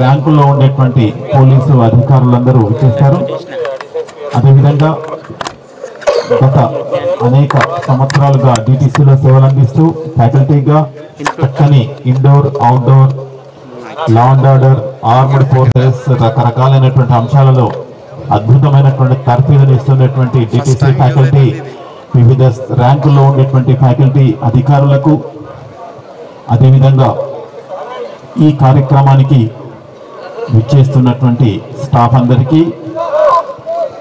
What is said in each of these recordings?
ర్యాంకుల్లో ఉండేటువంటి పోలీసు అధికారులందరూ విచ్చేస్తారు. అదేవిధంగా గత అనేక సంవత్సరాలుగా డిటిసిలో సేవలు అందిస్తూ ఫ్యాకల్టీగా చక్కని indoor outdoor law and order armed forces రకరకాలైనటువంటి అంశాలలో అద్భుతమైనటువంటి తర్ఫీదులు ఇస్తున్నటువంటి డిటిసి ఫ్యాకల్టీ, వివిధ ర్యాంకుల్లో ఉండేటువంటి ఫ్యాకల్టీ అధికారులకు, అదేవిధంగా ఈ కార్యక్రమానికి విచ్చేస్తున్నటువంటి స్టాఫ్ అందరికీ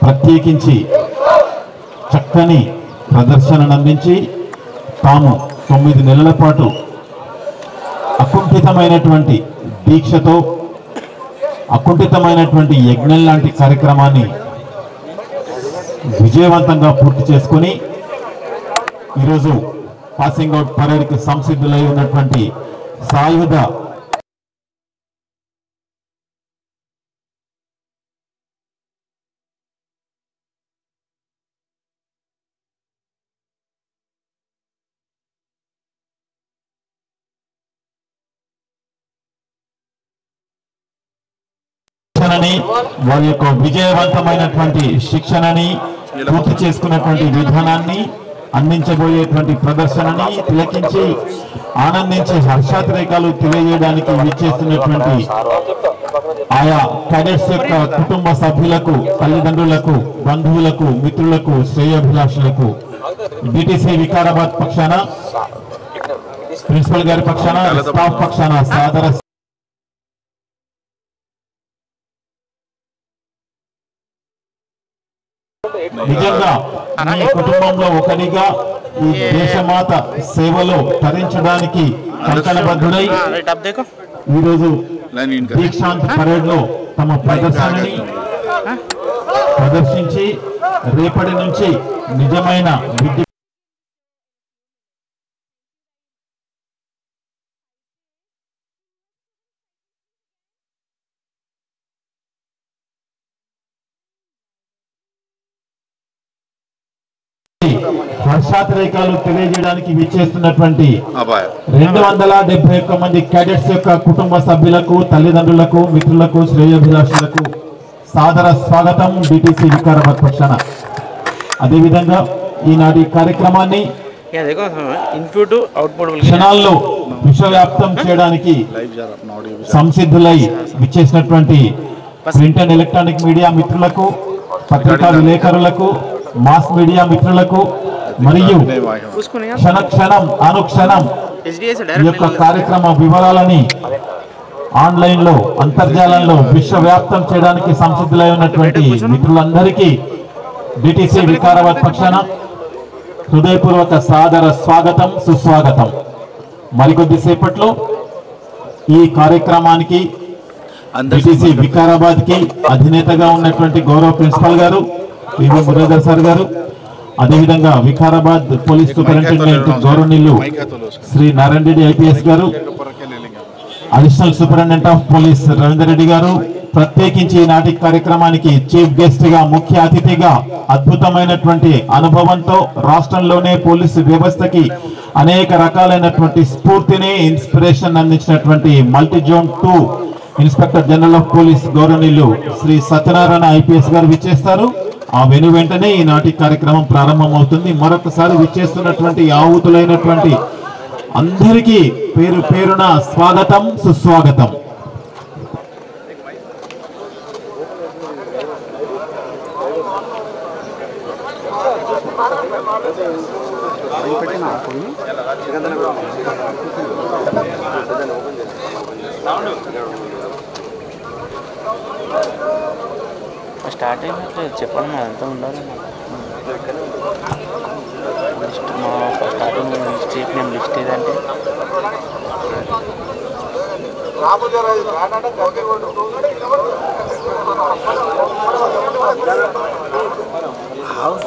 ప్రత్యేకించి చక్కని ప్రదర్శనను అందించి తాము 9 నెలల పాటు అకుంఠితమైనటువంటి దీక్షతో అకుంఠితమైనటువంటి యజ్ఞం లాంటి కార్యక్రమాన్ని విజయవంతంగా పూర్తి చేసుకుని ఈరోజు పాసింగ్ అవుట్ పరేడ్కి సంసిద్ధులై ఉన్నటువంటి సాయుధ వారి యొక్క విజయవంతమైనటువంటి శిక్షణని పూర్తి చేసుకున్నటువంటి విధానాన్ని అందించబోయేటువంటి ప్రదర్శనని తిలకించి ఆనందించి హర్షాతిరేకాలు తెలియజేయడానికి విచ్చేస్తున్నటువంటి ఆయా క్యాడెట్స్ యొక్క కుటుంబ సభ్యులకు, తల్లిదండ్రులకు, బంధువులకు, మిత్రులకు, శ్రేయోభిలాషులకు డిటిసి వికారాబాద్ పక్షాన, ప్రిన్సిపల్ గారి పక్షాన, స్టాఫ్ పక్షాన సాదర నిజంగా మీ కుటుంబంలో ఒకరిగా ఈ దేశమాత సేవలో తరించడానికి కంకణబద్ధుడై ఈరోజు దీక్షాంత్ పరేడ్ లో తమ ప్రదర్శనని ప్రదర్శించి రేపటి నుంచి నిజమైన విద్య హర్షాతిరేకాలు తెలియజేయడానికి విచ్చేస్తున్నటువంటి 271 మంది క్యాడెట్స్ యొక్క కుటుంబ సభ్యులకు, తల్లిదండ్రులకు, మిత్రులకు, శ్రేయోభిలాషులకు సాదర స్వాగతం డిటిసి వికారాబాద్ పక్షాన. అదేవిధంగా ఈనాటి కార్యక్రమాన్ని క్షణాల్లో విశ్వవ్యాప్తం చేయడానికి సంసిద్ధులై విచ్చేసినటువంటి ప్రింట్ అండ్ ఎలక్ట్రానిక్ మీడియా మిత్రులకు, పత్రికా విలేకరులకు, మాస్ మీడియా మిత్రులకు మరియు క్షణక్షణం అనుక్షణం ఈ యొక్క కార్యక్రమ వివరాలని ఆన్లైన్ లో, అంతర్జాలంలో విశ్వవ్యాప్తం చేయడానికి సంసిద్ధులై ఉన్నటువంటి మిత్రులందరికీ డిటిసి వికారాబాద్ పక్షాన హృదయపూర్వక సాదర స్వాగతం, సుస్వాగతం. మరికొద్దిసేపట్లో ఈ కార్యక్రమానికి డిటిసి వికారాబాద్ కి అధినేతగా ఉన్నటువంటి గౌరవ ప్రిన్సిపల్ గారు వివి మురళీధర్ సార్ గారు, అదేవిధంగా వికారాబాద్ పోలీస్ సూపరింటెండెంట్ గౌరవనీయులు శ్రీ నారాయణ రెడ్డి ఐపీఎస్ గారు, additional superintendent of police Ravinder Reddy గారు, ప్రత్యేకించి ఈనాటి కార్యక్రమానికి చీఫ్ గెస్ట్ గా, ముఖ్య అతిథిగా అద్భుతమైనటువంటి అనుభవంతో రాష్ట్రంలోనే పోలీసు వ్యవస్థకి అనేక రకాలైనటువంటి స్ఫూర్తిని, ఇన్స్పిరేషన్ అందించినటువంటి multi zone 2 inspector general of police గౌరవనీయులు శ్రీ సత్యనారాయణ ఐపీఎస్ గారు విచ్చేస్తారు. ఆ వెంటనే ఈనాటి కార్యక్రమం ప్రారంభం అవుతుంది. మరొకసారి విచ్చేస్తున్నటువంటి ఆహుతులైనటువంటి అందరికీ పేరు పేరున స్వాగతం, సుస్వాగతం. స్టార్ట్ అయినట్టు చెప్పండి, అంతా ఉండాలి. లిస్ట్ మా స్టార్టింగ్ స్ట్రీట్ నేమ్ లిస్ట్ ఏదంటే హౌస్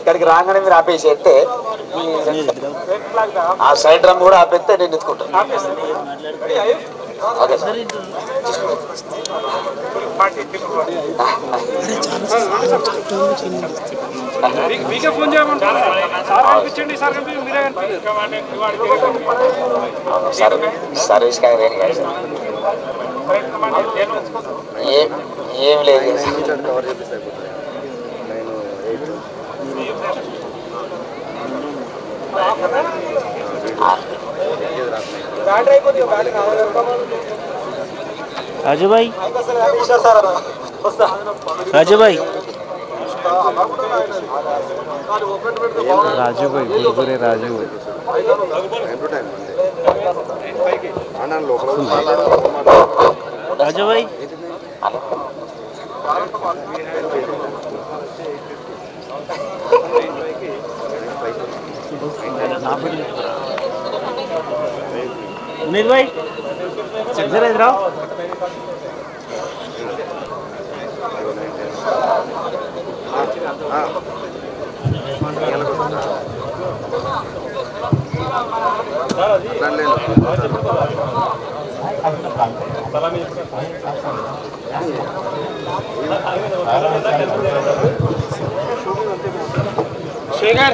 ఇక్కడికి రాగానే మీరు ఆపేసేస్తే ఆ సైడ్ డ్రమ్ కూడా ఆపేస్తే నేను ఎత్తుకుంటాను. Okay sir. సర్వీస్ కాదు ఏం లేదు. राजू भाई राजू भाई राजू भाई गुरुगुरे राजू भाई राजू भाई सुनील भाई जरा इधर आओ. शेखर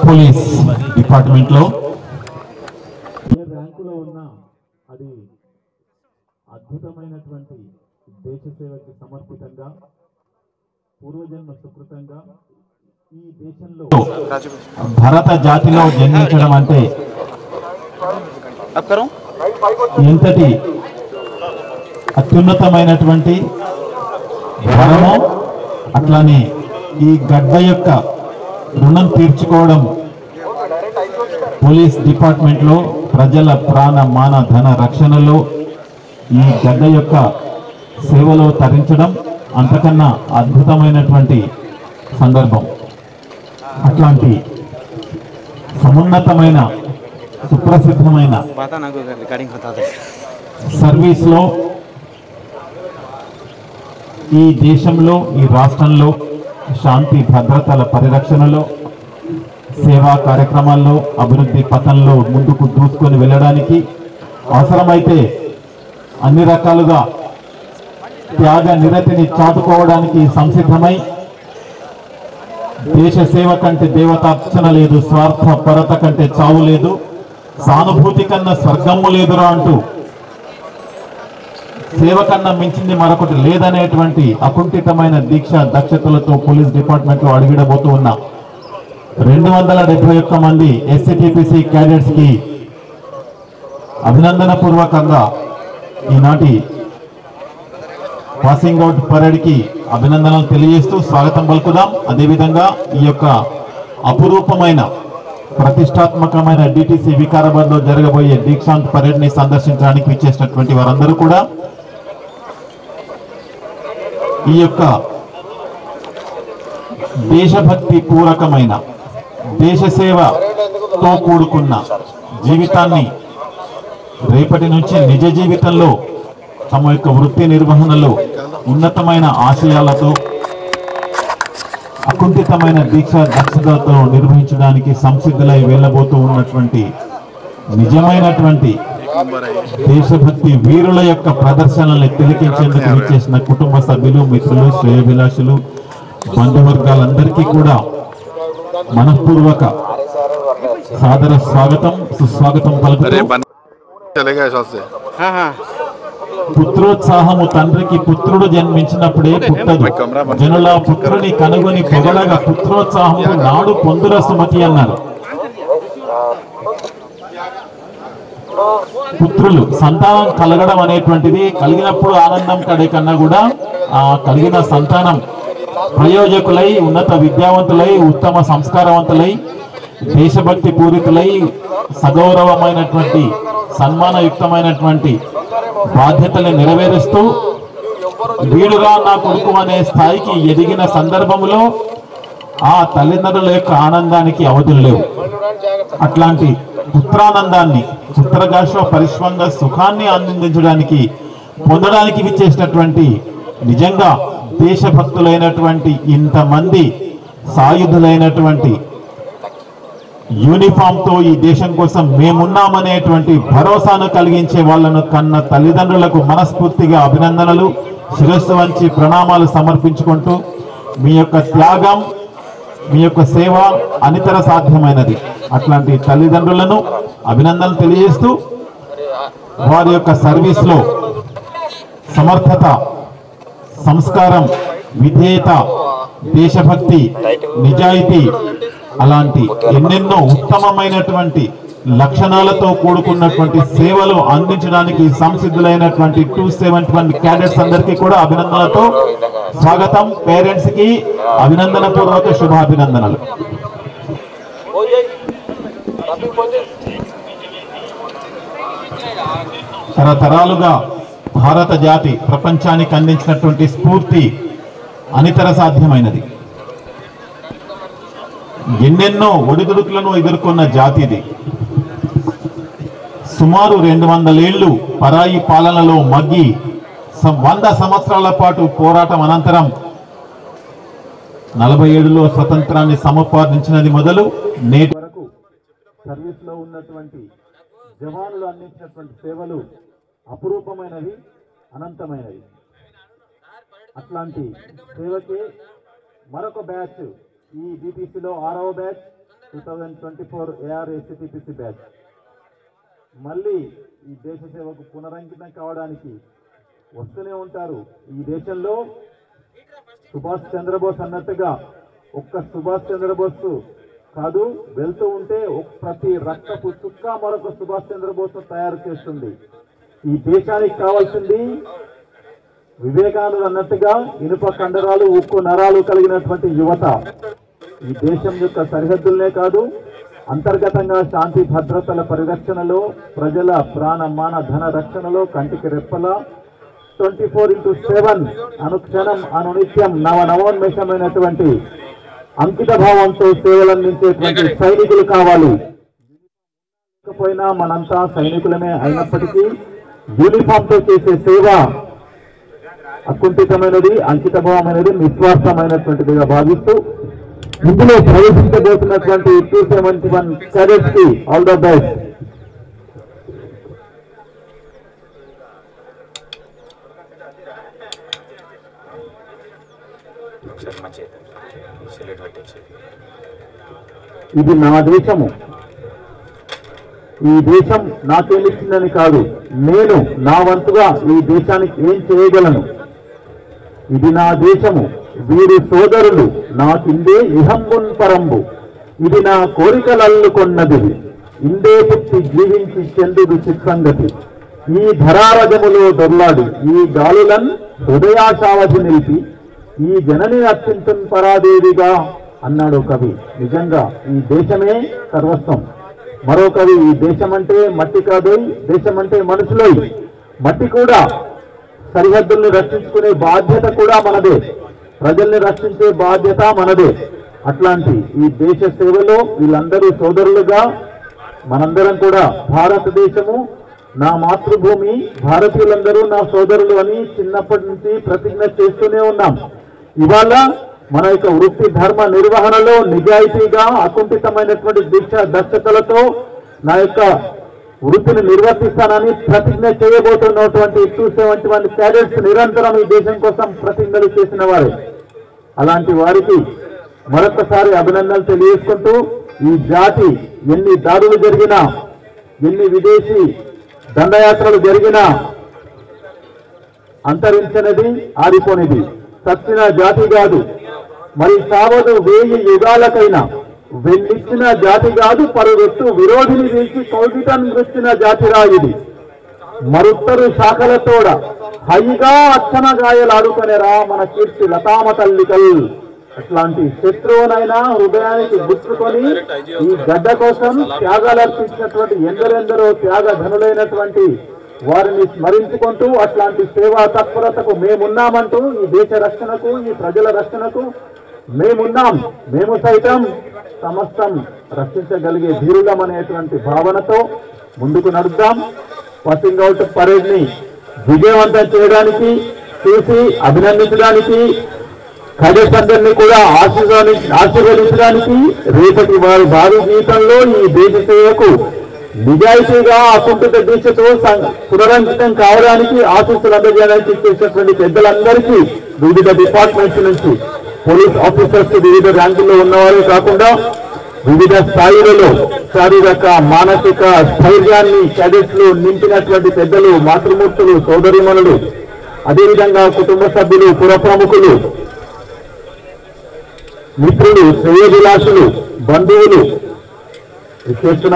పోలీస్ డిపార్ట్మెంట్ లో ఏ ర్యాంకులో ఉన్నా అది అద్భుతమైనటువంటి దేశ సేవకి సమర్పితంగా పూర్వజన్మ సుకృతంగా ఈ దేశంలో భారత జాతిలో జన్మించడం అంటే ఎంతటి అత్యున్నతమైనటువంటి వరము. అట్లానే ఈ గడ్డ యొక్క రుణం తీర్చుకోవడం పోలీస్ డిపార్ట్మెంట్ లో ప్రజల ప్రాణ మాన ధన రక్షణలో ఈ గడ్డ యొక్క సేవలో తరించడం అంతకన్నా అద్భుతమైనటువంటి సందర్భం. అట్లాంటి సమున్నతమైన సుప్రసిద్ధమైన సర్వీస్ లో ఈ దేశంలో ఈ రాష్ట్రంలో శాంతి భద్రతల పరిరక్షణలో సేవా కార్యక్రమాల్లో అభివృద్ధి పథంలో ముందుకు దూసుకొని వెళ్ళడానికి అవసరమైతే అన్ని రకాలుగా త్యాగ నిరతిని చాటుకోవడానికి సంసిద్ధమై దేశ సేవ కంటే దేవతార్చన లేదు, స్వార్థ పరత కంటే చావు లేదు, సానుభూతి కన్నా స్వర్గము లేదురా అంటూ సేవ కన్నా మించింది మరొకటి లేదనేటువంటి అకుంఠితమైన దీక్ష దక్షతలతో పోలీస్ డిపార్ట్మెంట్ లో అడుగిడబోతూ ఉన్న 271 మంది ఎస్సీటీపీసీ క్యాడెట్స్ కి అభినందన పూర్వకంగా ఈనాటి పాసింగ్ అవుట్ పరేడ్ కి అభినందనలు తెలియజేస్తూ స్వాగతం పలుకుదాం. అదేవిధంగా ఈ యొక్క అపురూపమైన ప్రతిష్టాత్మకమైన డిటిసి వికారాబాద్ లో జరగబోయే దీక్షాంత్ పరేడ్ ని సందర్శించడానికి ఇచ్చేసినటువంటి వారందరూ కూడా ఈ యొక్క దేశభక్తి పూరకమైన దేశ సేవతో కూడుకున్న జీవితాన్ని రేపటి నుంచి నిజ జీవితంలో తమ యొక్క వృత్తి నిర్వహణలో ఉన్నతమైన ఆశయాలతో అకుంఠితమైన దీక్ష దక్షతతో నిర్వహించడానికి సంసిద్ధులై వెళ్ళబోతూ ఉన్నటువంటి నిజమైనటువంటి దేశభక్తి వీరుల యొక్క ప్రదర్శనల్ని తిలకించేందుకు విచ్చేసిన కుటుంబ సభ్యులు, మిత్రులు, శ్రేయోభిలాషులు, బంధువర్గాలందరికీ కూడా మనఃపూర్వక సాదర స్వాగతం సుస్వాగతం పలుకుతూ పుత్రోత్సాహము తండ్రికి పుత్రుడు జన్మించినప్పుడే పుట్టదు, జనుల పుత్రుని కనుగొని పొగడగా పుత్రోత్సాహము నాడు పొందుర సుమతి అన్నారు. పుత్రులు సంతానం కలగడం అనేటువంటిది కలిగినప్పుడు ఆనందం కడే కన్నా కూడా ఆ కలిగిన సంతానం ప్రయోజకులై, ఉన్నత విద్యావంతులై, ఉత్తమ సంస్కారవంతులై, దేశభక్తి పూరితులై, సగౌరవమైనటువంటి సన్మానయుక్తమైనటువంటి బాధ్యతల్ని నెరవేరుస్తూ వీడుగా నా కొడుకు అనే స్థాయికి ఎదిగిన సందర్భంలో ఆ తల్లిదండ్రుల యొక్క ఆనందానికి అవధులు లేవు. అట్లాంటి పుత్రానందాన్ని, పుత్రగాశ పరిశ్వంగ సుఖాన్ని అందించడానికి పొందడానికి విచ్చేసినటువంటి నిజంగా దేశభక్తులైనటువంటి ఇంతమంది సాయుధులైనటువంటి యూనిఫామ్తో ఈ దేశం కోసం మేమున్నామనేటువంటి భరోసాను కలిగించే వాళ్ళను కన్న తల్లిదండ్రులకు మనస్ఫూర్తిగా అభినందనలు, శిరస్సు వంచి ప్రణామాలు సమర్పించుకుంటూ మీ యొక్క త్యాగం, మీ యొక్క సేవ అనితర సాధ్యమైనది. అట్లాంటి తల్లిదండ్రులను అభినందనలు తెలియజేస్తూ వారి యొక్క సర్వీస్లో సమర్థత, సంస్కారం, విధేయత, దేశభక్తి, నిజాయితీ అలాంటి ఎన్నెన్నో ఉత్తమమైనటువంటి లక్షణాలతో కూడుకున్నటువంటి సేవలు అందించడానికి సంసిద్ధులైనటువంటి 271 క్యాడెట్స్ అందరికీ కూడా అభినందనలతో స్వాగతం. పేరెంట్స్ కి అభినందన పూర్వక శుభాభినందనలు. తరతరాలుగా భారత జాతి ప్రపంచానికి అందించినటువంటి స్ఫూర్తి అనితర సాధ్యమైనది. ఎన్నెన్నో ఒడిదుడుకులను ఎదుర్కొన్న జాతి ఇది. సుమారు 200 ఏళ్లు పరాయి పాలనలో మగ్గి 100 సంవత్సరాల పాటు పోరాటం అనంతరం 47లో స్వతంత్రాన్ని సముపార్జించినది మొదలు నేటి వరకు సర్వీస్ లో ఉన్నటువంటి జవానులు అందించినటువంటి సేవలు అపురూపమైనవి, అనంతమైనవి. అట్లాంటి సేవకే మరొక బ్యాచ్ ఈ డిటిసిలో 6వ బ్యాచ్ 2024 ARACTPC బ్యాచ్ మళ్ళీ ఈ దేశ సేవకు పునరంకితం కావడానికి వస్తూనే ఉంటారు. ఈ దేశంలో సుభాష్ చంద్రబోస్ అన్నట్టుగా ఒక్క సుభాష్ చంద్రబోస్ కాదు, వెళ్తూ ఉంటే ప్రతి రక్తపు చుక్క మరొక సుభాష్ చంద్రబోస్ తయారు చేస్తుంది. ఈ దేశానికి కావాల్సింది వివేకానంద అన్నట్టుగా ఇనుప కండరాలు, ఉక్కు నరాలు కలిగినటువంటి యువత. ఈ దేశం యొక్క సరిహద్దులనే కాదు, అంతర్గతంగా శాంతి భద్రతల పరిరక్షణలో, ప్రజల ప్రాణ మాన ధన రక్షణలో కంటికి రెప్పలా 24/7 అనుక్షణం అనునిత్యం నవోన్మేషమైనటువంటి అంకిత భావంతో సేవలందించేటువంటి సైనికులు కావాలి. లేకపోయినా మనంతా సైనికులమే అయినప్పటికీ యూనిఫామ్ తో చేసే సేవ అకుంఠితమైనది, అంకితభావమైనది, నిస్వార్థమైనటువంటిదిగా భావిస్తూ ఇందులో ప్రవేశించబోతున్నటువంటి 271 క్యాడెట్స్ కి ఆల్ ద బెస్ట్. ఇది నా దేశము, ఈ దేశం నాకేమిచ్చిందని కాదు, నేను నా వంతుగా ఈ దేశానికి ఏం చేయగలను. ఇది నా దేశము, వీరి సోదరులు నాకిందే ఇహంబున్ పరంబు, ఇది నా కోరికలల్లుకొన్నది, ఇందే పుట్టి జీవించి చెందుదు చిత్సంగతి, ఈ ధరారజములో దొర్లాడి ఈ గాలులన్ హృదయాశావధి నిలిపి ఈ జనని అత్యంతం పరాదేవిగా అన్నాడు కవి. నిజంగా ఈ దేశమే సర్వస్వం. మరో కవి, ఈ దేశం అంటే మట్టి కాదోయ్, దేశం అంటే మనుషులోయ్, మట్టి కూడా సరిహద్దుల్ని రక్షించుకునే బాధ్యత కూడా మనదే, ప్రజల్ని రక్షించే బాధ్యత మనదే. అట్లాంటి ఈ దేశ సేవలో వీళ్ళందరూ సోదరులుగా మనందరం కూడా భారతదేశము నా మాతృభూమి, భారతీయులందరూ నా సోదరులు అని చిన్నప్పటి నుంచి ప్రతిజ్ఞ చేస్తూనే ఉన్నాం. ఇవాళ మన యొక్క వృత్తి ధర్మ నిర్వహణలో నిజాయితీగా అకుంఠితమైనటువంటి దక్షతలతో నా యొక్క వృత్తిని నిర్వర్తిస్తానని ప్రతిజ్ఞ చేయబోతున్నటువంటి 271 క్యాడెట్స్ నిరంతరం ఈ దేశం కోసం ప్రతిజ్ఞలు చేసిన వారే. అలాంటి వారికి మరొకసారి అభినందనలు తెలియజేసుకుంటూ, ఈ జాతి ఎన్ని దాడులు జరిగినా, ఎన్ని విదేశీ దండయాత్రలు జరిగినా అంతరించినది, ఆరిపోనిది, చచ్చిన జాతి కాదు, మరి సావదు 1000 యుగాలకైనా వెన్నిచ్చిన జాతి కాదు, పరువెత్తు విరోధిని వీల్చి కౌగిటాన్ని వచ్చిన జాతిరా ఇది, మరుత్తరు శాఖలతోడ హైగా అచ్చన గాయలాడుకునేరా మన కీర్తి లతామ తల్లికల్. అట్లాంటి శత్రువునైనా హృదయానికి గుర్తుకొని ఈ గడ్డ కోసం త్యాగాలు అర్పించినటువంటి ఎందరెందరో త్యాగధనులైనటువంటి వారిని స్మరించుకుంటూ అట్లాంటి సేవా తత్పరతకు మేమున్నామంటూ ఈ దేశ రక్షణకు, ఈ ప్రజల రక్షణకు మేమున్నాం, మేము సైతం సమస్తం రక్షించగలిగే ధీరులం అనేటువంటి భావనతో ముందుకు నడుద్దాం. పాసింగ్ అవుట్ పరేడ్ ని విజయవంతం చేయడానికి చూసి అభినందించడానికి క్యాడెట్స్ అందరినీ కూడా ఆశీర్వదించడానికి రేపటి వారి భావి జీవితంలో ఈ దేశ సేవకు నిజాయితీగా అకుంఠిత దీక్షతో పునరంకితం కావడానికి ఆశీస్సులు అందజేయడానికి చేసినటువంటి పెద్దలందరికీ వివిధ డిపార్ట్మెంట్స్ నుంచి పోలీస్ ఆఫీసర్స్ వివిధ ర్యాంకుల్లో ఉన్నవారే కాకుండా వివిధ స్థాయిలలో శారీరక మానసిక స్థైర్యాన్ని క్యాడెట్స్ లో నింపినటువంటి పెద్దలు మాతృమూర్తులు సోదరిమణులు అదేవిధంగా కుటుంబ సభ్యులు పుర ప్రముఖులు మిత్రులు శ్రేయోభిలాషులు బంధువులు చేస్తున్న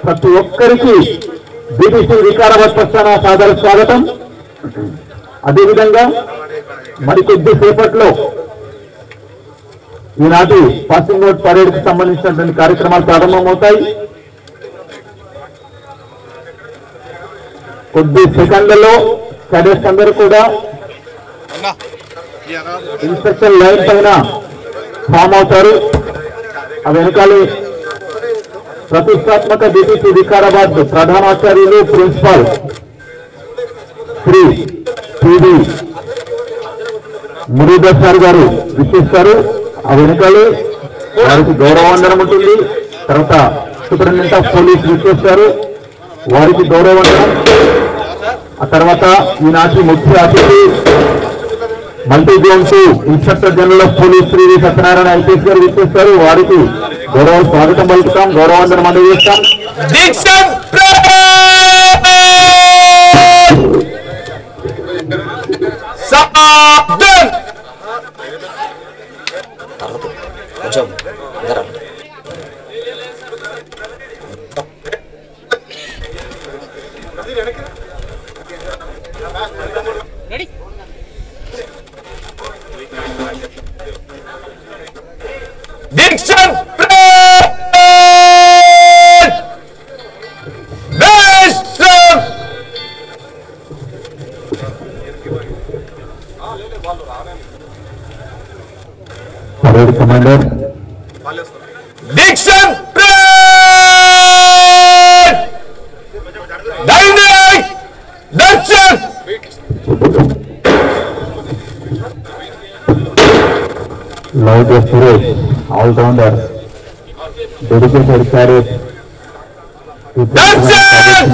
ప్రతి ఒక్కరికి బీటీసీ వికారాబాద్ పక్షాన సాదర స్వాగతం. అదేవిధంగా మరికొద్ది సేపట్లో ఈనాటి పాసింగ్ అవుట్ పరేడ్ కు సంబంధించినటువంటి కార్యక్రమాలు ప్రారంభమవుతాయి. కొద్ది సెకండ్లలో క్యాడెట్స్ అందరూ కూడా ఇన్స్ట్రక్షన్ లైన్ పైన ఫామ్ అవుతారు. ఆ వెనకాలే ప్రతిష్టాత్మక బీటీసీ వికారాబాద్ ప్రధానాచార్యులు ప్రిన్సిపాల్ శ్రీ టిడి మురళీధర్ సార్ గారు విచ్చేస్తారు. ఆ వెనుకలే వారికి గౌరవవందనం ఉంటుంది. తర్వాత సూపరింటెండెంట్ ఆఫ్ పోలీస్ విచ్చేస్తారు, వారికి గౌరవవందనం. ఆ తర్వాత ఈనాటి ముఖ్య అతిథి multi zone 2 inspector general of police Shri Satyanarayana IPS గారు విచ్చేస్తారు, వారికి గౌరవ స్వాగతం పలుకుతాం, గౌరవవందనం అందజేస్తాం. Parade Commander Dixon Parade Dynamic Darshan Laude Suresh all-rounder dedicated cadet Darshan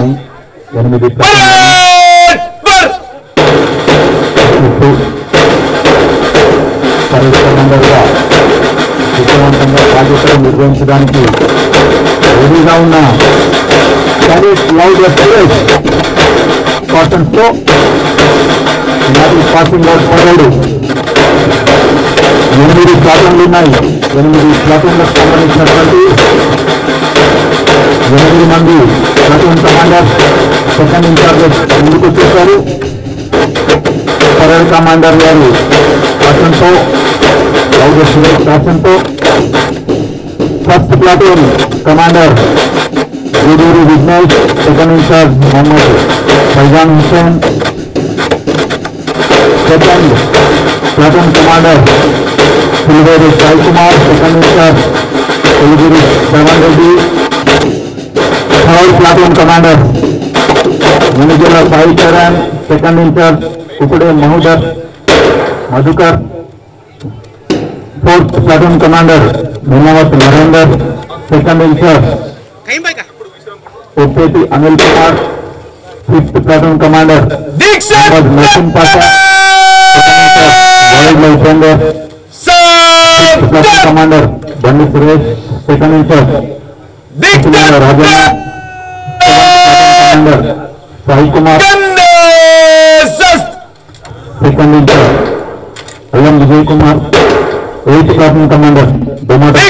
parade కమాండర్గా విజయవంతంగా బాధ్యతలు నిర్వహించడానికి రెడీగా ఉన్న క్యాడెట్ లౌడర్ సురేష్ కాటన్స్తో ఈనాటి పాసింగ్ అవుట్ పరేడ్ 8 ప్లాటూన్లు ఉన్నాయి. 8 ప్లాటూన్లకు సంబంధించినటువంటి 8 మంది ప్లాటూన్ కమాండర్ సెకండ్ ఇన్ఛార్జెస్ ముందుకు వచ్చేశారు. పరేడ్ కమాండర్ గారు శాసనంతో లౌడర్ సురేష్ శాసనంతో first platoon commander Guduru Vignesh, second incharge Mohammed Faizan Hussain, second platoon commander Puliveri Sai Kumar, second incharge Puligiri Shravan Reddy, third platoon commander Munigela Sai Charan, second incharge Kukude Mahudar Madhukar, fourth platoon commander Neemawat Narendra, second incharge Opeti Anil Kumar, fifth platoon commander Mohammed Mohsin Pasha, second incharge Upendra, fifth platoon commander Banni Suresh, second incharge Rajan, commander Sai Kumar, second in charge M Vijay Kumar, 8th platoon commander डोमाटा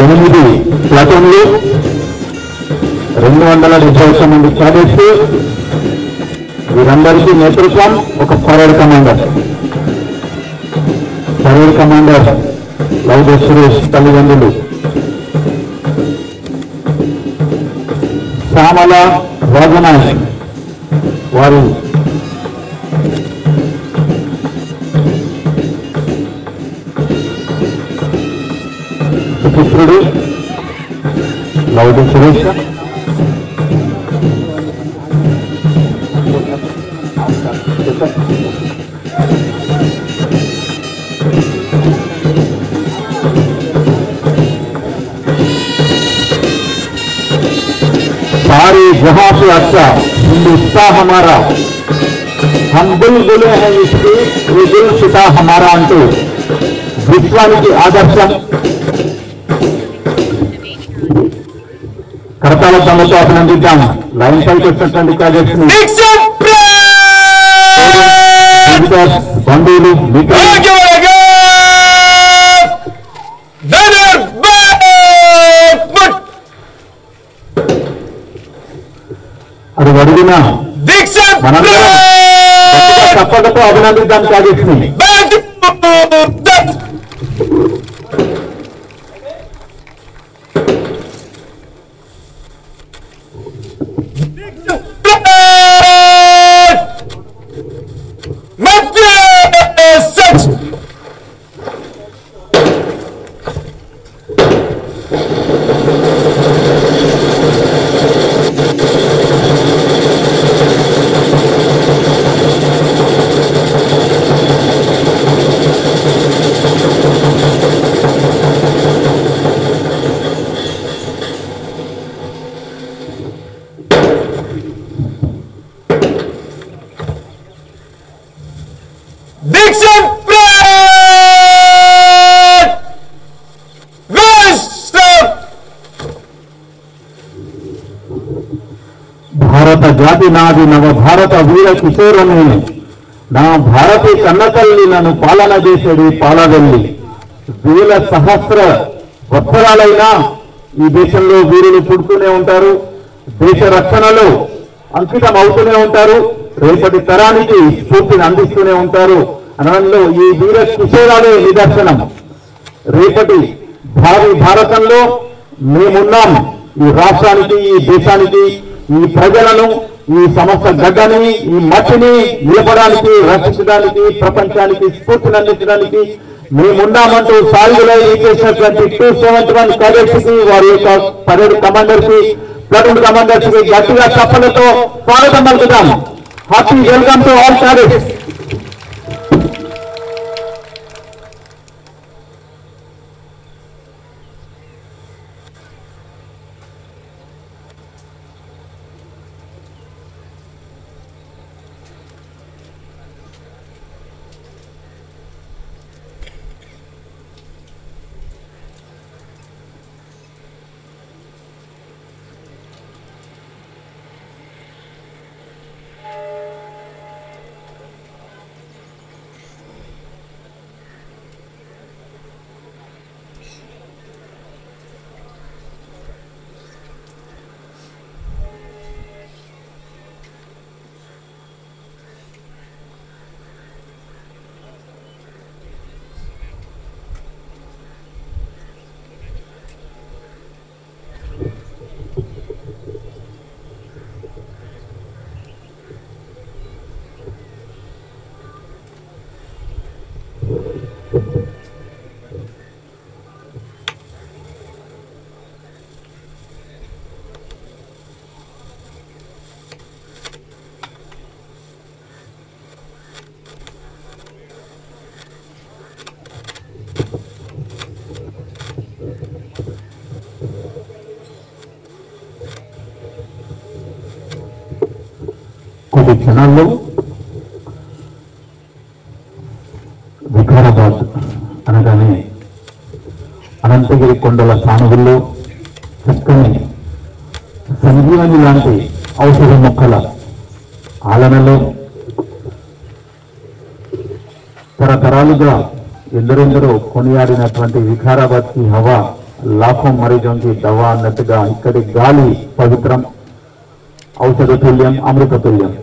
ఎనిమిది ప్లాటూన్లు 271 మంది cadets, వీరందరికీ నేతృత్వం ఒక parade commander. Parade commander louder Suresh తల్లిదండ్రులు శ్యామల రాజనాయక్ వారి పుత్రుడు లౌడి సురేష్ सारे जहां से अच्छा हिंदुस्तान हमारा हम बुलबुले हैं इसके ये दिल सिता हमारा अंटू विश्वाనికి ఆదర్శం కరతాళ ధ్వనులతో అభినందిద్దాం. లైన్ పైకి వచ్చినటువంటి క్యాడెట్స్ ని బంధువులు అది అడిగిన తప్పకతో అభినందిద్దాం క్యాడెట్స్ ని. భారత జాతి నాది నవ భారత వీర కిశోరని నా భారతి కన్నతల్లి నన్ను పాలన చేసేది పాలవెల్లి. వేల సహస్ర వత్సరాలైనా ఈ దేశంలో వీరులు పుడుతూనే ఉంటారు, దేశ రక్షణలో అంకితం అవుతూనే ఉంటారు, రేపటి తరానికి స్ఫూర్తిని అందిస్తూనే ఉంటారు అనడంలో ఈ వీర కిశోరాలే నిదర్శనం. రేపటి భావి భారతంలో మేమున్నాం. ఈ రాష్ట్రానికి, ఈ దేశానికి, ఈ ప్రజలను, ఈ సమస్త గడ్డని, ఈ మట్టిని నిలపడానికి, రక్షించడానికి, ప్రపంచానికి స్ఫూర్తిని అందించడానికి మేమున్నామంటూ సాయుధులై చేసినటువంటి 271 క్యాడెట్స్ కి, వారి యొక్క పరేడ్ కమాండర్ కి, ప్లాటూన్ కమాండర్స్ కి గట్టిగా చప్పలతో స్వాగతం పలుకుతాం. Happy welcome to all cadets. కొద్ది క్షణాల్లో వికారాబాద్ అనగానే అనంతగిరి కొండల సానుగుల్లో చక్కని సంజీవని లాంటి ఔషధ మొక్కల ఆలనలో తరతరాలుగా ఎందరెందరో కొనియాడినటువంటి వికారాబాద్ కి హవా లాఖో మరీజోంకి దవా అన్నట్టుగా ఇక్కడి గాలి పవిత్రం, ఔషధ తుల్యం, అమృత తుల్యం.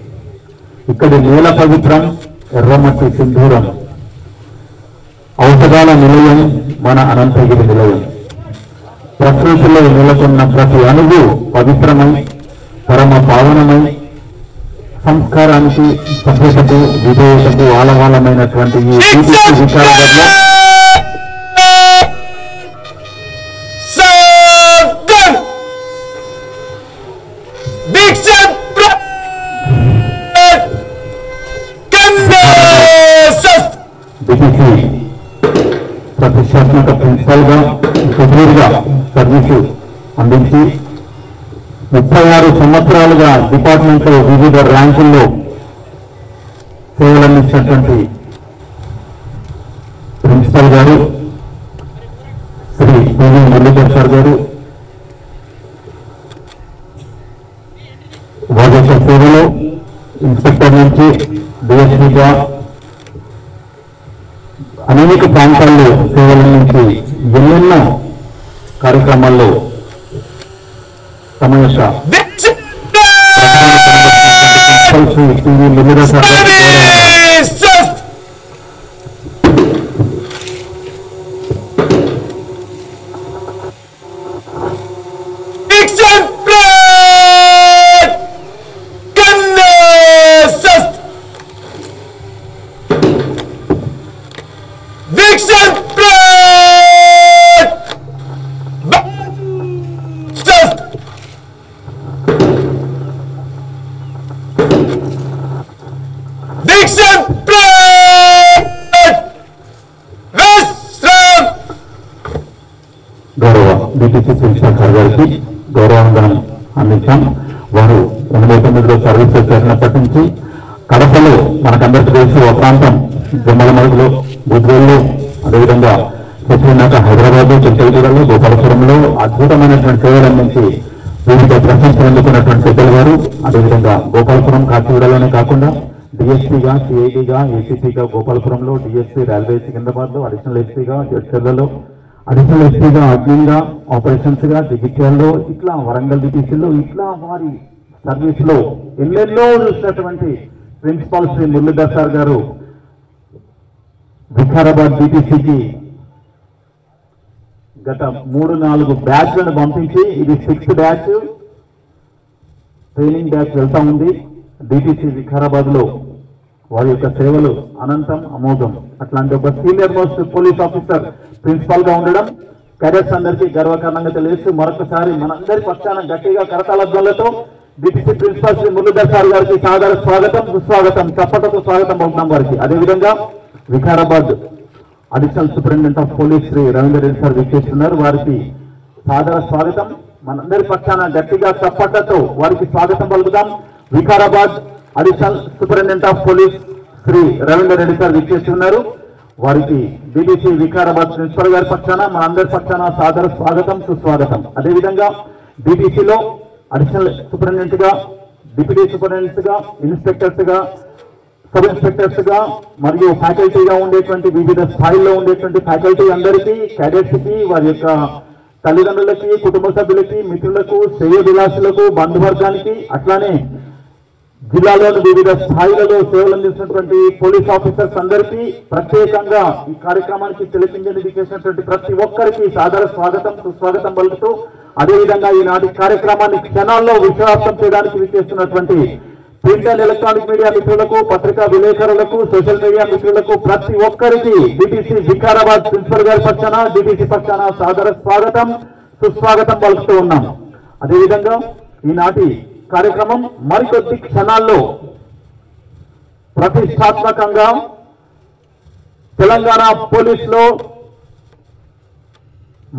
ఇక్కడి నేల పవిత్రం, ఎర్రమట్టి సింధూరం. ఔషధాల నిలయం మన అనంతగిరి నిలయం. ప్రకృతిలో నెలకొన్న ప్రతి అణువు పవిత్రమై పరమ పావనమై సంస్కారానికి సభ్యతకు విధేయతకు ఆలవాలమైనటువంటి ఈ టీటీసీ వికారాబాద్లో డిటిసి ప్రతిష్టాత్మక ప్రిన్సిపల్ గా సుదీర్ఘ సర్వీసు అందించి 36 సంవత్సరాలుగా డిపార్ట్మెంట్ లో వివిధ ర్యాంకుల్లో సేవలందించినటువంటి ప్రిన్సిపల్ గారు శ్రీ పివి మురళీధర్ సార్ గారు వారి యొక్క సేవలో ఇన్స్పెక్టర్ నుంచి డిఎస్పీగా అనేక ప్రాంతాల్లో సేవలందించి ఎన్నెన్నో కార్యక్రమాల్లో తమ యొక్క శ్రీ పివి మురళీధర్ సార్ గౌరవ డిటిసి ప్రిన్సిపల్ సార్ గారికి గౌరవందనం అందించాం. వారు 89లో సర్వీస్ చేసినప్పటి నుంచి కడపలో మనకందరికీ తెలుసు ఒక ప్రాంతం జమ్మలమడుగులో బుద్వేల్లో అదేవిధంగా చెప్పినాక హైదరాబాద్ చింతలగూడలో గోపాలపురంలో అద్భుతమైనటువంటి సేవలు అందించి వివిధ ప్రశంసలు అందుకున్నటువంటి పెద్దలు గారు అదేవిధంగా గోపాలపురం కాచిగూడలోనే కాకుండా డిఎస్పీగా సిఐడిగా ఏసీపీగా గోపాలపురంలో డిఎస్పీ రైల్వే సికింద్రాబాద్ లో అడిషనల్ ఎస్పీగా జడ్చర్లలో అడిషనల్ ఎస్పీగా అగ్నిగా ఆపరేషన్స్ గా జగిత్యాలలో ఇట్లా వరంగల్ డిటిసిలో ఇట్లా వారి సర్వీస్ లో ఎన్నెన్నో చూసినటువంటి ప్రిన్సిపాల్ శ్రీ మురళీధర్ సార్ గారు వికారాబాద్ డిటిసికి గత 3-4 బ్యాచ్లను పంపించి ఇది 6th బ్యాచ్ ట్రైనింగ్ బ్యాచ్ వెళ్తా ఉంది. డిటిసి వికారాబాద్ లో వారి యొక్క సేవలు అనంతం అమోఘం. అట్లాంటి ఒక senior most police officer principal గా ఉండడం క్యాడెట్స్ అందరికీ గర్వకారణంగా తెలియజేస్తూ మరొకసారి మనందరి పక్షాన గట్టిగా కరతాళధ్వనులతో DTC principal Shri Muralidhar sir గారికి సాదర స్వాగతం సుస్వాగతం చప్పటతో స్వాగతం పలుకుతాం వారికి. అదేవిధంగా Vikarabad additional superintendent of police Shri Ravinder Reddy sir విచ్చేస్తున్నారు. వారికి సాదర స్వాగతం మనందరి పక్షాన గట్టిగా చప్పటతో వారికి స్వాగతం పలుకుతాం. Vikarabad additional superintendent of police Shri Ravinder Reddy sir విచ్చేస్తున్నారు. వారికి డిటిసి వికారాబాద్ ప్రిన్సిపల్ గారి పక్షాన మనందరి పక్షాన సాదర స్వాగతం సుస్వాగతం. అదేవిధంగా డిటిసిలో అడిషనల్ సూపరింటెండెంట్ గా డిప్యూటీ సూపరింటెండెంట్ గా ఇన్స్పెక్టర్స్ గా సబ్ ఇన్స్పెక్టర్స్ గా మరియు ఫ్యాకల్టీగా ఉండేటువంటి వివిధ స్థాయిల్లో ఉండేటువంటి ఫ్యాకల్టీ అందరికీ క్యాడెట్స్ కి వారి యొక్క తల్లిదండ్రులకి కుటుంబ సభ్యులకి మిత్రులకు శ్రేయోభిలాషులకు బంధువర్గానికి అట్లానే జిల్లాలోని వివిధ స్థాయిలలో సేవలు అందిస్తున్నటువంటి పోలీస్ ఆఫీసర్స్ అందరికీ ప్రత్యేకంగా ఈ కార్యక్రమానికి తెలిపిందని చేసినటువంటి ప్రతి ఒక్కరికి సాదర స్వాగతం సుస్వాగతం పలుకుతూ అదేవిధంగా ఈనాటి కార్యక్రమాన్ని క్షణాల్లో విశ్వాసం చేయడానికి విచ్చేస్తున్నటువంటి ప్రింట్ అండ్ ఎలక్ట్రానిక్ మీడియా మిత్రులకు పత్రికా విలేకరులకు సోషల్ మీడియా మిత్రులకు ప్రతి ఒక్కరికి డిటిసి వికారాబాద్ ప్రిన్సిపల్ గారి పక్షాన డిటిసి పక్షాన సాదర స్వాగతం సుస్వాగతం పలుకుతూ ఉన్నాం. అదేవిధంగా ఈనాటి కార్యక్రమం మరికొద్ది క్షణాల్లో ప్రతిష్టాత్మకంగా తెలంగాణ పోలీస్ లో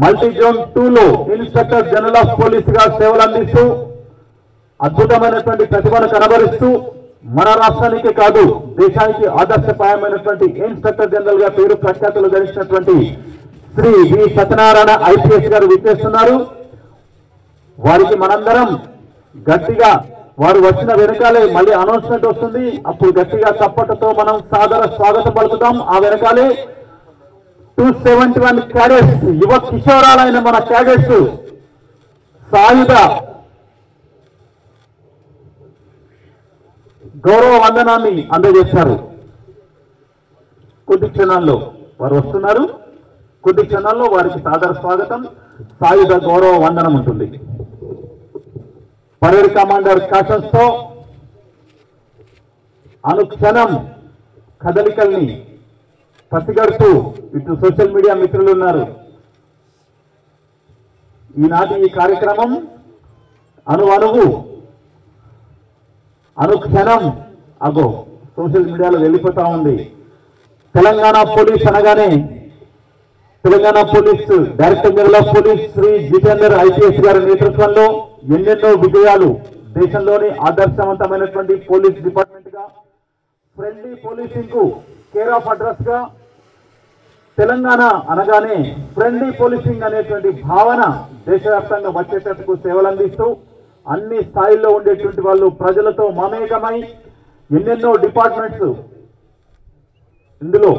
మల్టీ జోన్ 2లో ఇన్స్పెక్టర్ జనరల్ ఆఫ్ పోలీస్ గా సేవలు అందిస్తూ అద్భుతమైనటువంటి ప్రతిభను కనబరుస్తూ మన రాష్ట్రానికి కాదు దేశానికి ఆదర్శప్రాయమైనటువంటి ఇన్స్పెక్టర్ జనరల్ గా పేరు ప్రఖ్యాతులు గడిచినటువంటి శ్రీ వి సత్యనారాయణ ఐపీఎస్ గారు విచ్చేస్తున్నారు. వారికి మనందరం గట్టిగా వారు వచ్చిన వెనకాలే మళ్ళీ అనౌన్స్మెంట్ వస్తుంది, అప్పుడు గట్టిగా చప్పటతో మనం సాదర స్వాగతం పలుకుతాం. ఆ వెనకాలే 271 క్యాడెట్స్ యువ కిషోరాలైన మన క్యాడెట్స్ సాయుధ గౌరవ వందనాన్ని అందజేశారు. కొద్ది క్షణాల్లో వారు వస్తున్నారు. కొద్ది క్షణాల్లో వారికి సాదర స్వాగతం సాయుధ గౌరవ వందనం ఉంటుంది. పరేడ్ కమాండర్ కాషన్స్ తో అనుక్షణం కదలికల్ని పసిగడుతూ ఇటు సోషల్ మీడియా మిత్రులు ఉన్నారు. ఈనాటి ఈ కార్యక్రమం అనుక్షణం అగో సోషల్ మీడియాలో వెళ్ళిపోతా ఉంది. తెలంగాణ పోలీస్ అనగానే Telangana police director general of police Shri Jitender IPS గారి నేతృత్వంలో ఎన్నెన్నో విజయాలు, దేశంలోని ఆదర్శవంతమైనటువంటి పోలీస్ డిపార్ట్మెంట్ గా, ఫ్రెండ్లీ పోలీసింగ్ కు కేర్ ఆఫ్ అడ్రస్ గా, తెలంగాణ అనగానే ఫ్రెండ్లీ పోలీసింగ్ అనేటువంటి భావన దేశవ్యాప్తంగా వచ్చేటట్టుకు సేవలు అందిస్తూ అన్ని స్థాయిల్లో ఉండేటువంటి వాళ్ళు ప్రజలతో మమేకమై ఎన్నెన్నో డిపార్ట్మెంట్స్, ఇందులో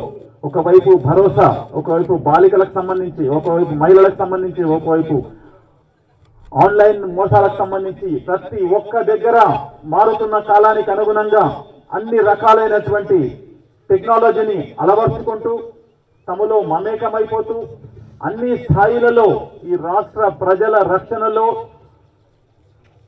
ఒకవైపు భరోసా, ఒకవైపు బాలికలకు సంబంధించి, ఒకవైపు మహిళలకు సంబంధించి, ఒకవైపు ఆన్లైన్ మోసాలకు సంబంధించి ప్రతి ఒక్క దగ్గర మారుతున్న కాలానికి అనుగుణంగా అన్ని రకాలైనటువంటి టెక్నాలజీని అలవర్చుకుంటూ తమలో మమేకమైపోతూ అన్ని స్థాయిలలో ఈ రాష్ట్ర ప్రజల రక్షణలో,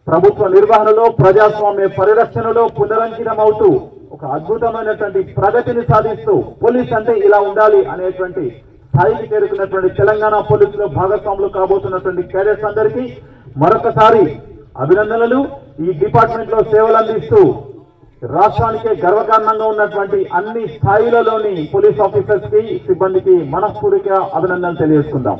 ప్రభుత్వ నిర్వహణలో, ప్రజాస్వామ్య పరిరక్షణలో పునరంకితమవుతూ ఒక అద్భుతమైనటువంటి ప్రగతిని సాధిస్తూ పోలీస్ అంటే ఇలా ఉండాలి అనేటువంటి స్థాయికి చేరుకున్నటువంటి తెలంగాణ పోలీసులో భాగస్వాములు కాబోతున్నటువంటి క్యాడెట్స్ అందరికీ మరొకసారి అభినందనలు. ఈ డిపార్ట్మెంట్ లో సేవలు అందిస్తూ రాష్ట్రానికే గర్వకారణంగా ఉన్నటువంటి అన్ని స్థాయిలలోని పోలీస్ ఆఫీసర్స్ కి, సిబ్బందికి మనస్ఫూర్తిగా అభినందనలు తెలియజేసుకుందాం.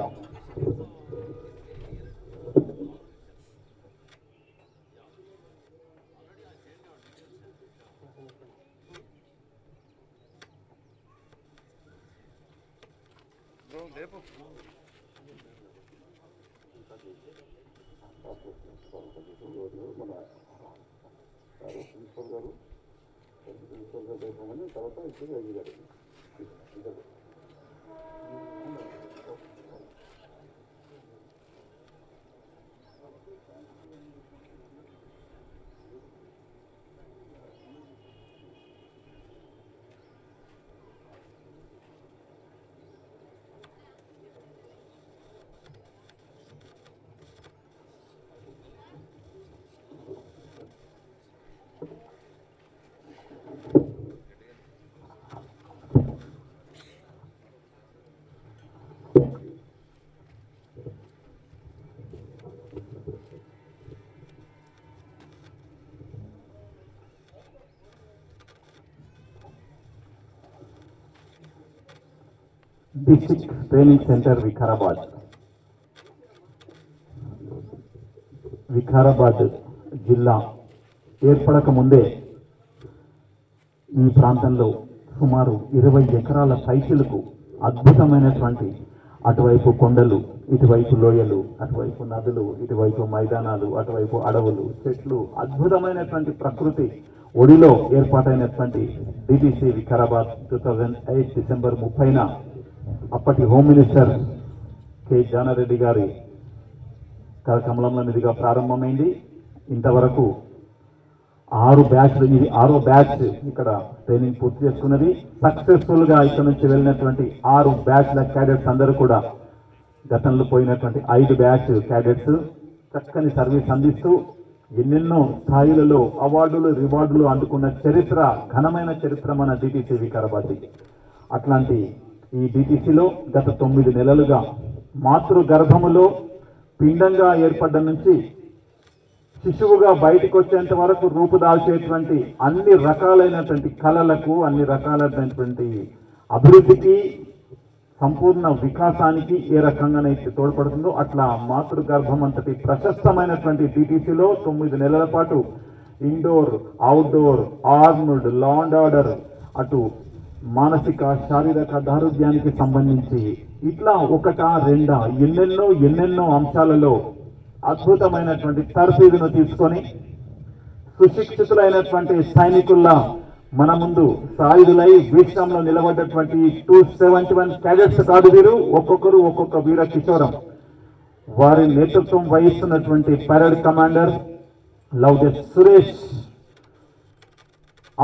డిస్ట్రిక్ట్ ట్రైనింగ్ సెంటర్ వికారాబాద్ జిల్లా ఏర్పడక ముందే ఈ ప్రాంతంలో సుమారు 20 ఎకరాల సైకిల్కు అద్భుతమైనటువంటి, అటువైపు కొండలు, ఇటువైపు లోయలు, అటువైపు నదులు, ఇటువైపు మైదానాలు, అటువైపు అడవులు, చెట్లు, అద్భుతమైనటువంటి ప్రకృతి ఒడిలో ఏర్పాటైనటువంటి డిటిసి వికారాబాద్ 2008 డిసెంబర్ 30న అప్పటి హోమ్ మినిస్టర్ కె జానారెడ్డి గారి కమలంలో మీదుగా ప్రారంభమైంది. ఇంతవరకు 6 బ్యాచ్లు, ఇది 6వ బ్యాచ్ ఇక్కడ ట్రైనింగ్ పూర్తి చేసుకున్నది. సక్సెస్ఫుల్ గా ఇక్కడ నుంచి వెళ్ళినటువంటి 6 బ్యాచ్ల క్యాడెట్స్ అందరూ కూడా గతంలో పోయినటువంటి 5 బ్యాచ్ క్యాడెట్స్ చక్కని సర్వీస్ అందిస్తూ ఎన్నెన్నో స్థాయిలలో అవార్డులు, రివార్డులు అందుకున్న చరిత్ర, ఘనమైన చరిత్ర మన డిటిసి వికారాబాద్. అట్లాంటి ఈ డిటిసిలో గత 9 నెలలుగా మాతృ గర్భములో పిండంగా ఏర్పడ్డ నుంచి శిశువుగా బయటకు వచ్చేంత వరకు రూపుదాల్చేటువంటి అన్ని రకాలైనటువంటి కళలకు, అన్ని రకాలైనటువంటి అభివృద్ధికి, సంపూర్ణ వికాసానికి ఏ రకంగానైతే తోడ్పడుతుందో అట్లా మాతృగర్భం అంతటి ప్రశస్తమైనటువంటి డిటిసిలో 9 నెలల పాటు indoor, outdoor, armed, law and order, అటు మానసిక, శారీరక దారుఢ్యానికి సంబంధించి ఇట్లా ఒకటా రెండా ఎన్నెన్నో అంశాలలో అద్భుతమైనటువంటి తర్ఫీదును తీసుకొని సుశిక్షితులైనటువంటి సైనికుల్లా మన ముందు సాయుధులై వీక్షంలో నిలబడ్డటువంటి 271 క్యాడెట్స్ కాదు వీరు, ఒక్కొక్కరు ఒక్కొక్క వీర కిషోరం. వారి నేతృత్వం వహిస్తున్నటువంటి పరేడ్ కమాండర్ లౌజెస్ సురేష్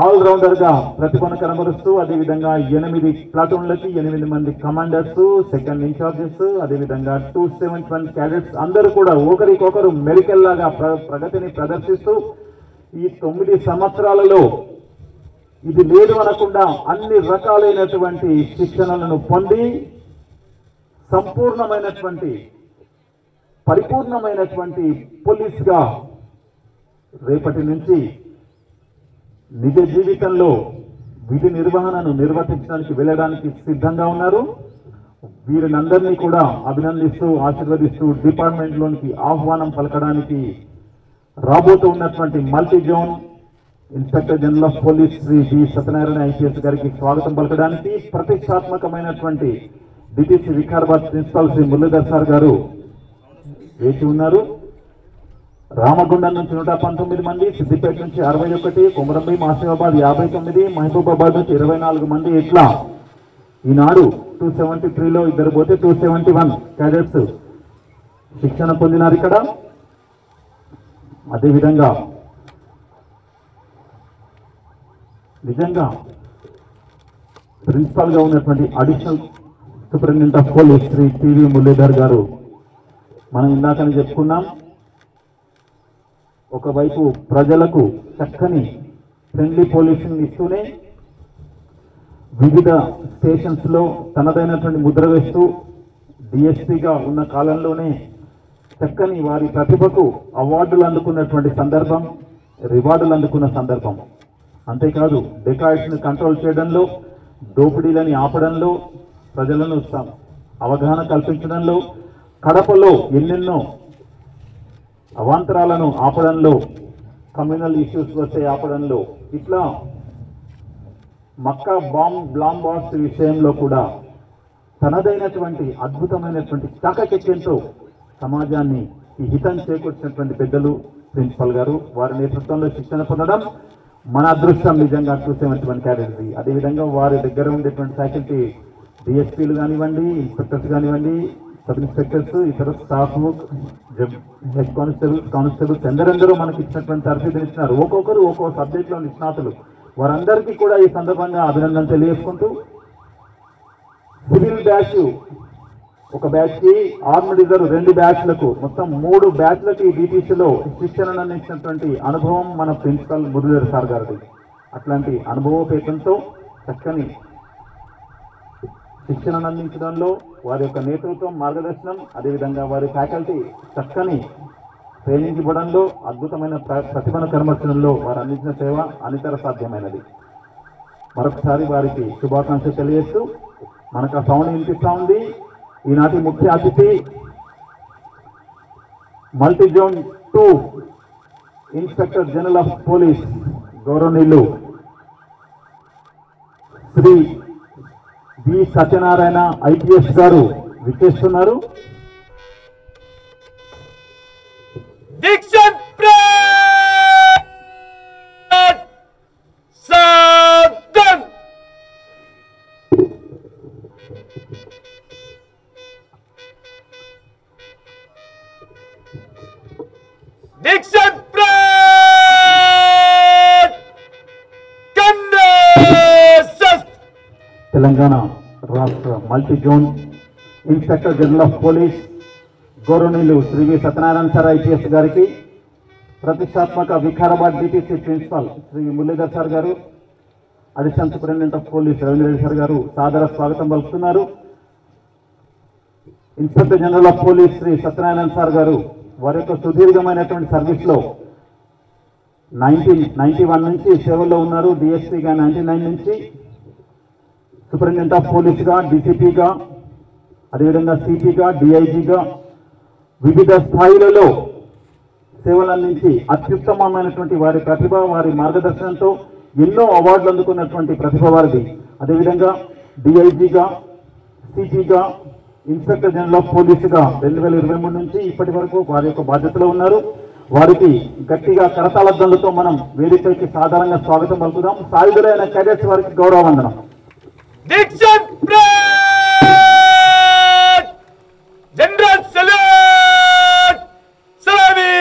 ఆల్రౌండర్ గా ప్రతిభను కనబరుస్తూ అదేవిధంగా 8 ప్లాటూన్లకి 8 మంది కమాండర్స్, సెకండ్ ఇన్ఛార్జెస్, అదేవిధంగా 271 క్యాడెట్స్ అందరూ కూడా ఒకరికొకరు మెరికల్లాగా ప్రగతిని ప్రదర్శిస్తూ ఈ 9 సంవత్సరాలలో ఇది లేదు అనకుండా అన్ని రకాలైనటువంటి శిక్షణలను పొంది సంపూర్ణమైనటువంటి పరిపూర్ణమైనటువంటి పోలీస్ గా రేపటి నుంచి నిజ జీవితంలో విధి నిర్వహణను నిర్వర్తించడానికి వెళ్ళడానికి సిద్ధంగా ఉన్నారు. వీరినందరినీ కూడా అభినందిస్తూ ఆశీర్వదిస్తూ డిపార్ట్మెంట్ లోనికి ఆహ్వానం పలకడానికి రాబోతూ ఉన్నటువంటి multi zone inspector general of police Shri B Satyanarayana IPS గారికి స్వాగతం పలకడానికి ప్రతిష్టాత్మకమైనటువంటి DTC Vikarabad principal Shri Muralidhar sir గారు వేచి ఉన్నారు. రామగుండం నుంచి 119 మంది, సిద్దిపేట నుంచి 61, కొమరంభీం ఆసిఫాబాద్ 59, మహబూబాబాద్ నుంచి 24 మంది, ఇట్లా ఈనాడు 273లో ఇద్దరు పోతే 271 క్యాడెట్స్ శిక్షణ పొందినారు ఇక్కడ. అదేవిధంగా నిజంగా ప్రిన్సిపాల్ గా ఉన్నటువంటి additional superintendent of police Shri TV Muralidhar గారు మనం ఇందాకని చెప్పుకున్నాం. ఒకవైపు ప్రజలకు చక్కని ఫ్రెండ్లీ పోలీసింగ్ ఇస్తూనే వివిధ స్టేషన్స్ లో తనదైనటువంటి ముద్ర వేస్తూ డిఎస్పీగా ఉన్న కాలంలోనే చక్కని వారి ప్రతిభకు అవార్డులు అందుకున్నటువంటి సందర్భం, రివార్డులు అందుకున్న సందర్భం. అంతేకాదు డెకాయిడ్స్ ని కంట్రోల్ చేయడంలో, దోపిడీలని ఆపడంలో, ప్రజలను అవగాహన కల్పించడంలో, కడపలో ఎన్నెన్నో అవాంతరాలను ఆపడంలో, కమ్యూనల్ ఇష్యూస్ వస్తే ఆపడంలో, ఇట్లా మక్కా బ్లాంబాస్ట్ విషయంలో కూడా తనదైనటువంటి అద్భుతమైనటువంటి చాకచక్యంతో సమాజాన్ని ఈ హితం చేకూర్చినటువంటి పెద్దలు ప్రిన్సిపల్ గారు, వారి నేతృత్వంలో శిక్షణ పొందడం మన అదృష్టం నిజంగా 271 క్యాడెట్స్. అదేవిధంగా వారి దగ్గర ఉండేటువంటి ఫ్యాకల్టీ డిఎస్పీలు కానివ్వండి, ఇన్స్పెక్టర్స్ కానివ్వండి, సబ్ ఇన్స్పెక్టర్స్, ఇతర స్టాఫ్, హెడ్ కానిస్టేబుల్స్ ఎందరెందరూ మనకి ఇచ్చినటువంటి తరఫీదుని ఇచ్చినారు. ఒక్కొక్కరు ఒక్కో సబ్జెక్ట్లో నిష్ణాతులు. వారందరికీ కూడా ఈ సందర్భంగా అభినందన తెలియజేసుకుంటూ సివిల్ బ్యాచ్ ఒక బ్యాచ్ కి, ఆర్మడ్ రిజర్వ్ 2 బ్యాచ్లకు, మొత్తం 3 బ్యాచ్లకి డిటిసిలో శిక్షణను అందించినటువంటి అనుభవం మన ప్రిన్సిపల్ మురళీధర్ సార్ గారిది. అట్లాంటి అనుభవోపేతంతో చక్కని శిక్షణను అందించడంలో వారి యొక్క నేతృత్వం, మార్గదర్శనం, అదేవిధంగా వారి ఫ్యాకల్టీ చక్కని ట్రైనింగ్ ఇవ్వడంలో, అద్భుతమైన ప్రతిభను కనబర్చడంలో వారు అందించిన సేవ అనితర సాధ్యమైనది. మరొకసారి వారికి శుభాకాంక్షలు తెలియజేస్తూ మనకు ఆ సౌండ్ వినిపిస్తా ఉంది. ఈనాటి ముఖ్య అతిథి multi zone 2 inspector general of police గౌరవనీయులు శ్రీ బి సత్యనారాయణ ఐపీఎస్ గారు విచ్చేస్తున్నారు. తెలంగాణ రాష్ట్ర multi zone inspector general of police గౌరవనీయులు Shri V Satyanarayana sir IPS గారికి, ప్రతిష్టాత్మక Vikarabad DTC principal Shri Muralidhar sir గారు, additional superintendent of police Ravindra sir గారు సాదర స్వాగతం పలుకుతున్నారు. Inspector general of police Shri Satyanarayana sir గారు వారి యొక్క సుదీర్ఘమైనటువంటి సర్వీస్ లో 1991 నుంచి సేవల్లో ఉన్నారు. డిఎస్పీగా 99 నుంచి, సూపరింటెండెంట్ ఆఫ్ పోలీస్గా, డీసీపీగా, అదేవిధంగా సిపిగా, డిఐజీగా వివిధ స్థాయిలలో సేవలు అందించి అత్యుత్తమమైనటువంటి వారి ప్రతిభ, వారి మార్గదర్శనంతో ఎన్నో అవార్డులు అందుకున్నటువంటి ప్రతిభ వారిది. అదేవిధంగా డిఐజీగా, సిపిగా, ఇన్స్పెక్టర్ జనరల్ ఆఫ్ పోలీసుగా 2023 నుంచి ఇప్పటి వరకు వారి యొక్క బాధ్యతలో ఉన్నారు. వారికి గట్టిగా కరతాళధ్వనులతో మనం వేదికపైకి సాధారణంగా స్వాగతం పలుకుదాం. సాయుధులైన క్యాడెట్స్ వారికి గౌరవ వందనం. జనరల్ సల్యూట్ సలామీ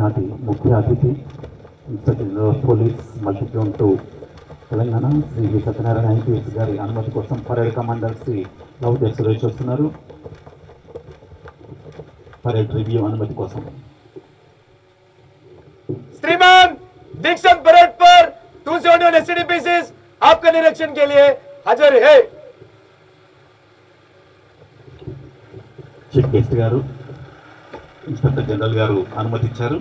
ఈనాటి ముఖ్య అతిథి inspector general of police multi zone 2 Telangana Shri V Satyanarayana IPS గారి అనుమతి కోసం పరేడ్ కమాండర్ శ్రీ లౌతే సురేష్ వస్తున్నారు. परेड रिव्यू अनुमति కోసం श्रीमान दीक्षांत परेड पर 271 एसटीडी पीसेस आपका निरीक्षण के लिए हाजिर है. చీఫ్ గెస్ట్ గారు ఇన్స్పెక్టర్ జనరల్ గారు అనుమతి ఇచ్చారు.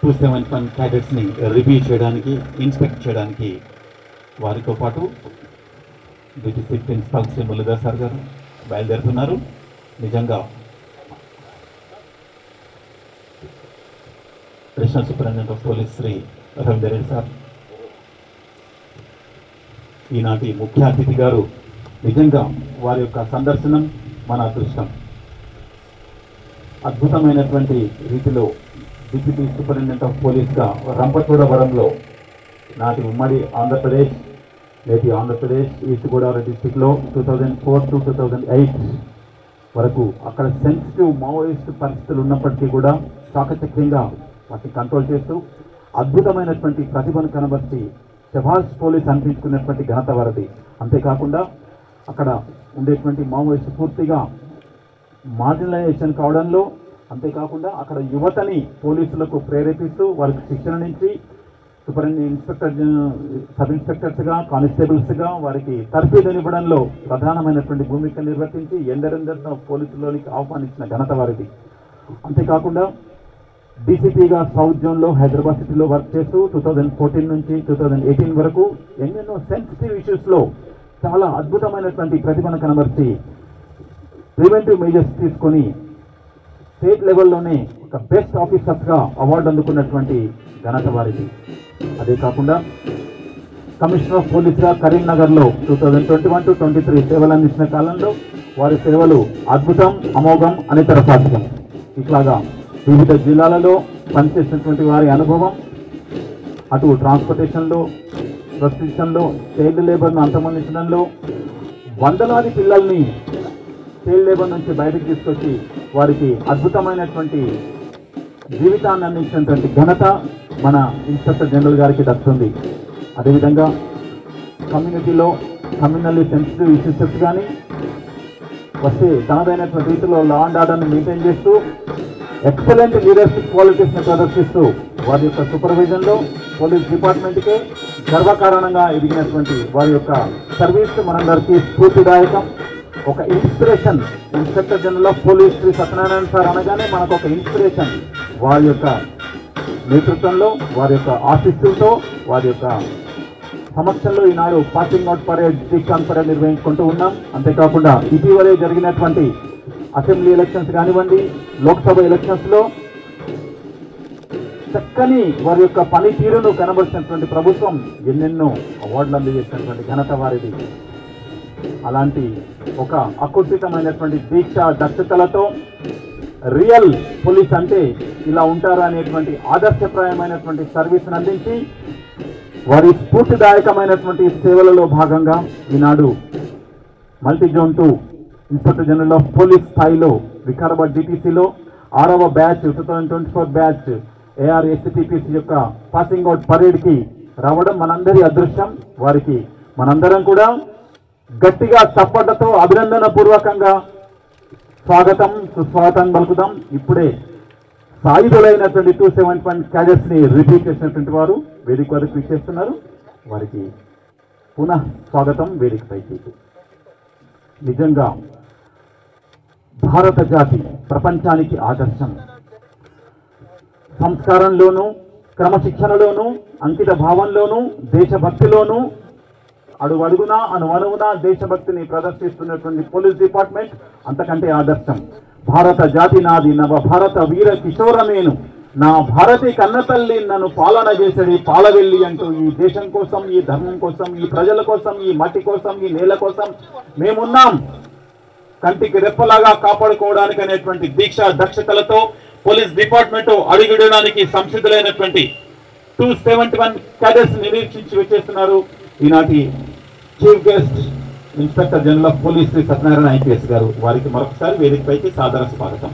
271 క్యాడెట్స్ ని రివ్యూ చేయడానికి ఇన్స్పెక్ట్ చేయడానికి వారితో పాటు DTC principal Shri Muralidhar sir గారు బయలుదేరుతున్నారు. నిజంగా additional superintendent of police Shri Ravinder Reddy sir ఈనాటి ముఖ్య అతిథి గారు. నిజంగా వారి యొక్క సందర్శనం మన అదృష్టం. అద్భుతమైనటువంటి రీతిలో డిప్యూటీ సూపరింటెండెంట్ ఆఫ్ పోలీస్గా రంపచోడవరంలో నాటి ఉమ్మడి ఆంధ్రప్రదేశ్ నేటి ఆంధ్రప్రదేశ్ ఈస్ట్ గోదావరి డిస్టిక్లో 2004 to 2008 వరకు అక్కడ సెన్సిటివ్ మావోయిస్ట్ పరిస్థితులు ఉన్నప్పటికీ కూడా చాకచక్యంగా వాటిని కంట్రోల్ చేస్తూ అద్భుతమైనటువంటి ప్రతిభను కనబర్చి శభాష్ పోలీస్ అనిపించుకున్నటువంటి ఘనత వారిది. అంతేకాకుండా అక్కడ ఉండేటువంటి మావోయిస్ట్ పూర్తిగా మార్జినలైజేషన్ కావడంలో, అంతేకాకుండా అక్కడ యువతని పోలీసులకు ప్రేరేపిస్తూ వారికి శిక్షణ నుంచి ఇన్స్పెక్టర్ సబ్ ఇన్స్పెక్టర్స్గా కానిస్టేబుల్స్గా వారికి తర్ఫీదునివ్వడంలో ప్రధానమైనటువంటి భూమిక నిర్వర్తించి ఎందరెందరినో పోలీసులోనికి ఆహ్వానించిన ఘనత వారిది. అంతేకాకుండా డీసీపీగా సౌత్ జోన్లో హైదరాబాద్ సిటీలో వర్క్ చేస్తూ 2014 నుంచి 2018 వరకు ఎన్నెన్నో సెన్సిటివ్ ఇష్యూస్లో చాలా అద్భుతమైనటువంటి ప్రతిభను కనబర్చి ప్రివెంటివ్ మెజర్స్ తీసుకొని స్టేట్ లెవెల్లోనే ఒక బెస్ట్ ఆఫీసర్స్గా అవార్డు అందుకున్నటువంటి ఘనత వారిది. అదే కాకుండా కమిషనర్ ఆఫ్ పోలీస్గా కరీంనగర్లో 2021 to 23 సేవలు అందించిన కాలంలో వారి సేవలు అద్భుతం, అమోఘం, అనితర సాధ్యం. ఇట్లాగా వివిధ జిల్లాలలో పనిచేసినటువంటి వారి అనుభవం అటు ట్రాన్స్పోర్టేషన్లో, ప్రొస్టిట్యూషన్లో, చైల్డ్ లేబర్ను అంతమొందించడంలో, వందలాది పిల్లల్ని చైల్డ్ లేబర్ నుంచి బయటకు తీసుకొచ్చి వారికి అద్భుతమైనటువంటి జీవితాన్ని అందించినటువంటి ఘనత మన ఇన్స్పెక్టర్ జనరల్ గారికి దక్కుతుంది. అదేవిధంగా కమ్యూనిటీలో కమ్యూనల్లీ సెన్సిటివ్ ఇష్యూస్ కానీ వస్తే తనదైనటువంటి రీతిలో లా అండ్ ఆర్డర్ని మెయింటైన్ చేస్తూ ఎక్సలెంట్ లీడర్షిప్ క్వాలిటీస్ని ప్రదర్శిస్తూ వారి యొక్క సూపర్విజన్లో పోలీస్ డిపార్ట్మెంట్కే గర్వకారణంగా ఎదిగినటువంటి వారి యొక్క సర్వీస్ మనందరికీ స్ఫూర్తిదాయకం, ఒక inspiration. Inspector general of police Shri Satyanarayana sir అనగానే మనకు ఒక ఇన్స్పిరేషన్. వారి యొక్క నేతృత్వంలో, వారి యొక్క ఆశీస్సులతో, వారి యొక్క సమక్షంలో ఈనాడు పాసింగ్ అవుట్ పరేడ్, దీక్షాంత్ పరేడ్ నిర్వహించుకుంటూ ఉన్నాం. అంతేకాకుండా ఇటీవలే జరిగినటువంటి అసెంబ్లీ ఎలక్షన్స్ కానివ్వండి, లోక్సభ ఎలక్షన్స్లో చక్కని వారి యొక్క పనితీరును కనబరిచినటువంటి ప్రభుత్వం ఎన్నెన్నో అవార్డులు అందజేసినటువంటి ఘనత వారిది. అలాంటి ఒక అకుర్షితమైనటువంటి దీక్ష దక్షతలతో రియల్ పోలీస్ అంటే ఇలా ఉంటారు అనేటువంటి ఆదర్శప్రాయమైనటువంటి సర్వీస్ని అందించి వారి స్ఫూర్తిదాయకమైనటువంటి సేవలలో భాగంగా ఈనాడు multi zone 2 inspector general of police స్థాయిలో వికారాబాద్ డిటిసిలో 6వ బ్యాచ్ 2024 బ్యాచ్ ఏఆర్ఎస్టీపీసీ యొక్క పాసింగ్ అవుట్ పరేడ్కి రావడం మనందరి అదృష్టం. వారికి మనందరం కూడా గట్టిగా చప్పట్లతో అభినందన పూర్వకంగా స్వాగతం, సుస్వాగతం పలుకుదాం. ఇప్పుడే సాయుధులైనటువంటి 271 క్యాడెట్స్ని రిపీట్ చేసినటువంటి వారు వేదిక వరకు ఇచ్చేస్తున్నారు. వారికి పునః స్వాగతం వేదికపైకి. నిజంగా భారత జాతి ప్రపంచానికి ఆదర్శం. సంస్కారంలోనూ, క్రమశిక్షణలోనూ, అంకిత భావంలోనూ, దేశభక్తిలోనూ అడుగడుగునా అనువనువునా దేశభక్తిని ప్రదర్శిస్తున్నటువంటి పోలీస్ డిపార్ట్మెంట్ అంతకంటే ఆదర్శం. భారత జాతి నాది, నవ భారత వీర కిషోరమేను, నా భారతి కన్నతల్లి నన్ను పాలన చేసేది పాలవెల్లి అంటూ ఈ దేశం కోసం, ఈ ధర్మం కోసం, ఈ ప్రజల కోసం, ఈ మట్టి కోసం, ఈ నేల కోసం మేమున్నాం, కంటికి రెప్పలాగా కాపాడుకోవడానికి అనేటువంటి దీక్ష దక్షతలతో పోలీస్ డిపార్ట్మెంట్ అడుగుడడానికి సంసిద్ధులైనటువంటి 271 క్యాడెట్స్ నిరీక్షించి వచ్చేస్తున్నారు. ఈనాటి chief guest inspector general of police Shri Satyanarayana IPS గారు. వారికి మరొకసారి వేదికపైకి సాదర స్వాగతం.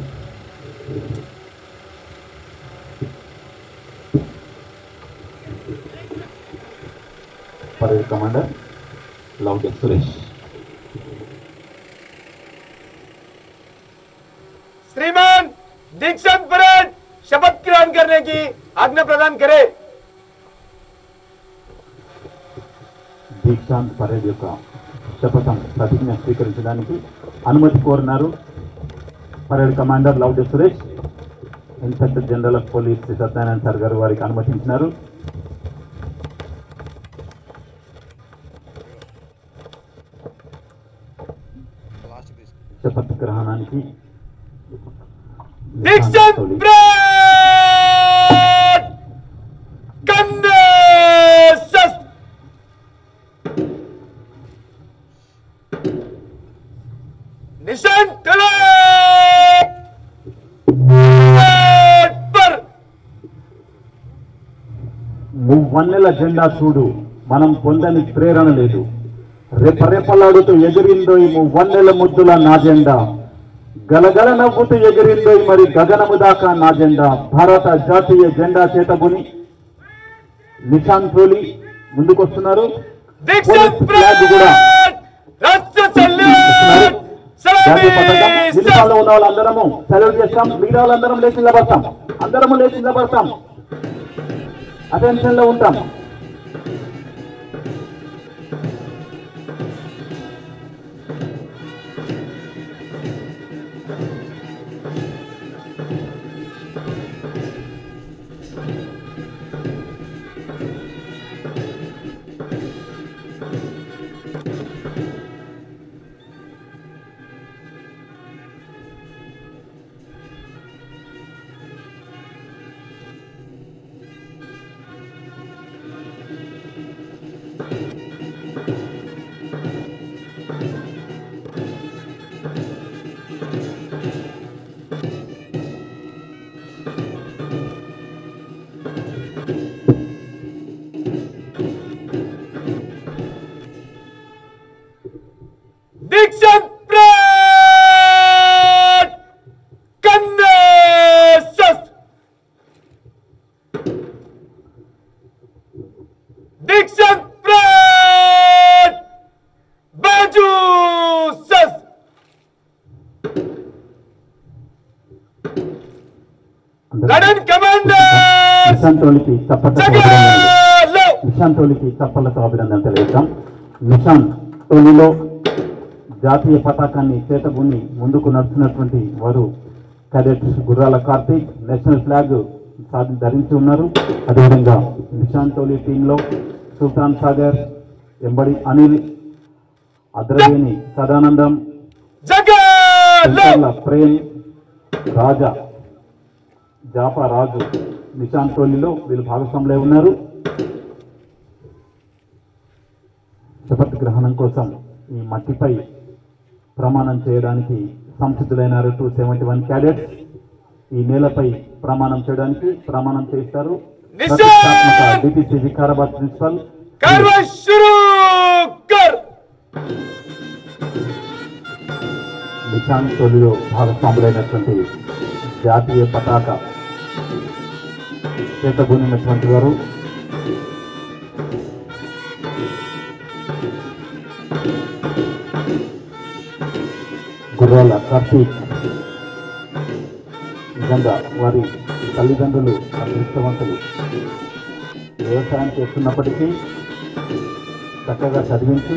Parade commander Loude Suresh. श्रीमान दीक्षांत परेड शपथ ग्रहण करने की आज्ञा प्रदान करे. దీక్షాంత్ పరేడ్ యొక్క శపథం ప్రతిజ్ఞ స్వీకరించడానికి అనుమతి కోరినారు parade commander Loude Suresh. Inspector general of police Shri Satyanarayana sir గారు వారికి అనుమతించినారు. శపథ గ్రహణానికి दीक्षांत परेड कंधे शस्त्र निशान टले पर మువ్వన్నెల జెండా చూడు మనం పొందని ప్రేరణ లేదు. రెపరెపలాడుతూ ఎగిరిందో ఈ మువ్వన్నెల ముద్దుల నా జెండా, గలగల నవ్వుతూ ఎగిరిందో మరి గగనము దాకా నా జెండా. భారత జాతీయ జెండా చేతబుని నిశాన్ తోలి ముందుకొస్తున్నారు. పోలీస్ ఫ్లాగ్ కూడా జాతీయ పతాకం యూనిఫామ్లో ఉన్న వాళ్ళందరము సెలెక్ట్ చేస్తాం. మిగతా వాళ్ళందరం లేచి నిలబడతాం. అందరము లేచి నిలబడతాం. అటెన్షన్ లో ఉంటాం. दीक्षांत परेड कंधे शस्त्र दीक्षांत परेड बाजू शस्त्र लड़न कमांडर నిశాన్ తోలికి చప్పలతో అభినందన తెలియజేస్తాం. నిశాన్ తోలిలో జాతీయ పతాకాన్ని చేతబుని ముందుకు నడుస్తున్నటువంటి వారు క్యాడెట్ గుర్రాల కార్తీక్ నేషనల్ ఫ్లాగ్ ధరించి ఉన్నారు. అదేవిధంగా నిశాన్ తోలి టీంలో సుల్తాన్ సాగర్, ఎంబడి అనిల్, అద్రవేణి సదానందం, ప్రేమ్, రాజా, జాపా రాజు నిశాన్ తోలిలో వీళ్ళు భాగస్వాములై ఉన్నారు. శపథ గ్రహణం కోసం ఈ మట్టిపై ప్రమాణం చేయడానికి సంసిద్ధులైనారు 271 క్యాడెట్స్. ఈ నేలపై ప్రమాణం చేయడానికి ప్రమాణం చేస్తారు. ప్రతిష్టాత్మక డిటిసి వికారాబాద్ ప్రిన్సిపల్ నిశాన్ తోలిలో భాగస్వాములైనటువంటి జాతీయ పతాక చేతబూనినటువంటి వారు గుర్రాల కార్తీక్. నిజంగా వారి తల్లిదండ్రులు అదృష్టవంతులు. వ్యవసాయం చేస్తున్నప్పటికీ చక్కగా చదివించి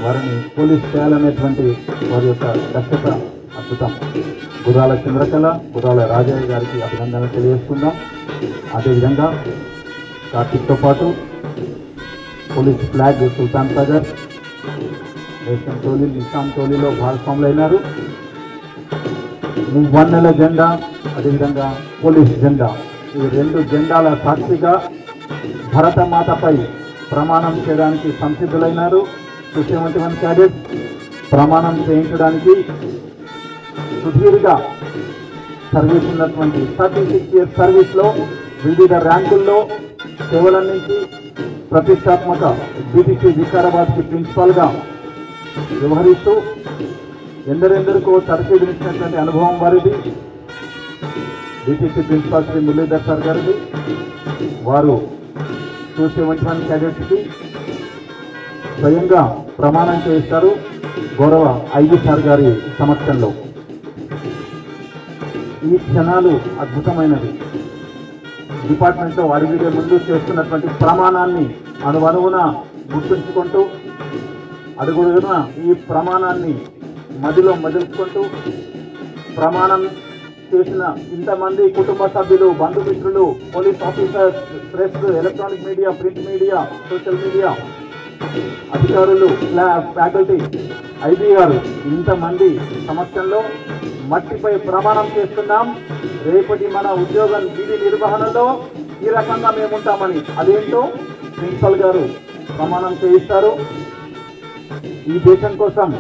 వారిని పోలీస్ చేయాలనేటువంటి వారి యొక్క దక్షత అద్భుతం. గుర్రాల చంద్రకళ, గుర్రాల రాజయ్య గారికి అభినందనలు తెలియజేసుకుందాం. అదేవిధంగా కార్తీక్తో పాటు పోలీస్ ఫ్లాగ్ సుల్తాన్ సాగర్, నేషనల్ తోలి, నిశాన్ తోలిలో భాగస్వాములైనారు. మువ్వన్నెల జెండా, అదేవిధంగా పోలీస్ జెండా, ఈ రెండు జెండాల సాక్షిగా భరతమాతపై ప్రమాణం చేయడానికి సంసిద్ధులైనారు. 271 క్యాడెట్ ప్రమాణం చేయించడానికి సుదీర్ఘ సర్వీస్ ఉన్నటువంటి 36 ఇయర్స్ సర్వీస్లో వివిధ ర్యాంకుల్లో సేవలందించి ప్రతిష్టాత్మక డిటిసి వికారాబాద్కి ప్రిన్సిపాల్గా వ్యవహరిస్తూ ఎందరెందరికో తరచూదించినటువంటి అనుభవం వారిది. DTC principal Shri Muralidhar sir గారిది. వారు 271 క్యాడెట్స్కి స్వయంగా ప్రమాణం చేస్తారు గౌరవ ఐజీ సార్ గారి సమక్షంలో. ఈ క్షణాలు అద్భుతమైనవి. డిపార్ట్మెంట్లో అడిగితే ముందు చేస్తున్నటువంటి ప్రమాణాన్ని అనువనువున గుర్తుంచుకుంటూ అడుగుడుగున ఈ ప్రమాణాన్ని మదిలో మదులుకుంటూ ప్రమాణం చేసిన ఇంతమంది కుటుంబ సభ్యులు, బంధుమిత్రులు, police officers, press, electronic media, print media, social media అధికారులు, ఫ్యాకల్టీ, ఐజీ గారు ఇంతమంది సమక్షంలో మట్టిపై ప్రమాణం చేస్తున్నాం. రేపటి మన ఉద్యోగం విధి నిర్వహణలో ఈ రకంగా మేము ఉంటామని. అదేంటో ప్రిన్సిపల్ గారు ప్రమాణం చేయిస్తారు. ఈ దేశం కోసం,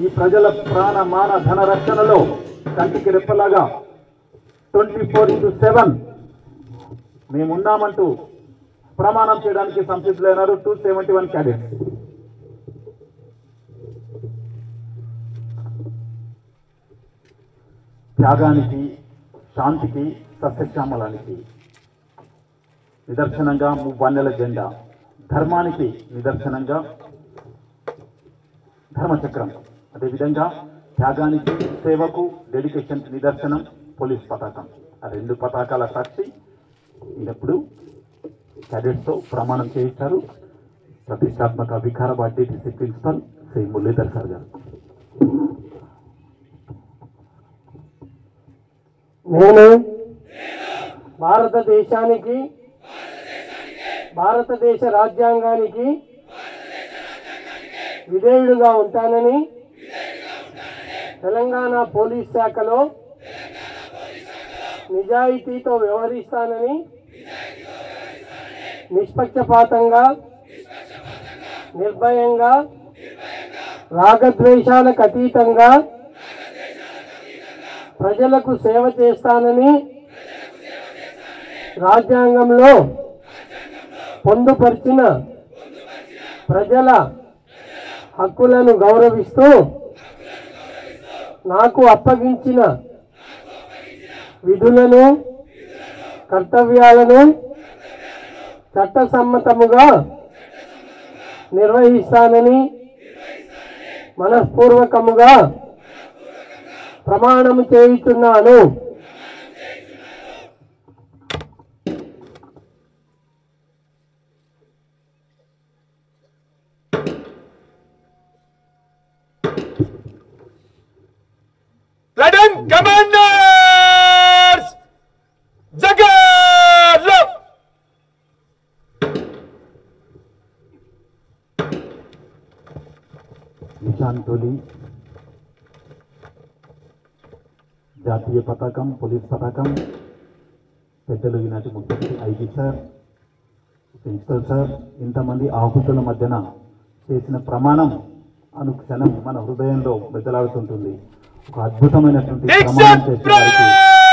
ఈ ప్రజల ప్రాణ మాన ధన రక్షణలో కంటికి రెప్పలాగా 24/7 మేమున్నామంటూ ప్రమాణం చేయడానికి సంసిద్ధులైనారు 271 క్యాడెట్స్. త్యాగానికి, శాంతికి, సస్యశ్యామలానికి నిదర్శనంగా మువ్వన్నెల జెండా, ధర్మానికి నిదర్శనంగా ధర్మచక్రం, అదేవిధంగా త్యాగానికి, సేవకు, డెడికేషన్ నిదర్శనం పోలీస్ పతాకం. ఆ రెండు పతాకాల సాక్షి ఈయనప్పుడు క్యాడెట్స్తో ప్రమాణం చేయిస్తారు ప్రతిష్టాత్మక Vikarabad DTC principal Shri Muralidhar sir గారు. నేను భారతదేశానికి, భారతదేశ రాజ్యాంగానికి విధేయుడుగా ఉంటానని, తెలంగాణ పోలీస్ శాఖలో నిజాయితీతో వ్యవహరిస్తానని, నిష్పక్షపాతంగా, నిర్భయంగా, రాగద్వేషాలకు అతీతంగా ప్రజలకు సేవ చేస్తానని రాజ్యాంగంలో పొందుపరిచిన ప్రజల హక్కులను గౌరవిస్తూ నాకు అప్పగించిన విధులను, కర్తవ్యాలను చట్టసమ్మతముగా నిర్వహిస్తానని మనస్పూర్వకముగా ప్రమాణము చేయుచున్నాను. Platoon commanders, Jagarlo. నిషాన్ తోలి, జాతీయ పతాకం, పోలీస్ పతాకం, పెద్దలు ఈనాటి ముఖ్యమంత్రి ఐజీ సార్, ప్రిన్సిపల్ సార్, ఇంతమంది ఆహుతుల మధ్యన చేసిన ప్రమాణం అనుక్షణం మన హృదయంలో బెదలాడుతుంటుంది. ఒక అద్భుతమైనటువంటి ప్రమాణం చేసే వారికి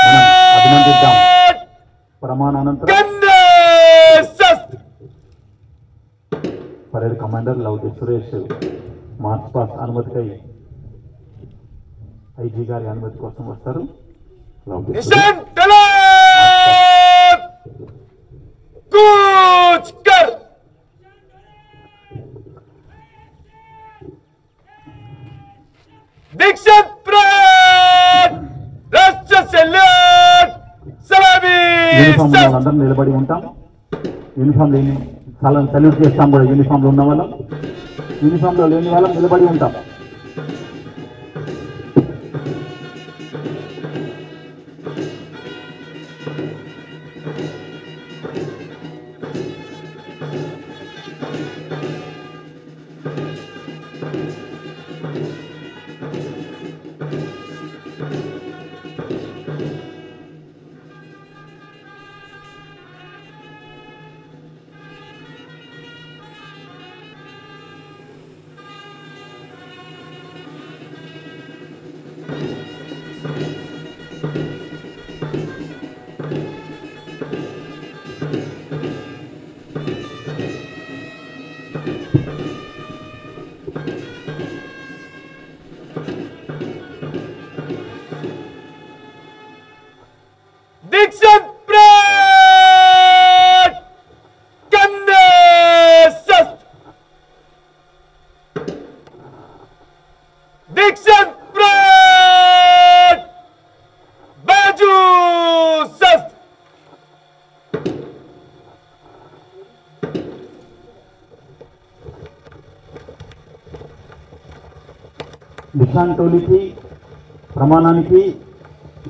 మనం అభినందిద్దాం. ప్రమాణానంతరం parade commander Louti Suresh march past అనుమతికై ఐజీ గారి అనుమతి కోసం వస్తారు. లౌటి दीक्षित राष्ट्र सैल्यूट యూనిఫామ్ లో అందరం నిలబడి ఉంటాం. యూనిఫామ్ లేని చాలా సల్యూట్ చేస్తాం కూడా. యూనిఫామ్ లో ఉన్న వాళ్ళం, యూనిఫామ్ లో లేని వాళ్ళం నిలబడి ఉంటాం. दीक्षित दीक्षण परेड बाजू शस्त्र నిషాన్ టోలీకి ప్రమాణానికి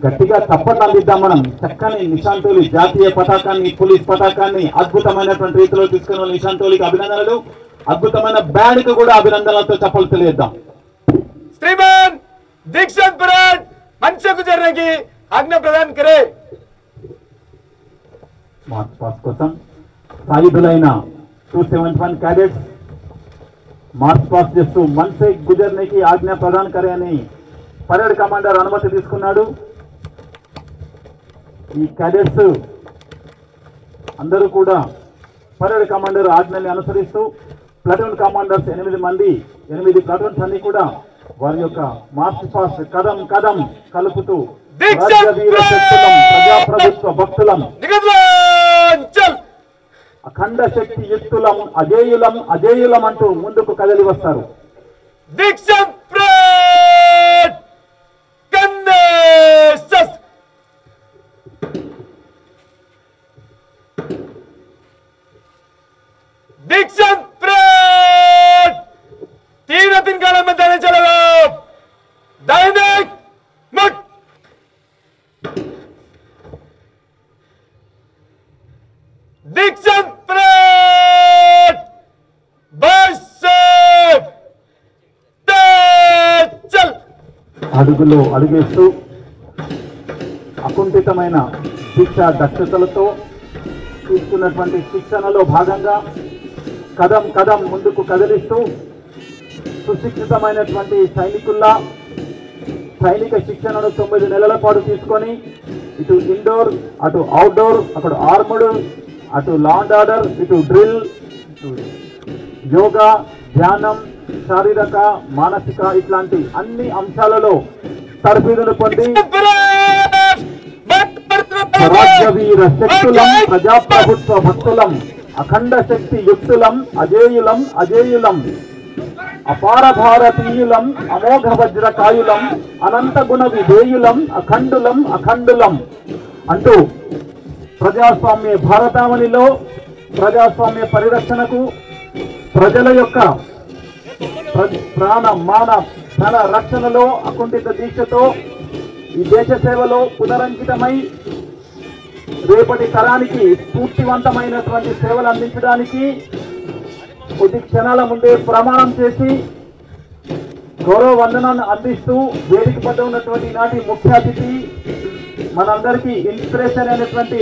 గట్టిగా తప్పట్లు అందిద్దాం. మనం చక్కని నిషాన్ టోలీ జాతీయ పతాకాన్ని, పోలీస్ పతాకాన్ని అద్భుతమైనటువంటి రీతిలో తీసుకున్న నిషాన్ టోలీకి అభినందనలు. అద్భుతమైన బ్యాండ్ కు కూడా అభినందనలతో చప్పట్లు తెలియద్దాం. श्रीमान दीक्षण परेड मंच को चढ़ने की आज्ञा प्रदान करे. మార్చ్ పాస్ కోసం సాయుధులైన 271 कैडेट्स మార్చ్ పాస్ చేస్తూ మన్సే గుజర్నేకి ఆజ్ఞ ప్రదాన్ కరే అని పరేడ్ కమాండర్ అనుమతి తీసుకున్నాడు. ఈ క్యాడెట్స్ అందరూ కూడా పరేడ్ కమాండర్ ఆజ్ఞని అనుసరిస్తూ ప్లాటూన్ కమాండర్స్ 8 మంది 8 ప్లాటూన్స్ అన్ని కూడా వారి యొక్క మార్చ్ పాస్ కదం కదం కలుపుతూ రాజ్యవీర శక్తులం, ప్రజాప్రభుత్వ భక్తులం, అఖండ శక్తి యుక్తులం, అజేయులం అజేయులం అంటూ ముందుకు కదలి వస్తారు. दीक्षण परेड कन्ने शस्त्र दीक्षण परेड 3 काल में देने चलेगा. दैनिक मुठ दीक्षण परेड चल అడుగులో అడుగేస్తూ అకుంఠితమైన శిక్ష దక్షతలతో తీసుకున్నటువంటి శిక్షణలో భాగంగా కదం కదం ముందుకు కదిలిస్తూ సుశిక్షితమైనటువంటి సైనికుల్లా సైనిక శిక్షణను 9 నెలల పాటు తీసుకొని ఇటు ఇండోర్ అటు అవుట్డోర్, అక్కడ ఆర్మడ్, అటు లా అండ్ ఆర్డర్, ఇటు డ్రిల్, ఇటు యోగా, ధ్యానం, శారీరక మానసిక ఇట్లాంటి అన్ని అంశాలలో తరబీదును పొంది రాజ్యవీర శక్తులం, ప్రజాప్రభుత్వ భక్తులం, అఖండ శక్తి యుక్తులం, అజేయులం అజేయులం, అపార భారతీయులం, అమోఘ వజ్రకాయులం, అనంత గుణ విధేయులం, అఖండులం అఖండులం అంటూ ప్రజాస్వామ్య భారతావనిలో ప్రజాస్వామ్య పరిరక్షణకు ప్రజల యొక్క ప్రాణ మాన ధన రక్షణలో అకుంఠిత దీక్షతో ఈ దేశ సేవలో పునరంకితమై రేపటి తరానికి స్ఫూర్తివంతమైనటువంటి సేవలు అందించడానికి కొద్ది క్షణాల ముందే ప్రమాణం చేసి గౌరవ వందనాన్ని అందిస్తూ వేదిక పట్ల ఉన్నటువంటి ఈనాటి ముఖ్య అతిథి మనందరికీ ఇన్స్పిరేషన్ అయినటువంటి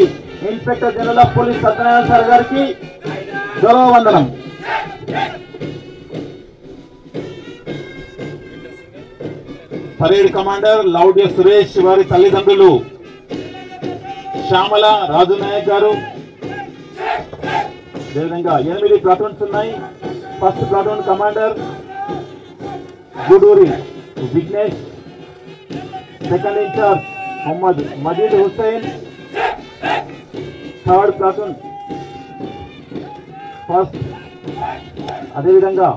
inspector general of police Satyanarayana sir గారికి గౌరవ వందనం. పరేడ్ కమాండర్ లౌడ్య సురేష్ వారి తల్లిదండ్రులు శ్యామల రాజు నాయక్ గారు. అదేవిధంగా 8 ప్లాటూన్స్ ఉన్నాయి. First platoon commander Guduri Vignesh, second incharge Mohammed Majeed Hussain, third platoon first. అదేవిధంగా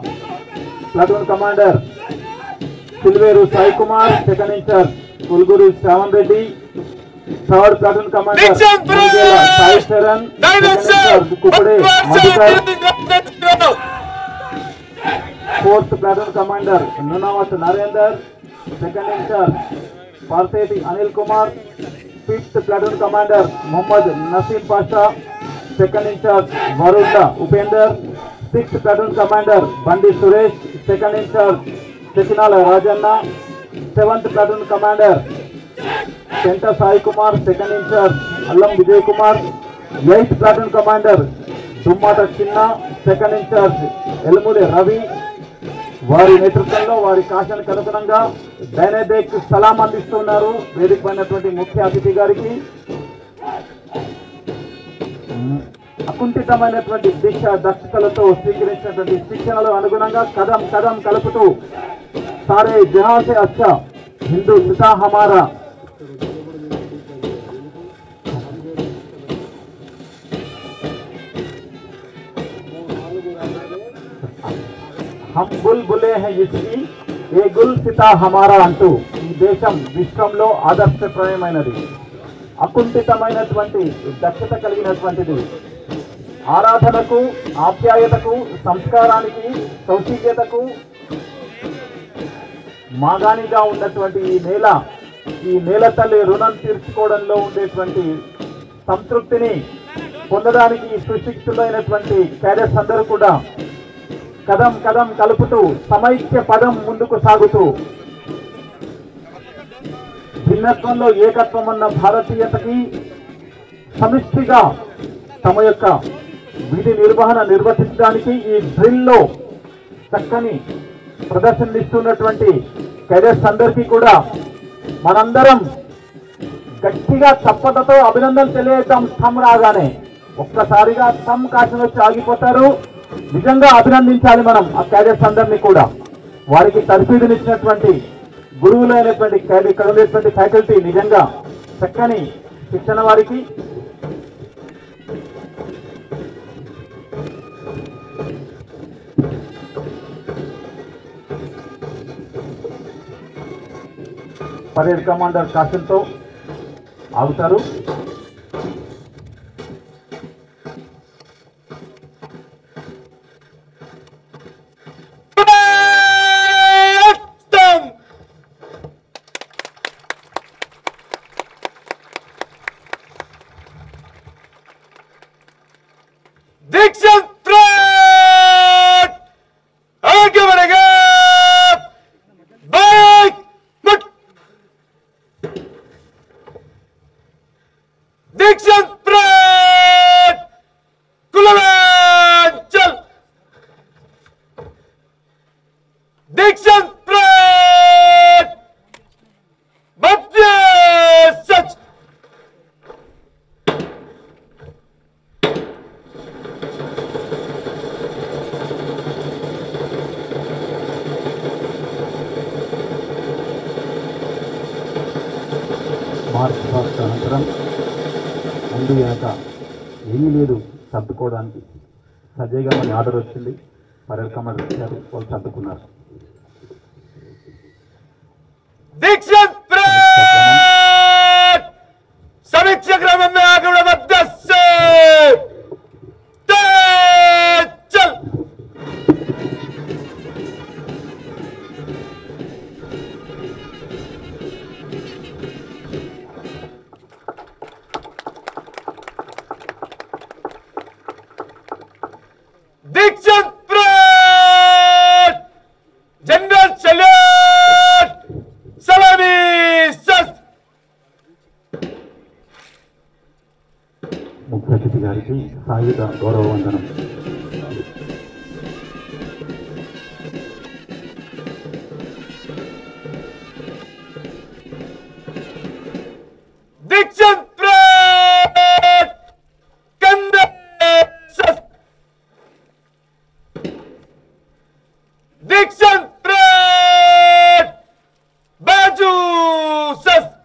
platoon commander Silveru Sai Kumar, second incharge Kulguru Shravan Reddy, third platoon commander Sai Charan, second incharge Kuppade Madhukar, fourth platoon commander Nunavath Narender, second incharge Parseti Anil Kumar, fifth platoon commander Mohammed Naseem Pasha, second incharge Varuna Upender, sixth platoon commander Bandi Suresh, second incharge Sekinala Rajanna, seventh platoon commander పెంట Sai Kumar, second incharge Allam Vijay Kumar, eighth platoon commander Dummata Chinna, second incharge ఎల్ములి Ravi. వారి నేతృత్వంలో వారి కాశానికి అనుగుణంగా డైనబిక్ సలాం అందిస్తున్నారు వేదిక పైనటువంటి ముఖ్య అతిథి గారికి. అకుంఠితమైనటువంటి దీక్ష దక్షతలతో స్వీకరించినటువంటి శిక్షణలో అనుగుణంగా కదం కదం కలుపుతూ సారే జహా సే అచ్చా హిందూ సితా హమారా हम बुलबुले हैं इसकी ఏ గుల్ సితా హమారా అంటూ ఈ దేశం విశ్వంలో ఆదర్శప్రాయమైనది, అకుంఠితమైనటువంటి దక్షత కలిగినటువంటిది, ఆరాధనకు, ఆప్యాయతకు, సంస్కారానికి, సౌశీల్యతకు మాగానిగా ఉన్నటువంటి ఈ నేల తల్లి రుణం తీర్చుకోవడంలో ఉండేటువంటి సంతృప్తిని పొందడానికి సుశిక్షితులైనటువంటి క్యాడెట్స్ అందరూ కూడా కదం కదం కలుపుతూ సమైక్య పదం ముందుకు సాగుతూ భిన్నత్వంలో ఏకత్వం అన్న భారతీయతకి సమిష్టిగా తమ యొక్క విధి నిర్వహణ నిర్వర్తించడానికి ఈ డ్రిల్లో చక్కని ప్రదర్శననిస్తున్నటువంటి క్యాడెట్స్ అందరికీ కూడా మనందరం గట్టిగా చప్పటతో అభినందన తెలియజేద్దాం. స్థమ్ రాగానే ఒక్కసారిగా స్థమ్ కాసిన వచ్చి ఆగిపోతారు. నిజంగా అభినందించాలి మనం ఆ క్యాడెట్స్ అందరినీ కూడా. వారికి తర్ఫీదునిచ్చినటువంటి గురువులైనటువంటి ఇక్కడ ఉండేటువంటి ఫ్యాకల్టీ నిజంగా చక్కని శిక్షణ వారికి. పరేడ్ కమాండర్ కాశంతో ఆగుతారు. दीक्षित परेड आगे बढ़ेगा. Back foot. दीक्षित परेड कुलवांचल. दीक्षित परेड मध्य सच. మార్చ్ పాస్ట్ అనంతరం ముందు వెనక ఏమీ లేదు సర్దుకోవడానికి. సజయ్గా మన ఆర్డర్ వచ్చింది, పరేడ్ కమాండర్ వచ్చారు, వాళ్ళు సర్దుకున్నారు. दीक्षित परेड समीक्षा क्रम में आगे बढ़े मध्य से चल. दीक्षित परेड जनरल सैल्यूट सलामी शस्त्र. ముఖ్య అతిథి గారికి సాయుధ గౌరవ వందనం. दीक्षित परेड कंधे शस्त्र. दीक्षित परेड बाजू शस्त्र.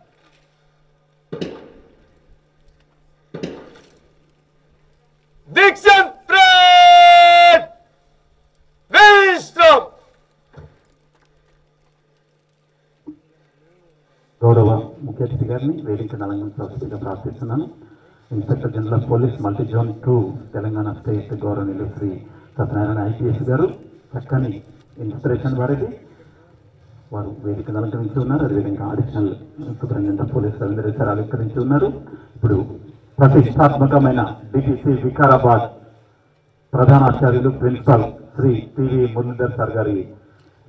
दीक्षित परेड विश्राम. గౌరవ ముఖ్య అతిథి గారిని వేదిక అలంకరించవలసిందిగా ప్రార్థిస్తున్నాను. Inspector general of police multi zone 2 Telangana state గౌరవనీయులు శ్రీ సత్యనారాయణ ఐపీఎస్ గారు చక్కని ఇన్స్పిరేషన్ వారికి వారు వేదికను అలంకరించి ఉన్నారు. అదేవిధంగా additional superintendent of police Ravindra sir అలంకరించి ఉన్నారు. ఇప్పుడు ప్రతిష్టాత్మకమైన డిటిసి వికారాబాద్ ప్రధానాచార్యులు principal Shri PV Muralidhar sir గారి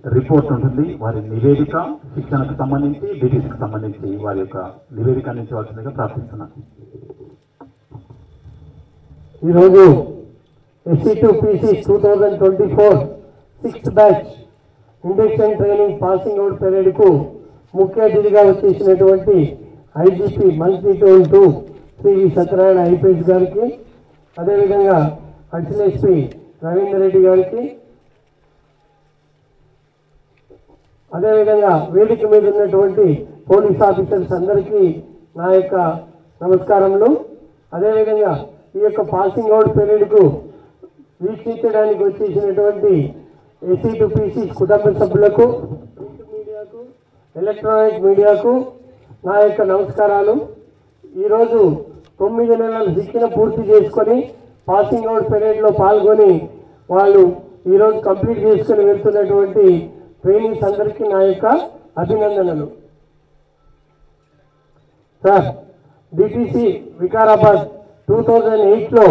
రిపోర్ట్ ఉంటుంది. వారి నివేదిక శిక్షణకు సంబంధించి డిటిసికి సంబంధించి వారి యొక్క నివేదిక అందించవలసిందిగా ప్రార్థిస్తున్నాను. ఈరోజు SC2PC 2024 6th batch induction training passing out parade కు ముఖ్య అతిథిగా వచ్చేసినటువంటి ఐజీపీ మంత్రి టోల్ 2 శ్రీ సత్యనారాయణ ఐపీఎస్ గారికి, అదేవిధంగా అడిషనల్ ఎస్పీ రవీందర్ రెడ్డి గారికి, అదేవిధంగా వేదిక మీద ఉన్నటువంటి పోలీస్ ఆఫీసర్స్ అందరికీ నా యొక్క నమస్కారములు. అదేవిధంగా ఈ యొక్క పాసింగ్ అవుట్ పీరియడ్కు వీక్షించడానికి వచ్చేసినటువంటి SC2PC కుటుంబ సభ్యులకు, ఎలక్ట్రానిక్ మీడియాకు నా యొక్క నమస్కారాలు. ఈరోజు 9 నెలల శిక్షణ పూర్తి చేసుకొని పాసింగ్ అవుట్ పెరేడ్లో పాల్గొని వాళ్ళు ఈరోజు కంప్లీట్ చేసుకొని వెళ్తున్నటువంటి ట్రైనింగ్స్ అందరికీ నా యొక్క అభినందనలు. సార్, డిటిసి వికారాబాద్ 2008లో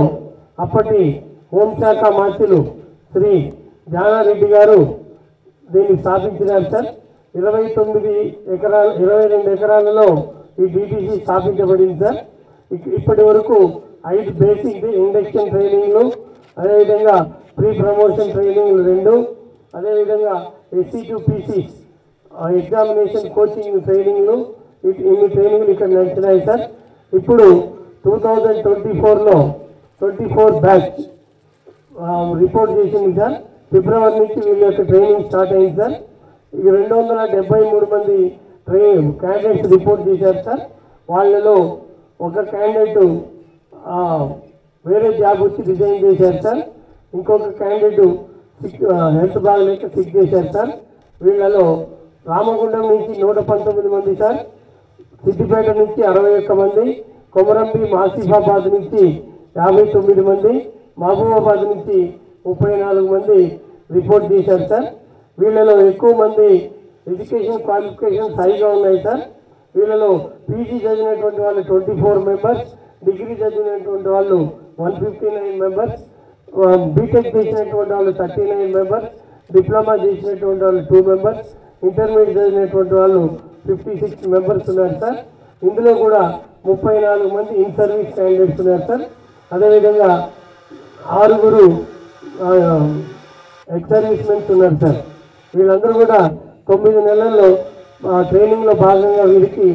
అప్పటి హోంశాఖ మంత్రులు శ్రీ జానారెడ్డి గారు దీన్ని స్థాపించినారు సార్. 22 ఎకరాలలో ఈ డిటిసి స్థాపించబడింది సార్. ఇప్పటి వరకు 5 బేసిక్ ఇండక్షన్ ట్రైనింగ్లు, అదేవిధంగా ప్రీ ప్రమోషన్ ట్రైనింగ్లు 2, అదేవిధంగా SC2PC ఎగ్జామినేషన్ కోచింగ్ ట్రైనింగ్లు, ఇన్ని ట్రైనింగ్లు ఇక్కడ నడిచినాయి సార్. ఇప్పుడు 2024లో 24 బ్యాచ్ రిపోర్ట్ చేసింది సార్. ఫిబ్రవరి నుంచి వీళ్ళ యొక్క ట్రైనింగ్ స్టార్ట్ అయింది సార్. 273 మంది క్యాండిడేట్స్ రిపోర్ట్ చేశారు సార్. వాళ్ళలో ఒక క్యాండిడేట్ వేరే జాబ్ వచ్చి రిజైన్ చేశారు సార్. ఇంకొక క్యాండిడేట్ హెల్త్ బాగలేక సిక్ చేశారు సార్. వీళ్ళలో రామగుండం నుంచి 119 మంది సార్, సిద్దిపేట నుంచి 61 మంది, కొమరంభీం ఆసిఫాబాద్ నుంచి 59 మంది, మహబూబాబాద్ నుంచి 34 మంది రిపోర్ట్ చేశారు సార్. వీళ్ళలో ఎక్కువ మంది ఎడ్యుకేషన్ క్వాలిఫికేషన్స్ హైగా ఉన్నాయి సార్. వీళ్ళలో పీజీ చదివినటువంటి వాళ్ళు 24 మెంబర్స్, డిగ్రీ చదివినటువంటి వాళ్ళు 159 మెంబర్స్, బీటెక్ చేసినటువంటి వాళ్ళు 39 మెంబర్స్, డిప్లొమా చేసినటువంటి వాళ్ళు 2 మెంబర్స్, ఇంటర్మీడియట్ చదివినటువంటి వాళ్ళు 56 మెంబర్స్ ఉన్నారు సార్. ఇందులో కూడా 34 మంది ఇన్ సర్వీస్ క్యాండిడేట్స్ ఉన్నారు సార్. అదేవిధంగా 6 ఎక్స్ సర్వీస్ మెన్స్ ఉన్నారు సార్. వీళ్ళందరూ కూడా 9 నెలల్లో ట్రైనింగ్లో భాగంగా వీరికి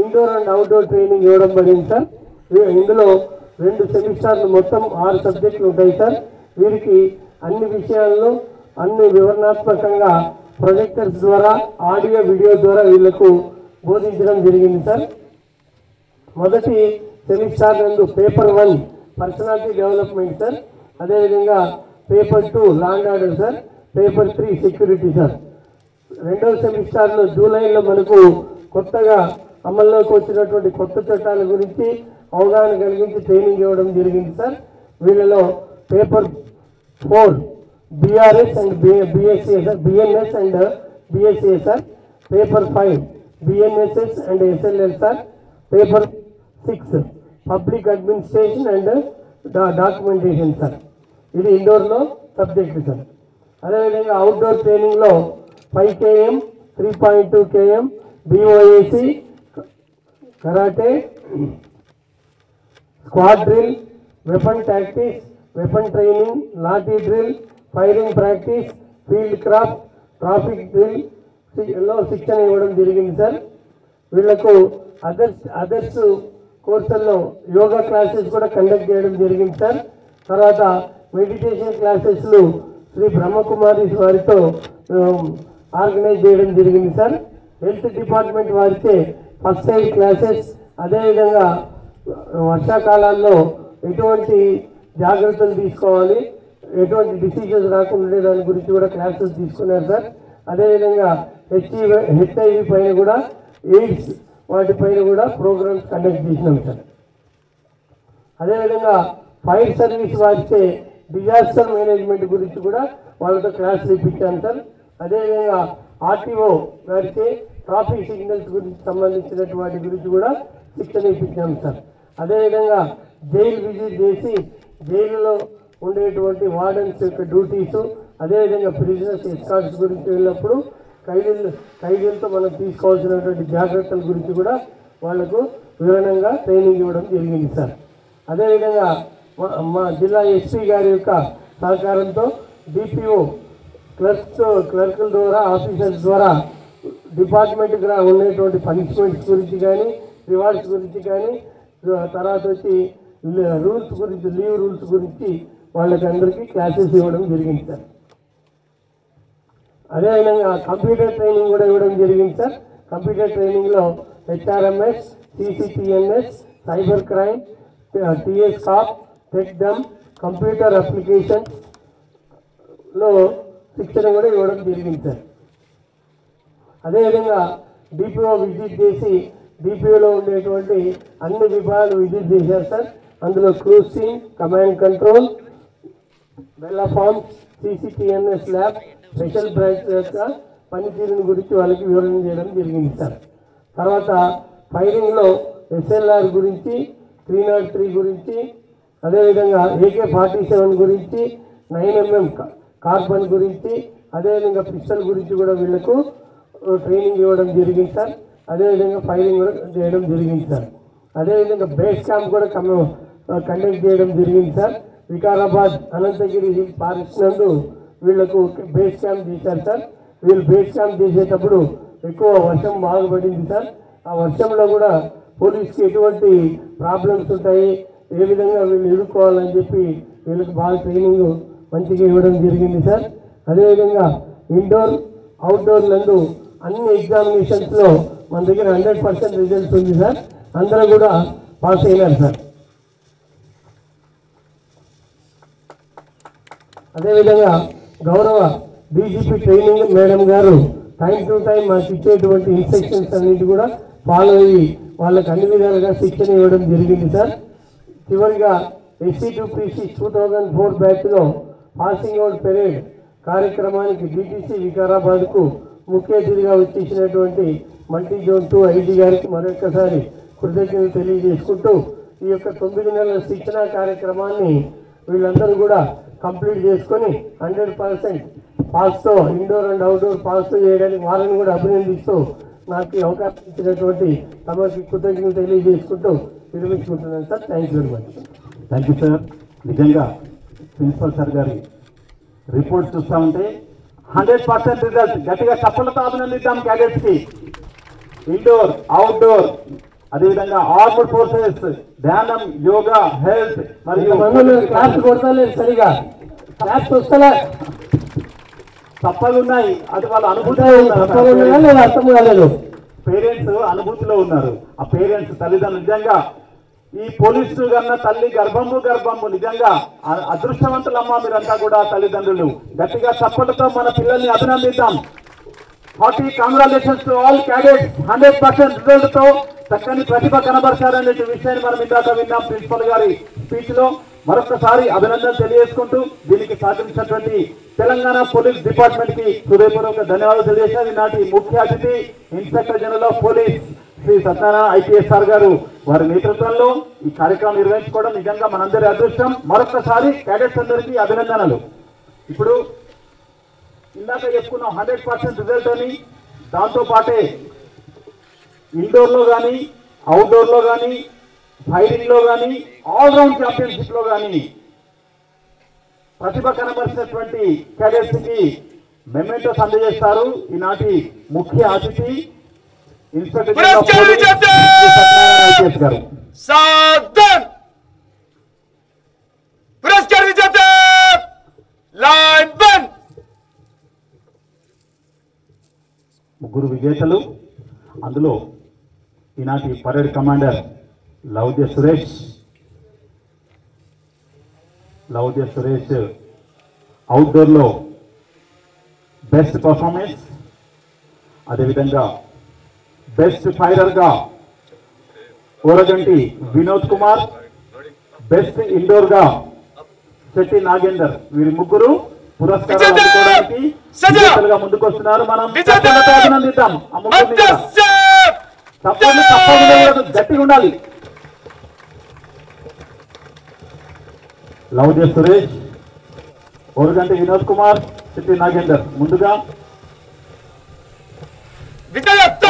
ఇండోర్ అండ్ అవుట్డోర్ ట్రైనింగ్ ఇవ్వడం పడింది సార్. ఇందులో 2 సెమిస్టర్లు మొత్తం 6 సబ్జెక్టులు ఉంటాయి సార్. వీరికి అన్ని విషయాల్లో అన్ని వివరణాత్మకంగా ప్రొజెక్టర్స్ ద్వారా, ఆడియో వీడియో ద్వారా వీళ్లకు బోధించడం జరిగింది సార్. మొదటి సెమిస్టర్ నందు పేపర్ 1 పర్సనాలిటీ డెవలప్మెంట్ సార్, అదేవిధంగా paper 2 law and order sir, paper 3 security sir. రెండవ సెమిస్టర్లో జూలైలో మనకు కొత్తగా అమల్లోకి వచ్చినటువంటి కొత్త చట్టాల గురించి అవగాహన కలిగించి ట్రైనింగ్ ఇవ్వడం జరిగింది సార్. వీళ్ళలో paper 4 BRS and BSA sir, BNS and BSA sir, paper 5 BNSS and SLL sir, paper 6 public administration and documentation sir. ఇది ఇండోర్లో సబ్జెక్ట్ సార్. అదేవిధంగా అవుట్డోర్ ట్రైనింగ్లో 5 km, 3.2 km, BOAC, karate, squad drill, weapon tactics, weapon training, lathi drill, firing practice, field craft, traffic డ్రిల్లో శిక్షణ ఇవ్వడం జరిగింది sir. వీళ్లకు others కోర్సుల్లో యోగా క్లాసెస్ కూడా కండక్ట్ చేయడం జరిగింది సార్. తర్వాత మెడిటేషన్ క్లాసెస్లు శ్రీ బ్రహ్మకుమారి వారితో ఆర్గనైజ్ చేయడం జరిగింది సార్. హెల్త్ డిపార్ట్మెంట్ వారిచే ఫస్ట్ ఎయిడ్ క్లాసెస్, అదేవిధంగా వర్షాకాలాల్లో ఎటువంటి జాగ్రత్తలు తీసుకోవాలి, ఎటువంటి డిసీజెస్ రాకుండా దాని గురించి కూడా క్లాసెస్ తీసుకున్నారు సార్. అదేవిధంగా హెచ్ఐవి పైన కూడా, ఎయిడ్స్ వాటిపైన కూడా ప్రోగ్రామ్స్ కండక్ట్ చేసినాం సార్. అదేవిధంగా ఫైర్ సర్వీస్ వారిచే డిజాస్టర్ మేనేజ్మెంట్ గురించి కూడా వాళ్ళతో క్లాసులు ఇప్పించాను సార్. అదేవిధంగా ఆర్టీఓ వారిచే ట్రాఫిక్ సిగ్నల్స్ గురించి సంబంధించినటువంటి వాటి గురించి కూడా శిక్షణ ఇప్పించాం సార్. అదేవిధంగా జైలు విజిట్ చేసి జైలులో ఉండేటువంటి వార్డెన్స్ యొక్క డ్యూటీసు, అదేవిధంగా ప్రిజనర్స్ ఎస్కార్ట్స్ గురించి వెళ్ళినప్పుడు ఖైదీలతో మనం తీసుకోవాల్సినటువంటి జాగ్రత్తల గురించి కూడా వాళ్లకు వివరణంగా ట్రైనింగ్ ఇవ్వడం జరిగింది సార్. అదేవిధంగా మా జిల్లా ఎస్పీ గారి యొక్క సహకారంతో డిపిఓ క్లర్కుల ద్వారా, ఆఫీసర్స్ ద్వారా డిపార్ట్మెంట్కి ఉండేటువంటి పనిష్మెంట్స్ గురించి కానీ, రివార్డ్స్ గురించి కానీ, తర్వాత వచ్చి రూల్స్ గురించి, లీవ్ రూల్స్ గురించి వాళ్ళకి అందరికీ క్లాసెస్ ఇవ్వడం జరిగింది సార్. అదేవిధంగా కంప్యూటర్ ట్రైనింగ్ కూడా ఇవ్వడం జరిగింది సార్. కంప్యూటర్ ట్రైనింగ్లో HRMS, CCTNS, cyber crime, TS cop, టెక్డమ్, కంప్యూటర్ అప్లికేషన్లో శిక్షణ కూడా ఇవ్వడం జరిగింది సార్. అదేవిధంగా డిపిఓ విజిట్ చేసి డిపిఓలో ఉండేటువంటి అన్ని విభాగాలు విజిట్ చేశారు సార్. అందులో క్రూసింగ్, కమాండ్ కంట్రోల్, బెల్లా ఫార్మ్స్, CCTNS ల్యాబ్, స్పెషల్ బ్రాంచ్ యొక్క పనితీరుని గురించి వాళ్ళకి వివరణ చేయడం జరిగింది సార్. తర్వాత ఫైరింగ్లో SLR గురించి, 303 గురించి, అదేవిధంగా AK-47 గురించి, 9mm కార్బన్ గురించి, అదేవిధంగా పిస్టల్ గురించి కూడా వీళ్లకు ట్రైనింగ్ ఇవ్వడం జరిగింది సార్. అదేవిధంగా ఫైరింగ్ కూడా చేయడం జరిగింది సార్. అదేవిధంగా బేస్ క్యాంప్ కూడా కండక్ట్ చేయడం జరిగింది సార్. వికారాబాద్, అనంతగిరి ఫారెస్ట్ నందు వీళ్లకు బేస్ క్యాంప్ చేశారు సార్. వీళ్ళు బేస్ క్యాంప్ చేసేటప్పుడు ఎక్కువ వర్షం బాగా పడింది సార్. ఆ వర్షంలో కూడా పోలీస్కి ఎటువంటి ప్రాబ్లమ్స్ ఉంటాయి, ఏ విధంగా వీళ్ళు ఎదుర్కోవాలని చెప్పి వీళ్ళకి బాగా ట్రైనింగ్ మంచిగా ఇవ్వడం జరిగింది సార్. అదేవిధంగా ఇండోర్, అవుట్డోర్ నందు అన్ని ఎగ్జామినేషన్స్లో మన దగ్గర 100% రిజల్ట్స్ ఉంది సార్. అందరూ కూడా పాస్ అయినారు సార్. అదేవిధంగా గౌరవ DGP ట్రైనింగ్ మేడం గారు టైం టు టైం మాకు ఇచ్చేటువంటి ఇన్స్ట్రక్షన్స్ అన్నిటి కూడా ఫాలో అయ్యి వాళ్ళకి అన్ని విధాలుగా శిక్షణ ఇవ్వడం జరిగింది సార్. చివరిగా SC2PC 2004 బ్యాచ్లో పాసింగ్ అవుట్ పెరేడ్ కార్యక్రమానికి DTC వికారాబాద్కు ముఖ్య అతిథిగా వచ్చేసినటువంటి మల్టీ జోన్ 2 IG గారికి మరొకసారి కృతజ్ఞతలు తెలియజేసుకుంటూ ఈ యొక్క 9 నెలల శిక్షణ కార్యక్రమాన్ని వీళ్ళందరూ కూడా కంప్లీట్ చేసుకొని 100% పాస్తో, ఇండోర్ అండ్ అవుట్డోర్ పాస్తో చేయడానికి వాళ్ళని కూడా అభినందిస్తూ నాకు ఈ అవకాశం ఇచ్చినటువంటి తమకి కృతజ్ఞతలు తెలియజేసుకుంటూ విరమించుకుంటున్నాను sir. Thank you very much. Thank you sir. నిజంగా ప్రిన్సిపల్ సార్ గారి రిపోర్ట్ చూస్తూ ఉంటే 100% రిజల్ట్. గట్టిగా చప్పలతో అభినందిద్దాం క్యాడెట్స్కి. ఇండోర్, అవుట్డోర్, అదేవిధంగా ఆర్మడ్ ఫోర్సెస్, ధ్యానం, యోగా, హెల్త్ మరియు క్లాస్ కొడతలేదు సరిగా, క్లాస్ వస్తలే, తప్పలు ఉన్నాయి. అది వాళ్ళ అర్థం కాలేదు. పేరెంట్స్ అనుభూతిలో ఉన్నారు. ఆ పేరెంట్స్ తల్లిదండ్రులు నిజంగా ఈ పోలీసు కన్నా తల్లి గర్భము నిజంగా అదృష్టవంతులమ్మా మీరంతా కూడా తల్లిదండ్రులు. గట్టిగా చప్పలతో మన పిల్లల్ని అభినందిద్దాం. Hearty congratulations to all cadets. 100% result తో చక్కని ప్రతిభ కనబరచారనే విషయాన్ని మనం ఇందాక విన్నాం ప్రిన్సిపల్ గారి స్పీచ్ లో. మరొకసారి అభినందనలు తెలియజేసుకుంటూ దీనికి సహకరించినటువంటి తెలంగాణ పోలీస్ డిపార్ట్మెంట్ కి హృదయపూర్వక ధన్యవాదాలు తెలియజేశారు. ఈనాటి ముఖ్య అతిథి inspector general of police Shri Satyanarayana IPS sir గారు, వారి నేతృత్వంలో ఈ కార్యక్రమం నిర్వహించుకోవడం నిజంగా మనందరి అదృష్టం. మరొకసారి క్యాడెట్స్ అందరికీ అభినందనలు. ఇప్పుడు ఇందాక చెప్పుకున్నాం 100% రిజల్ట్ అని. దాంతో పాటే ఇండోర్లో కానీ, అవుట్డోర్లో కానీ, ఫైరింగ్లో కానీ, ఆల్రౌండ్ ఛాంపియన్షిప్లో కానీ ప్రతిభ కనబరిచినటువంటి క్యాడెట్స్కి మెమెంటోస్ అందజేస్తారు ఈనాటి ముఖ్య అతిథి ఇన్స్పెక్టర్ IPS గారు. सावधान, पुरस्कार विजेते लाइन बंद. ముగ్గురు విజేతలు. అందులో ఈనాటి పరేడ్ కమాండర్ లౌద్య సురేష్ అవుట్డోర్లో బెస్ట్ పర్ఫార్మెన్స్, అదేవిధంగా బెస్ట్ ఫైరర్గా ఓరగంటి వినోద్ కుమార్, బెస్ట్ ఇండోర్గా శెట్టి నాగేందర్. వీరి ముగ్గురు పురస్కారాలు అందుకోవడానికి విజేతలుగా ముందుకు వస్తున్నారు. మనం అభినందిద్దాం. ఆ ముగ్గురిని కూడా తప్పకుండా గట్టిగా ఉండాలి. లౌద్య సురేష్, ఓరగంటి వినోద్ కుమార్, శెట్టి నాగేందర్. ముందుగా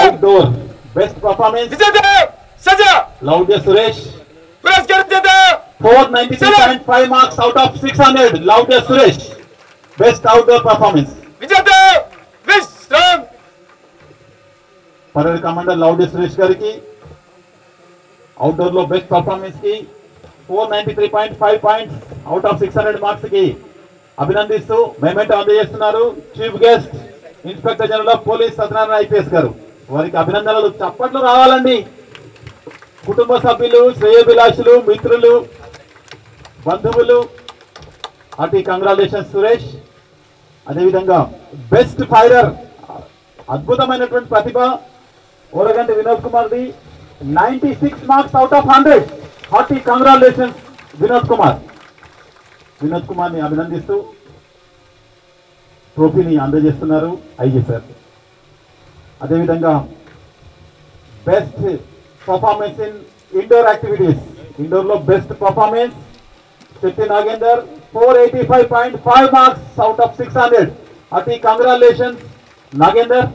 outdoor best performance Loudya Suresh, 493.5 marks out of 600. Loudya Suresh best outdoor performance. Parade commander Loudya Suresh గారికి అవుట్డోర్ లో బెస్ట్ పర్ఫార్మెన్స్ కి 493.5 points అవుట్ ఆఫ్ 600 మార్క్స్ కి అభినందిస్తూ మెమెంటో అందజేస్తున్నారు chief guest inspector general of police Satyanarayana IPS గారు. వారికి అభినందనలు. చప్పట్లు రావాలండి. కుటుంబ సభ్యులు, శ్రేయోభిలాషులు, మిత్రులు, బంధువులు, అటు కంగ్రాచులేషన్స్ సురేష్. అదేవిధంగా బెస్ట్ ఫైరర్, అద్భుతమైనటువంటి ప్రతిభ Oraganti Vinod Kumar the 96 marks out of 100. Hearty congratulations Vinod Kumar. Vinod Kumar ని అభినందిస్తూ ట్రోఫీని అందజేస్తున్నారు ఐజీ సార్. అదేవిధంగా best performance in indoor activities, indoor లో best performance Chetty Nagender 485.5 marks out of 600. Hearty congratulations Nagender.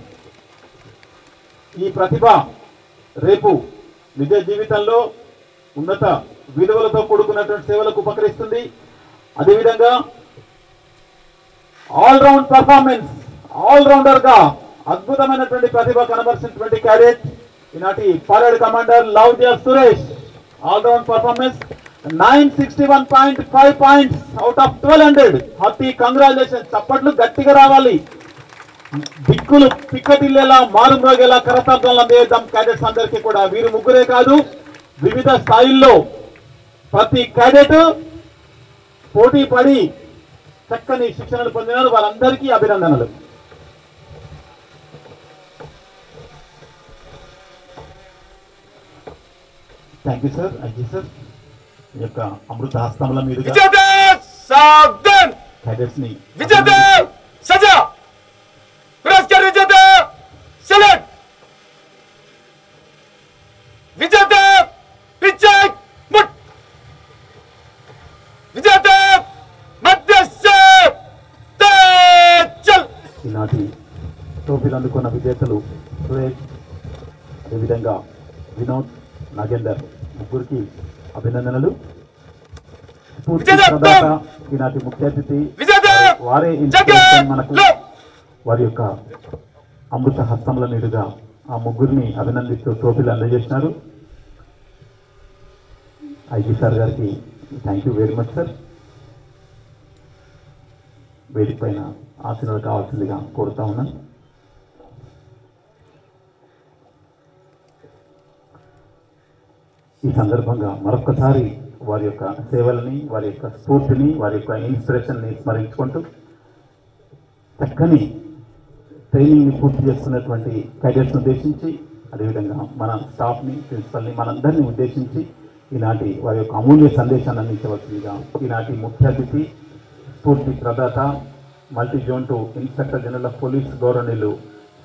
ఈ ప్రతిభ రేపు నిజ జీవితంలో ఉన్నత విలువలతో కూడుకున్నటువంటి సేవలకు ఉపకరిస్తుంది. అదేవిధంగా ఆల్రౌండ్ పర్ఫార్మెన్స్, ఆల్రౌండర్ గా అద్భుతమైనటువంటి ప్రతిభ కనబరిచినటువంటి క్యాడెట్ ఈనాటి parade commander Loudya Suresh. Allround performance 961.5 points out of 1200. Hearty congratulations. చప్పట్లు గట్టిగా రావాలి. దిక్కులు పిక్కటిల్లేలా మారుమ్రోగేలా కరతార్థాలను అందేద్దాం క్యాడెట్స్ అందరికీ కూడా. వీరు ముగ్గురే కాదు, వివిధ స్థాయిల్లో ప్రతి క్యాడెట్ పోటీ పడి చక్కని శిక్షణలు పొందినారు. వారందరికీ అభినందనలు. Thank you sir. IG sir ఈ యొక్క అమృత హస్తముల మీదుగా క్యాడెట్స్ ని సజా पुरस्कार विजेता सेलेक्ट विजेता पिचक मुट विजेता मध्य से चल. ఈనాటి ట్రోఫీలు అందుకున్న విజేతలు సురేష్, అదేవిధంగా వినోద్, నాగేందర్ ముగ్గురికి అభినందనలు. ఈనాటి ముఖ్య అతిథి వారే ఇన్స్పిరేషన్ మనకు. వారి యొక్క అమృత హస్తముల మీదుగా ఆ ముగ్గురిని అభినందిస్తూ ట్రోఫీలు అందజేసినారు. ఐజీ సార్ గారికి thank you very much sir. వేదిక పైన ఆశీర్వాదాలు కావాల్సిందిగా కోరుతా ఉన్నాను. ఈ సందర్భంగా మరొకసారి వారి యొక్క సేవలని, వారి యొక్క స్ఫూర్తిని, వారి యొక్క ఇన్స్పిరేషన్ని స్మరించుకుంటూ చక్కని ట్రైనింగ్ని పూర్తి చేస్తున్నటువంటి క్యాడెట్స్ని ఉద్దేశించి, అదేవిధంగా మన స్టాఫ్ని, ప్రిన్సిపల్ని, మనందరినీ ఉద్దేశించి ఈనాటి వారి యొక్క అమూల్య సందేశాన్ని అందించవలసిందిగా ఈనాటి ముఖ్య అతిథి, స్ఫూర్తి ప్రదాత, multi zone 2 inspector general of police గౌరవనీయులు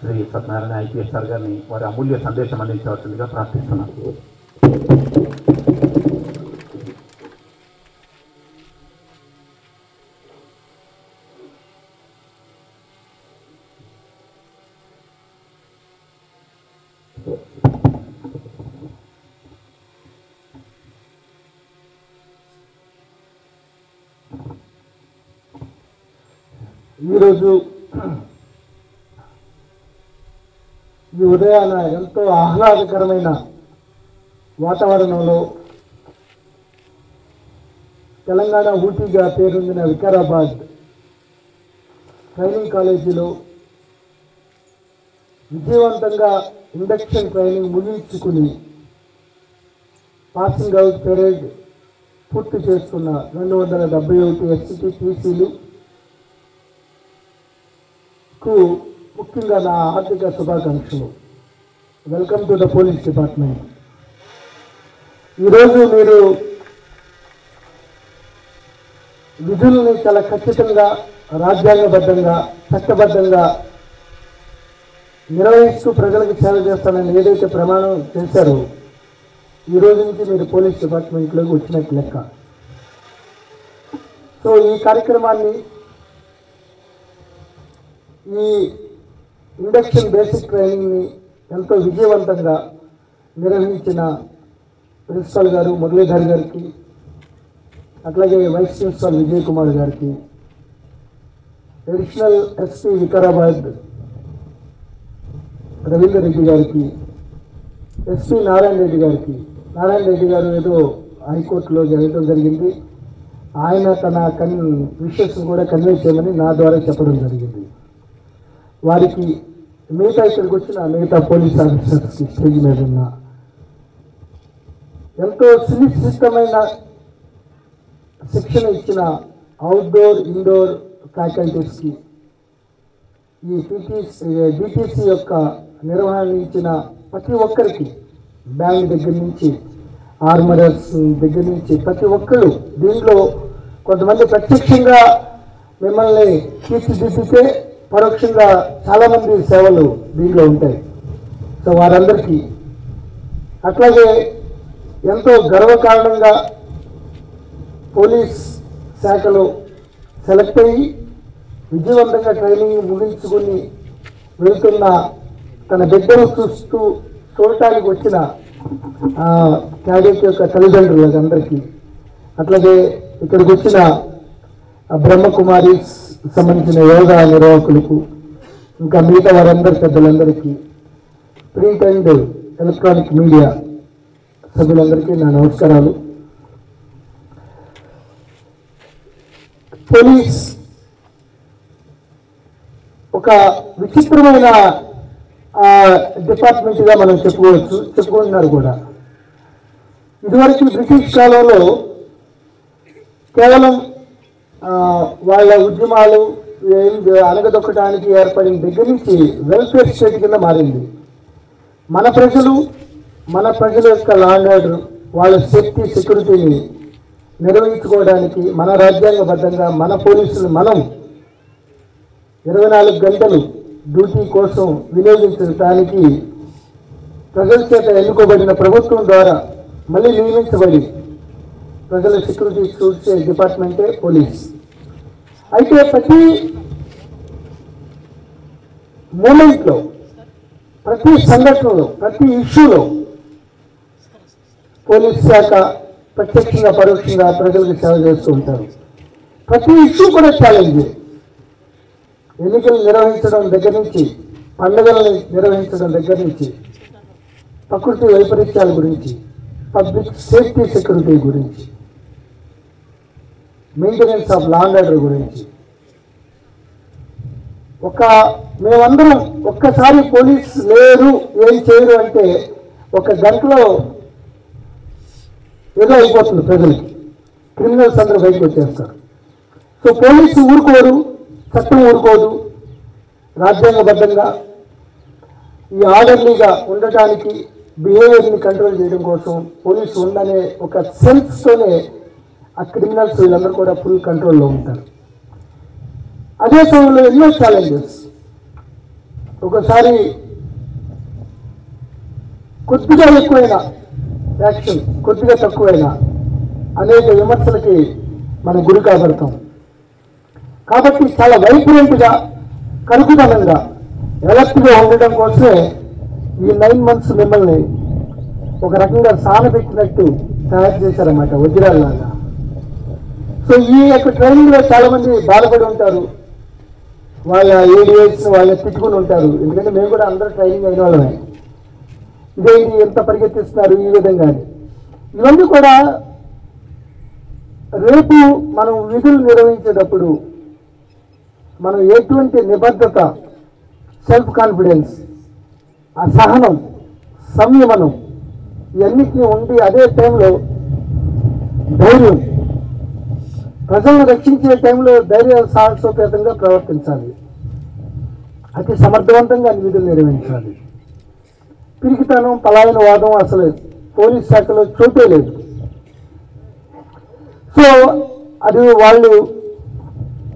శ్రీ సత్యనారాయణ ఐపీఎస్ సార్ గారిని వారి అమూల్య సందేశం అందించవలసిందిగా ప్రార్థిస్తున్నాను. ఈరోజు ఈ ఉదయాన ఎంతో ఆహ్లాదకరమైన వాతావరణంలో తెలంగాణ ఊటీగా పేరొందిన వికారాబాద్ ట్రైనింగ్ కాలేజీలో విజయవంతంగా ఇండక్షన్ ట్రైనింగ్ ముగించుకుని పాసింగ్ అవుట్ పెరేడ్ పూర్తి చేస్తున్న 271 ఎస్సీటీ టీసీలు కు ముఖ్యంగా నా ఆర్థిక శుభాకాంక్షలు. Welcome to the police department. ఈరోజు మీరు విధుల్ని చాలా ఖచ్చితంగా, రాజ్యాంగబద్ధంగా, చట్టబద్ధంగా నిర్వహిస్తూ ప్రజలకు సేవ చేస్తానని ఏదైతే ప్రమాణం చేశారో ఈ రోజు నుంచి మీరు పోలీస్ డిపార్ట్మెంట్లోకి వచ్చినట్టు లెక్క. సో ఈ కార్యక్రమాన్ని, ఈ ఇండక్షన్ బేసిక్ ట్రైనింగ్ని ఎంతో విజయవంతంగా నిర్వహించిన ప్రిన్సిపల్ గారు మురళీధర్ గారికి, అట్లాగే వైస్ ప్రిన్సిపల్ విజయ్ కుమార్ గారికి, అడిషనల్ ఎస్పీ వికారాబాద్ రవీందర్ రెడ్డి గారికి, ఎస్పీ నారాయణ రెడ్డి గారికి. నారాయణ రెడ్డి గారు ఏదో హైకోర్టులో జరగడం జరిగింది. ఆయన తన విషెస్ కూడా కన్వే చేయమని నా ద్వారా చెప్పడం జరిగింది. వారికి మిగతా ఇక్కడికి వచ్చిన మిగతా పోలీస్ ఆఫీసర్స్కి స్టేజ్ మీద ఉన్న ఎంతో సునిశ్చితమైన శిక్షణ ఇచ్చిన అవుట్డోర్, ఇండోర్ ఫ్యాకల్టీస్కి, ఈ డిటిసి యొక్క నిర్వహణ ఇచ్చిన ప్రతి ఒక్కరికి బ్యాంక్ దగ్గర నుంచి ఆర్మరర్స్ దగ్గర నుంచి ప్రతి ఒక్కరు దీంట్లో కొంతమంది ప్రత్యక్షంగా మిమ్మల్ని తీర్చిదిద్దితే పరోక్షంగా చాలామంది సేవలు దీంట్లో ఉంటాయి. సో వారందరికీ అట్లాగే ఎంతో గర్వకారణంగా పోలీస్ శాఖలో సెలెక్ట్ అయ్యి విజయవంతంగా ట్రైనింగ్ ముగించుకుని వెళ్తున్న తన బిడ్డను చూడటానికి వచ్చిన క్యాడెట్ యొక్క తల్లిదండ్రులకు అందరికీ, అట్లాగే ఇక్కడికి వచ్చిన బ్రహ్మకుమారి సంబంధించిన యోగా నిర్వాహకులకు, ఇంకా మిగతా వారందరి పెద్దలందరికీ, ప్రింట్ అండ్ ఎలక్ట్రానిక్ మీడియా సభ్యులందరికీ నా నమస్కారాలు. పోలీస్ ఒక విచిత్రమైన డిపార్ట్మెంట్గా మనం చెప్పుకుంటున్నారు కూడా. ఇదివరకు బ్రిటిష్ కాలంలో కేవలం వాళ్ళ ఉద్యమాలు అణగదొక్కడానికి ఏర్పడిన దగ్గర నుంచి వెల్ఫేర్ స్టేట్ కింద మారింది. మన ప్రజల యొక్క లా అండ్ ఆర్డర్, వాళ్ళ సేఫ్టీ సెక్యూరిటీని నిర్వహించుకోవడానికి మన రాజ్యాంగబద్ధంగా మన పోలీసులు మనం 24 గంటలు డ్యూటీ కోసం వినియోగించడానికి ప్రజల చేత ఎన్నుకోబడిన ప్రభుత్వం ద్వారా మళ్ళీ నియమించబడి ప్రజల సెక్యూరిటీ చూసే డిపార్ట్మెంటే పోలీస్. అయితే ప్రతి మూమెంట్లో, ప్రతి సంఘటనలో, ప్రతి ఇష్యూలో పోలీస్ శాఖ ప్రత్యక్షంగా పరోక్షంగా ప్రజలకు సేవ చేస్తూ ఉంటారు. ప్రతి ఇష్యూ కూడా ఛాలెంజ్. ఎన్నికలు నిర్వహించడం దగ్గర నుంచి, పండుగలను నిర్వహించడం దగ్గర నుంచి, ప్రకృతి వైపరీత్యాల గురించి, పబ్లిక్ సేఫ్టీ సెక్యూరిటీ గురించి, maintenance of law and order గురించి, మేమందరం ఒక్కసారి పోలీస్ లేరు ఏం చేయరు అంటే ఒక గంటలో ఏదో అయిపోతుంది ప్రజలకి. క్రిమినల్స్ అందరూ బయటకు వచ్చేస్తారు. సో పోలీసు ఊరుకోరు, చట్టం ఊరుకోదు. రాజ్యాంగబద్ధంగా ఈ ఆర్డర్లీగా ఉండటానికి, బిహేవియర్ని కంట్రోల్ చేయడం కోసం పోలీసు ఉండనే ఒక సెన్స్తోనే ఆ క్రిమినల్స్ వీళ్ళందరూ కూడా ఫుల్ కంట్రోల్లో ఉంటారు. అదే సమయంలో ఎన్నో ఛాలెంజెస్. ఒకసారి కొద్దిగా ఎక్కువైనా యాక్షన్, కొద్దిగా తక్కువైనా అనేక విమర్శలకి మనం గురి కాబడతాం. కాబట్టి చాలా వైబ్రెంట్గా, కలుపుదనంగా, ఎలర్ట్గా ఉండడం కోసమే ఈ 9 months మిమ్మల్ని ఒక రకంగా సానబెట్టినట్టు తయారు చేశారన్నమాట, వజ్రాల్లాగా. సో ఈ యొక్క ట్రైనింగ్లో చాలామంది బాధపడి ఉంటారు, వాళ్ళ ఏడిఎస్ వాళ్ళని తిట్టుకుని ఉంటారు. ఎందుకంటే మేము కూడా అందరూ ట్రైనింగ్ అయిన వాళ్ళమే. ఇదేంటి ఎంత పరిగెత్తిస్తున్నారు ఈ విధంగా. ఇవన్నీ కూడా రేపు మనం విధులు నిర్వహించేటప్పుడు మనం ఎటువంటి నిబద్ధత, సెల్ఫ్ కాన్ఫిడెన్స్, ఆ సహనం, సంయమనం ఇవన్నిటినీ ఉండి అదే టైంలో ధైర్యం, ప్రజలను రక్షించే టైంలో ధైర్య సాహసోపేతంగా ప్రవర్తించాలి. అతి సమర్థవంతంగా విధులు నిర్వహించాలి. పిరికితనం, పలాయనవాదం అసలు పోలీస్ శాఖలో చోటే లేదు. సో అది వాళ్ళు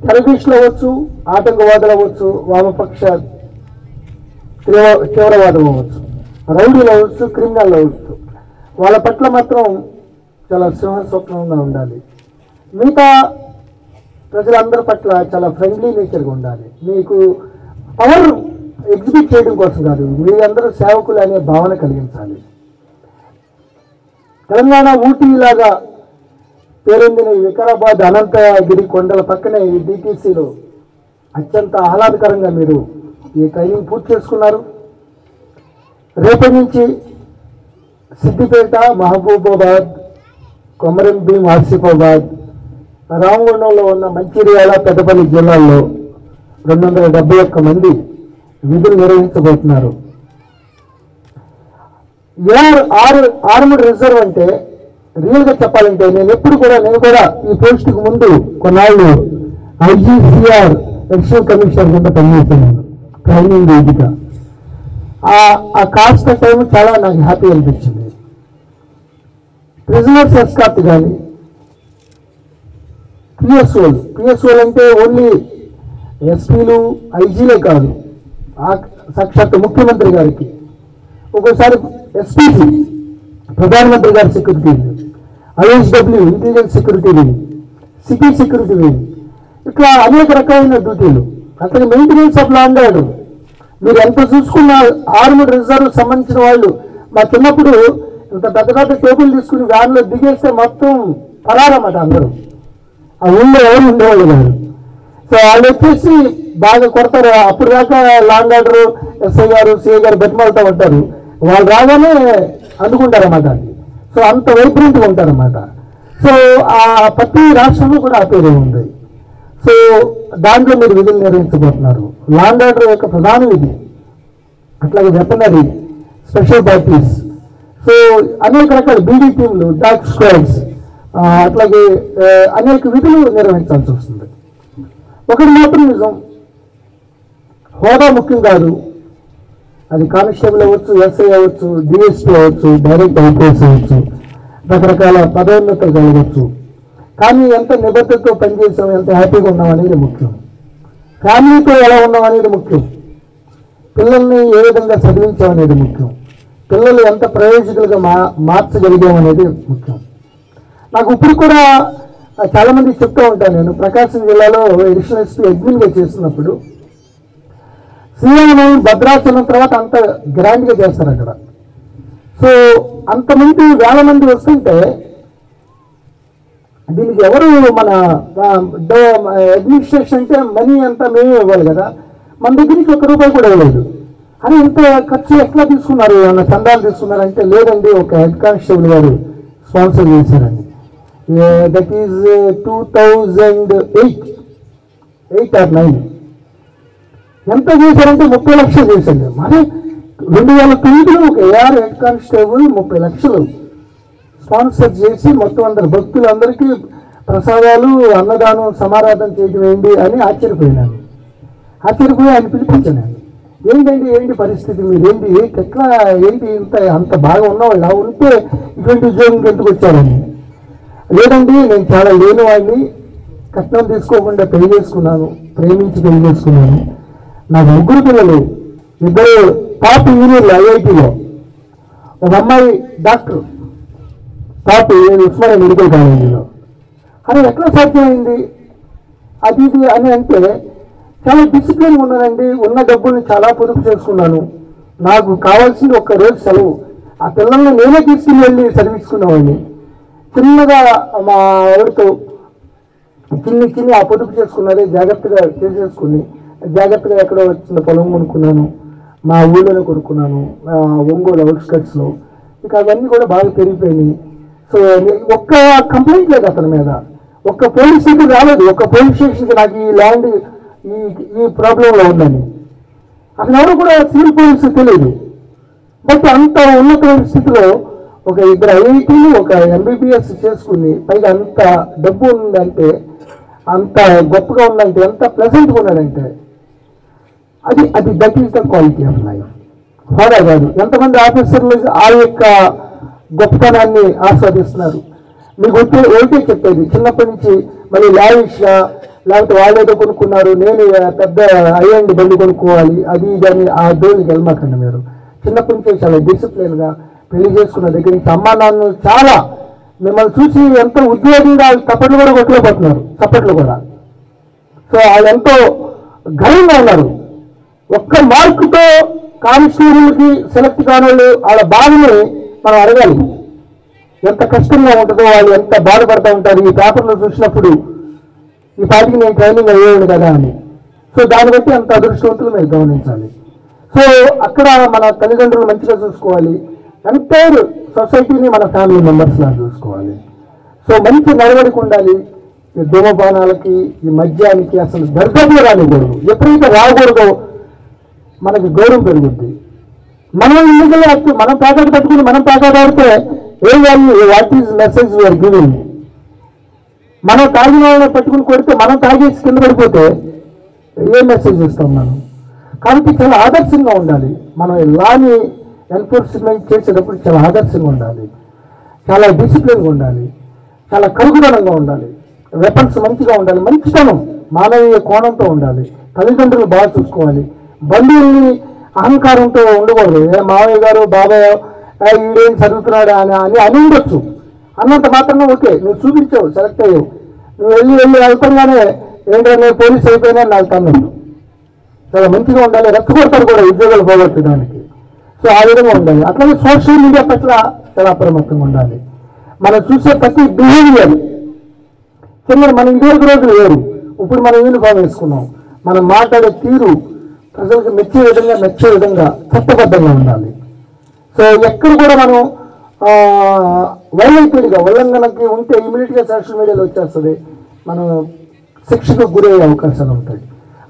టెర్రరిస్టులు అవ్వచ్చు, ఆటంకవాదులు అవ్వచ్చు, వామపక్ష తీవ్రవాదం అవ్వచ్చు, రౌడీలు అవ్వచ్చు, క్రిమినల్ అవ్వచ్చు, వాళ్ళ పట్ల మాత్రం చాలా సింహస్వప్నంగా ఉండాలి. మిగతా ప్రజలందరి పట్ల చాలా ఫ్రెండ్లీ నేచర్గా ఉండాలి. మీకు పవర్ ఎగ్జిబిట్ చేయడం కోసం కాదు, మీరందరూ సేవకులు అనే భావన కలిగించాలి. తెలంగాణ ఊటీలాగా పేరొందిన ఈ వికారాబాద్ అనంతగిరి కొండల పక్కనే ఈ డిటిసిలో అత్యంత ఆహ్లాదకరంగా మీరు ఈ ట్రైనింగ్ పూర్తి చేసుకున్నారు. రేపటి నుంచి సిద్దిపేట, మహబూబాబాద్, కొమరం భీం, ఆసిఫాబాద్, రామగుండంలో ఉన్న మంచిర్యాల, పెద్దపల్లి జిల్లాల్లో 271 మంది విధులు నిర్వహించబోతున్నారు. ఆర్మ్డ్ రిజర్వ్ అంటే రియల్గా చెప్పాలంటే నేను కూడా ఈ పోస్టుకు ముందు కొన్నాళ్ళు IGCR ఎలక్షన్ కమిషనర్ కింద పనిచేస్తున్నాను, ట్రైనింగ్ వేదిక. ఆ కాస్త టైం చాలా నాకు హ్యాపీ అనిపించింది. ప్రిజనర్స్ ఎస్కార్ట్ కానీ పిఎస్ఓలు అంటే ఓన్లీ ఎస్పీలు ఐజీలే కాదు, సాక్షాత్ ముఖ్యమంత్రి గారికి, ఒక్కోసారి ఎస్పీసీ ప్రధానమంత్రి గారి security, ISW intelligence security wing, city security wing, ఇట్లా అనేక రకాలైన డ్యూటీలు. అక్కడ maintenance of law and order మీరు ఎంత చూసుకున్న ఆర్మడ్ రిజర్వ్ సంబంధించిన వాళ్ళు మా చిన్నప్పుడు ఇంత పెద్ద పెద్ద టేబుల్ తీసుకుని వ్యాన్లో దిగేస్తే మొత్తం పరారన్నమాట అందరూ. ఆ ఊళ్ళో ఎవరు ఉండేవాళ్ళు కాదు. సో వాళ్ళు వచ్చేసి బాగా కొడతారు. అప్పుడు దాకా లా అండ్ ఆర్డర్ ఎస్ఐ గారు సిఐ గారు బతిమాలుతూ ఉంటారు, వాళ్ళు రాగానే అందుకుంటారన్నమాట. సో అంత వైబ్రెంట్గా ఉంటారన్నమాట. సో ఆ ప్రతి రాష్ట్రంలో కూడా ఆ పేరు ఉంది. సో దాంట్లో మీరు విధులు నిర్వహించబోతున్నారు. లా అండ్ ఆర్డర్ యొక్క ప్రధాన విధి, అట్లాగే వెపనరీ, స్పెషల్ పార్టీస్, సో అనేక రకాల బీడీ టీంలు, డాగ్ స్క్వాడ్స్, అట్లాగే అనేక విధులు నిర్వహించాల్సి వస్తుంది. ఒకటి మాత్రం నిజం, హోదా ముఖ్యం కాదు. అది కానిస్టేబుల్ అవ్వచ్చు, ఎస్ఐ అవ్వచ్చు, డిఎస్పీ అవ్వచ్చు, డైరెక్ట్ ఐపీఎస్ అవ్వచ్చు, రకరకాల పదోన్నతులు కలగవచ్చు. కానీ ఎంత నిబద్ధతతో పనిచేసాం, ఎంత హ్యాపీగా ఉన్నాం అనేది ముఖ్యం. ఫ్యామిలీతో ఎలా ఉన్నాం అనేది ముఖ్యం. పిల్లల్ని ఏ విధంగా చదివించాం అనేది ముఖ్యం. పిల్లలు ఎంత ప్రయోజకులుగా మార్చగలిగాం అనేది ముఖ్యం. నాకు ఇప్పుడు కూడా చాలామంది చెప్తూ ఉంటాను. నేను ప్రకాశం జిల్లాలో ఎడిషనల్ ఎస్పీ అడ్మిన్గా చేస్తున్నప్పుడు శ్రీరామనవమి భద్రాచలం తర్వాత అంత గ్రాండ్గా చేస్తారు అక్కడ. సో అంతమంది వేల మంది వస్తుంటే దీనికి ఎవరు మన అడ్మినిస్ట్రేషన్ అంటే మనీ అంతా మేమే ఇవ్వాలి కదా, మన దగ్గర నుంచి ₹1 కూడా ఇవ్వలేదు. అని ఇంత ఖర్చు ఎట్లా తీసుకున్నారు, అన్న చందాలు తీసుకున్నారంటే లేదండి, ఒక హెడ్ కానిస్టేబుల్ గారు స్పాన్సర్ చేశారండి. That is 2008 or 9. ఎంత చేశారంటే 30 లక్షలు చేశారు. మరి 2009లో ఒక ఏఆర్ హెడ్ కానిస్టేబుల్ 30 లక్షలు స్పాన్సర్ చేసి మొత్తం అందరు భక్తులందరికీ ప్రసాదాలు, అన్నదానం, సమారాధన చేయడం ఏంటి అని ఆశ్చర్యపోయినాను. ఆశ్చర్యపోయి ఆయన పిలిపించాను. ఏంటి పరిస్థితి, మీరేంటి ఎట్లా ఏంటి అంత బాగా ఉన్నవాళ్ళు ఉంటే ఇటువంటి ఉద్యోగంకి ఎందుకు వచ్చారని. లేదండి, నేను చాలా లేని వాడిని, కట్నం తీసుకోకుండా పెళ్లి చేసుకున్నాను, ప్రేమించి పెళ్లి చేసుకున్నాను. నాకు 3 పిల్లలు, 2 టాప్ ఇంజనీర్లు ఐఐటీలో, ఒక అమ్మాయి డాక్టర్ టాప్ ఉస్మానియా మెడికల్ కాలేజీలో. అది ఎట్లా సాధ్యమైంది అది ఇది అని అంటే చాలా డిసిప్లిన్ ఉన్నానండి. ఉన్న డబ్బుల్ని చాలా పొదుపు చేసుకున్నాను. నాకు కావాల్సింది 1 రోజు సెలవు. ఆ పిల్లల్ని నేనే తీసుకుని వెళ్ళి చదివించుకునేవాడిని. చిన్నగా మా ఎవరితో చిన్ని ఆ పొదుపు చేసుకున్నది జాగ్రత్తగా చేసేసుకుని జాగ్రత్తగా ఎక్కడో వచ్చిన పొలం కొనుక్కున్నాను, మా ఊళ్ళోనే కొనుక్కున్నాను, ఒంగోలు అవుట్స్కట్స్లో. ఇక అవన్నీ కూడా బాగా పెరిగిపోయినాయి. సో ఒక్క కంప్లైంట్ లేదు అతని మీద, ఒక్క పోలీస్ స్టేషన్ రాలేదు, ఒక్క పోలీస్ స్టేషన్కి నాకు ఈ ల్యాండ్ ఈ ప్రాబ్లంలో ఉందని. అసలు ఎవరు కూడా సివిల్ పోలీసు తెలియదు. బట్ అంత ఉన్నతమైన స్థితిలో ఒక 2 ఐఐటీలు, ఒక ఎంబీబీఎస్ చేసుకుని పైగా అంత డబ్బు ఉందంటే, అంత గొప్పగా ఉందంటే, ఎంత ప్లెజెంట్గా ఉన్నాడంటే అది that is the quality of life. హోదా కాదు. ఎంతమంది ఆఫీసర్లు ఆ యొక్క గొప్పతనాన్ని ఆస్వాదిస్తున్నారు. మీకు ఒకటే చెప్పేది, చిన్నప్పటి నుంచి మళ్ళీ లావిష్గా లేకపోతే వాళ్ళేదో కొనుక్కున్నారు, నేను పెద్ద ఐఎండ్ బండి కొనుక్కోవాలి, అది ఇది అని ఆ దేవునికి వెళ్ళమాకండి. మీరు చిన్నప్పటి నుంచి చాలా డిసిప్లిన్గా పెళ్లి చేసుకున్న దగ్గర నుంచి అమ్మా నాన్న చాలా మిమ్మల్ని చూసి ఎంతో ఉద్యోగంగా చప్పట్లు కూడా కొట్టలేకపోతున్నారు, చప్పట్లు కూడా. సో వాళ్ళు ఎంతో ఘనంగా ఉన్నారు. 1 మార్కుతో కానిస్టేబుల్కి సెలెక్ట్ కాని వాళ్ళు వాళ్ళ బాధని మనం అడగాలి. ఎంత కష్టంగా ఉంటుందో, వాళ్ళు ఎంత బాధపడుతూ ఉంటారు. ఈ పేపర్లో చూసినప్పుడు ఈ పాటికి నేను ట్రైనింగ్ అయ్యేవాడు కదా అని. సో దాన్ని బట్టి అంత అదృష్టవంతులు మీరు గమనించాలి. సో అక్కడ మన తల్లిదండ్రులు మంచిగా చూసుకోవాలి, ఎంటైర్ సొసైటీని మన ఫ్యామిలీ మెంబర్స్లా చూసుకోవాలి. సో మంచి నడవడిక ఉండాలి. ఈ ధూమపానాలకి, ఈ మద్యానికి అసలు దర్శకులు రానికూడదు. ఎప్పుడైతే రాకూడదో మనకి గౌరవం పెరుగుద్ది. మనం ఇందులో మనం ప్యాకెట్ కట్టుకుని మనం ప్యాకెట్ ఆడితే ఏం value, what is message you are giving. మనం తాగిన వాళ్ళని పట్టుకుని కొడితే, మనం తాగేసి కింద పడిపోతే ఏ మెసేజ్ ఇస్తాం మనం. కాబట్టి చాలా ఆదర్శంగా ఉండాలి. మనం లాని ఎన్ఫోర్స్మెంట్ చేసేటప్పుడు చాలా ఆదర్శంగా ఉండాలి, చాలా డిసిప్లిన్గా ఉండాలి, చాలా కరుగుదనంగా ఉండాలి, వెపన్స్ మంచిగా ఉండాలి, మంచితనం మానవీయ కోణంతో ఉండాలి, తల్లిదండ్రులు బాగా చూసుకోవాలి, బంధువుల్ని అహంకారంతో ఉండకూడదు. మావయ్య గారు బాబాయ్ ఈడేం చదువుతున్నాడు అని ఉండొచ్చు. అన్నంత మాత్రమే ఓకే, నువ్వు చూపించావు, సెలెక్ట్ అయ్యావు, నువ్వు వెళ్ళి వెళ్తాగానే ఏంటంటే పోలీస్ అయిపోయినా నాకు తన్నట్టు. చాలా మంచిగా ఉండాలి, రెచ్చగొడతారు కూడా ఉద్యోగాలు పోగొట్టడానికి. సో ఆ విధంగా ఉండాలి. అట్లాగే సోషల్ మీడియా పట్ల చాలా అప్రమత్తంగా ఉండాలి. మనం చూసే ప్రతి బిహేవియర్ మన ఇదివరకు రోజులు వేరు, ఇప్పుడు మనం యూనిఫామ్ వేసుకున్నాం, మనం మాట్లాడే తీరు ప్రజలకు మెచ్చే విధంగా చట్టబద్ధంగా ఉండాలి. సో ఎక్కడ కూడా మనం వైలేటెడ్గా ఉల్లంఘనకి ఉంటే ఇమీడియట్గా సోషల్ మీడియాలో వచ్చేస్తుంది, మనం శిక్షకు గురయ్యే అవకాశాలు ఉంటాయి.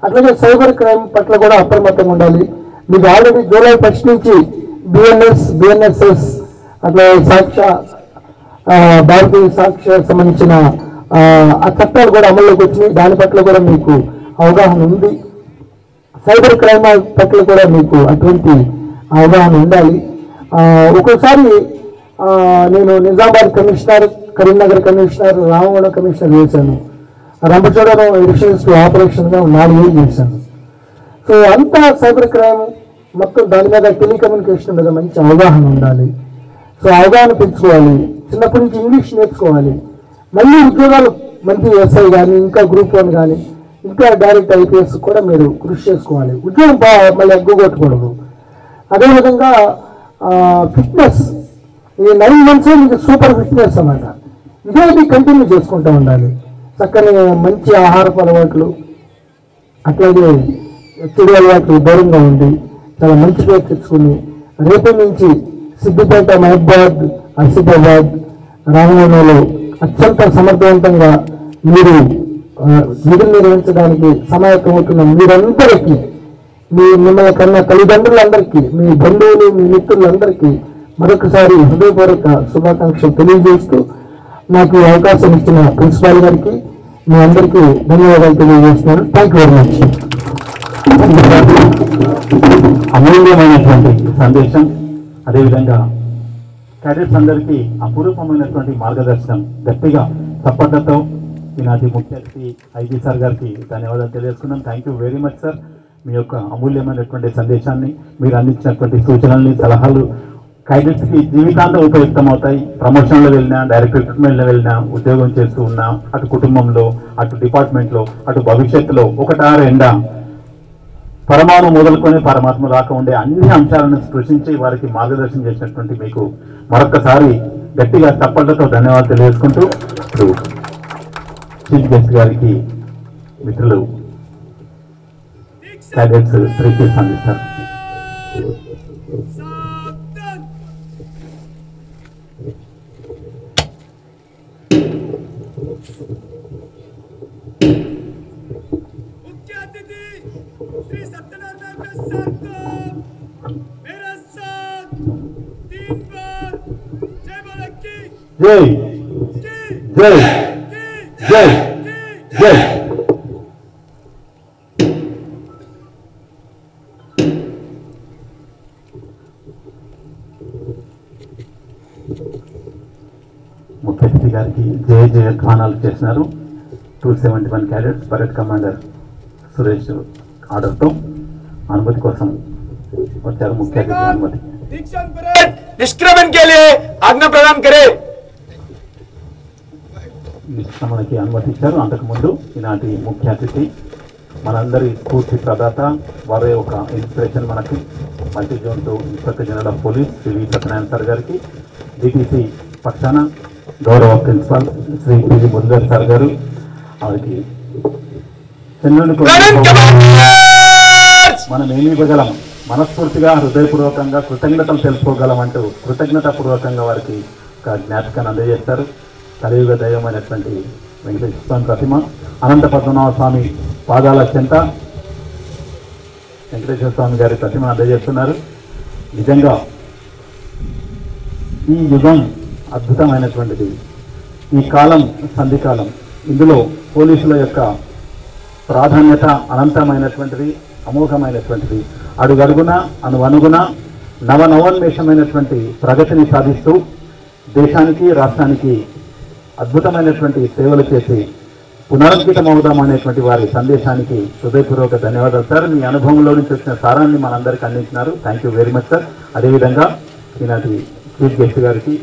అట్లాగే సైబర్ క్రైమ్ పట్ల కూడా అప్రమత్తంగా ఉండాలి. మీకు ఆల్రెడీ జూలై 1 నుంచి బిఎన్ఎస్ఎస్ అట్లా భారతీయ సాక్ష్య సంబంధించిన ఆ చట్టాలు కూడా అమల్లోకి వచ్చినాయి. దాని పట్ల కూడా మీకు అవగాహన ఉంది. సైబర్ క్రైమ్ పట్ల కూడా మీకు అటువంటి అవగాహన ఉండాలి. ఒక్కోసారి నేను Nizamabad commissioner, Karimnagar commissioner, Ramagundam commissioner చేశాను. రంపచోడవరం ఎడిషన్స్ ఆపరేషన్గా 4 ఏళ్ళు చేశాను. సో అంతా సైబర్ క్రైమ్ మొత్తం దాని మీద టెలికమ్యూనికేషన్ మీద మంచి అవగాహన ఉండాలి. సో అవగాహన పెంచుకోవాలి, చిన్నప్పటి నుంచి ఇంగ్లీష్ నేర్చుకోవాలి. మళ్ళీ ఉద్యోగాలు మంచి ఎస్ఐ కానీ, ఇంకా గ్రూప్ 1 కానీ, ఇంకా డైరెక్ట్ ఐపీఎస్ కూడా మీరు కృషి చేసుకోవాలి. ఉద్యోగం మళ్ళీ ఎగ్గొట్టకూడదు. అదేవిధంగా ఫిట్నెస్, ఈ 9 months మీకు సూపర్ ఫిట్నెస్ అన్నమాట. ఇదే కంటిన్యూ చేసుకుంటూ ఉండాలి. చక్కని మంచి ఆహారపు అలవాట్లు, అట్లాగే చెడు అలవాట్లు దూరంగా ఉండి చాలా మంచి పేరు తెచ్చుకుని రేపటి నుంచి సిద్దిపేట, మహబాద్, ఆసిఫాబాద్, రామగుండంలో అత్యంత సమర్థవంతంగా మీరు విధులు నిర్వహించడానికి సమాయత్తమవుతున్న మీరందరికీ, మిమ్మల్ని కన్నా తల్లిదండ్రులందరికీ, మీ బంధువులు, మీ మిత్రులందరికీ మరొకసారి హృదయపూర్వక శుభాకాంక్షలు తెలియజేస్తూ నాకు అవకాశం ఇచ్చిన ప్రిన్సిపాల్ గారికి మీ అందరికీ ధన్యవాదాలు తెలియజేస్తున్నాను. Thank you very much. అమూల్యమైనటువంటి సందేశం, అదేవిధంగా క్యాడెట్స్ అందరికీ అపూర్వమైనటువంటి మార్గదర్శనం. గట్టిగా తప్పకతో ఈనాటి ముఖ్య అతిథి ఐజీ సార్ గారికి ధన్యవాదాలు తెలియజేసుకున్నాం. Thank you very much sir. మీ యొక్క అమూల్యమైనటువంటి సందేశాన్ని, మీరు అందించినటువంటి సూచనల్ని, సలహాలు క్యాడెట్స్కి జీవితాంతం ఉపయుక్తం అవుతాయి. ప్రమోషన్లో వెళ్ళినా, డైరెక్ట్ రిక్రూట్మెంట్లో వెళ్ళినా, ఉద్యోగం చేస్తూ ఉన్నా, అటు కుటుంబంలో, అటు డిపార్ట్మెంట్లో, అటు భవిష్యత్తులో ఒకటా రెండా పరమాణు మొదలుకొని పరమాత్మ దాకా ఉండే అన్ని అంశాలను స్పృశించి వారికి మార్గదర్శనం చేసినటువంటి మీకు మరొకసారి గట్టిగా తప్పట్లతో ధన్యవాదాలు తెలియజేసుకుంటూ ఇప్పుడు చీఫ్ గెస్ట్ గారికి మిత్రులు క్యాడెట్స్ 3 keys అందిస్తారు. జై జై జై జై. ముఖ్య అతిథి గారికి జయధ్వానాలు చేసినారు 271 క్యాడెట్స్. పరేడ్ కమాండర్ సురేష్ ఆర్డర్తో అనుమతి కోసం వచ్చారు. ముఖ్య అతిథి అనుమతి. दीक्षांत परेड निष्क्रमण के लिए आज्ञा प्रदान करे. నిష్క్రమణకి అనుమతి ఇచ్చారు. అంతకుముందు ఈనాటి ముఖ్య అతిథి మనందరి స్ఫూర్తి ప్రదాత, వారే ఒక ఇన్స్పిరేషన్ మనకి, multi zone 2 inspector general of police Shri V Satyanarayana sir గారికి, డిటిసి పక్షాన గౌరవ principal Shri PG Muralidhar sir గారు, వారికి మనం ఏమి ఇవ్వగలం, మనస్ఫూర్తిగా హృదయపూర్వకంగా కృతజ్ఞతలు తెలుసుకోగలం అంటూ కృతజ్ఞతాపూర్వకంగా వారికి ఒక జ్ఞాపకాన్ని అందజేస్తారు. కలియుగ దైవమైనటువంటి వెంకటేశ్వర స్వామి ప్రతిమ, అనంత పద్మనాభ స్వామి పాదాల చెంత వెంకటేశ్వర స్వామి గారి ప్రతిమ అందజేస్తున్నారు. నిజంగా ఈ యుగం అద్భుతమైనటువంటిది. ఈ కాలం సంధికాలం. ఇందులో పోలీసుల యొక్క ప్రాధాన్యత అనంతమైనటువంటిది. అమోఘమైనటువంటిది. అడుగడుగున అనువనుగున నవనవోన్మేషమైనటువంటి ప్రగతిని సాధిస్తూ దేశానికి రాష్ట్రానికి అద్భుతమైనటువంటి సేవలు చేసి పునరుద్ధృతమవుదాం అనేటువంటి వారి సందేశానికి హృదయపూర్వక ధన్యవాదాలు సార్. మీ అనుభవంలో నుంచి వచ్చిన సారాన్ని మనందరికీ అందించినారు. Thank you very much sir. అదేవిధంగా ఈనాటి చీఫ్ గెస్ట్ గారికి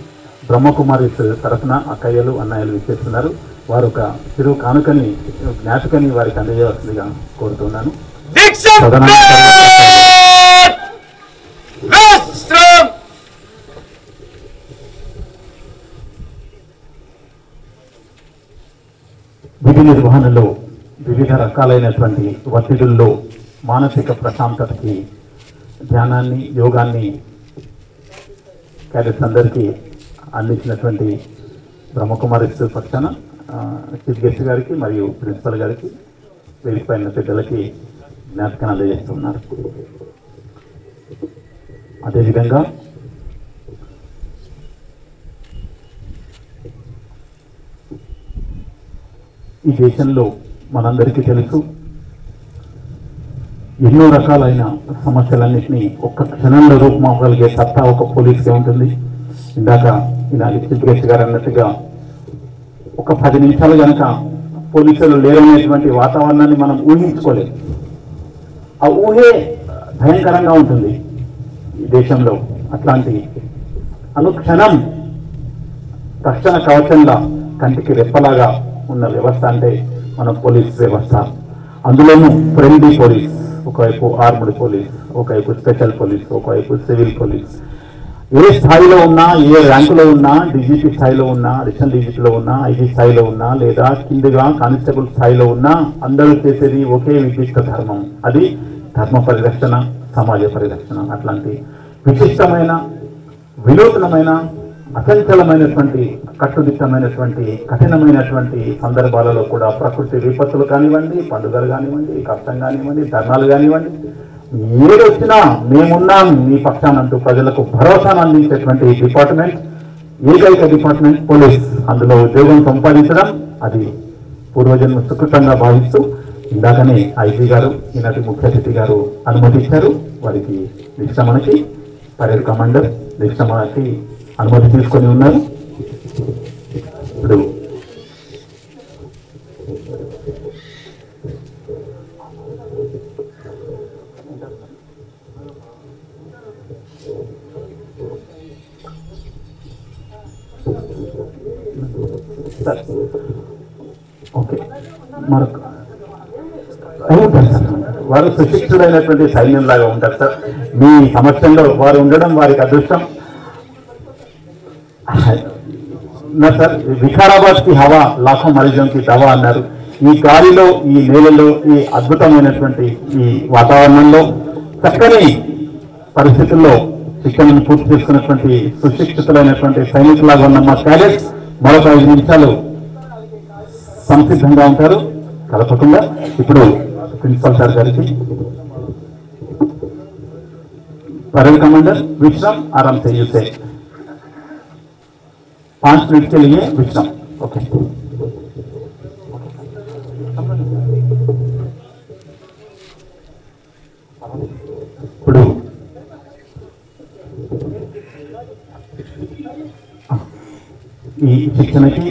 బ్రహ్మకుమారి తరఫున అక్కయ్యలు అన్నయ్యలు ఇచ్చేస్తున్నారు. వారు ఒక చిరు కానుకని జ్ఞాపికని వారికి అందజేయవలసిందిగా కోరుతున్నాను. విధి నిర్వహణలో వివిధ రకాలైనటువంటి ఒత్తిడుల్లో మానసిక ప్రశాంతతకి ధ్యానాన్ని యోగాన్ని క్యాడెట్స్ అందరికీ అందించినటువంటి బ్రహ్మకుమారి పక్షాన చీఫ్ గెస్ట్ గారికి మరియు ప్రిన్సిపల్ గారికి వేదిక పైన పెద్దలకి జ్ఞాపకాన్ని అందజేస్తున్నారు. అదేవిధంగా ఈ దేశంలో మనందరికీ తెలుసు ఎన్నో రకాలైన సమస్యలన్నింటినీ ఒక్క క్షణంలో రూపుమాపగలిగే సత్తా ఒక పోలీసుకే ఉంటుంది. ఇందాక ఈనాటి చీఫ్ గెస్ట్ గారు అన్నట్టుగా ఒక 10 నిమిషాలు కనుక పోలీసులు లేరనేటువంటి వాతావరణాన్ని మనం ఊహించుకోలేదు. ఆ ఊహే భయంకరంగా ఉంటుంది ఈ దేశంలో. అట్లాంటి అనుక్షణం రక్షణ కవచంలా కంటికి రెప్పలాగా ఉన్న వ్యవస్థ అంటే మన పోలీస్ వ్యవస్థ. అందులోనూ ఫ్రెండ్లీ పోలీస్, ఒకవైపు ఆర్మ్డ్ పోలీస్, ఒకవైపు స్పెషల్ పోలీస్, ఒకవైపు సివిల్ పోలీస్. ఏ స్థాయిలో ఉన్నా, ఏ ర్యాంకులో ఉన్నా, డీజీపీ స్థాయిలో ఉన్నా, అడిషనల్ డీజీపీలో ఉన్నా, ఐజీ స్థాయిలో ఉన్నా, లేదా కిందిగా కానిస్టేబుల్ స్థాయిలో ఉన్నా అందరూ చేసేది ఒకే విశిష్ట ధర్మం. అది ధర్మ పరిరక్షణ, సమాజ పరిరక్షణ. అట్లాంటి విశిష్టమైన, వినూత్నమైన, అచంచలమైనటువంటి, కట్టుదిట్టమైనటువంటి, కఠినమైనటువంటి సందర్భాలలో కూడా ప్రకృతి విపత్తులు కానివ్వండి, పండుగలు కానివ్వండి, కష్టం కానివ్వండి, ధర్నాలు కానివ్వండి, ఏదొచ్చినా మేమున్నాం మీ పక్షానంటూ ప్రజలకు భరోసాను అందించేటువంటి డిపార్ట్మెంట్, ఏకైక డిపార్ట్మెంట్ పోలీస్. అందులో ఉద్యోగం సంపాదించడం అది పూర్వజన్మ సుకృతంగా భావిస్తూ ఇందాకనే ఐజీ గారు, ఈనాటి ముఖ్య అతిథి గారు అనుమతించారు. వారికి నిష్క్రమణకి పరేడ్ కమాండర్ నిష్క్రమణకి అనుమతి తీసుకొని ఉన్నారు. ఇప్పుడు ఓకే, మరొక ఉంటారు సార్. వారు సుశిక్షుడైనటువంటి సైన్యం లాగా ఉంటారు సార్. మీ సమక్షంలో వారు ఉండడం వారికి అదృష్టం. సార్, వికారాబాద్ కి హవా లాఖో మరీజం కి దవా అన్నారు. ఈ గాలిలో, ఈ నేలలో, ఈ అద్భుతమైనటువంటి ఈ వాతావరణంలో, చక్కని పరిస్థితుల్లో శిక్షణను పూర్తి చేసుకున్నటువంటి సుశిక్షితులైనటువంటి సైనికులాగా ఉన్న మా క్యాడెట్స్ మరొక 5 నిమిషాలు సంసిద్ధంగా ఉంటారు కలపకుండా. ఇప్పుడు ప్రిన్సిపల్ సార్ గారికి परेड कमांडर विश्राम आराम से यूज है 5 मिनट के लिए विश्राम. ओके, ఇప్పుడు ఈ శిక్షణకి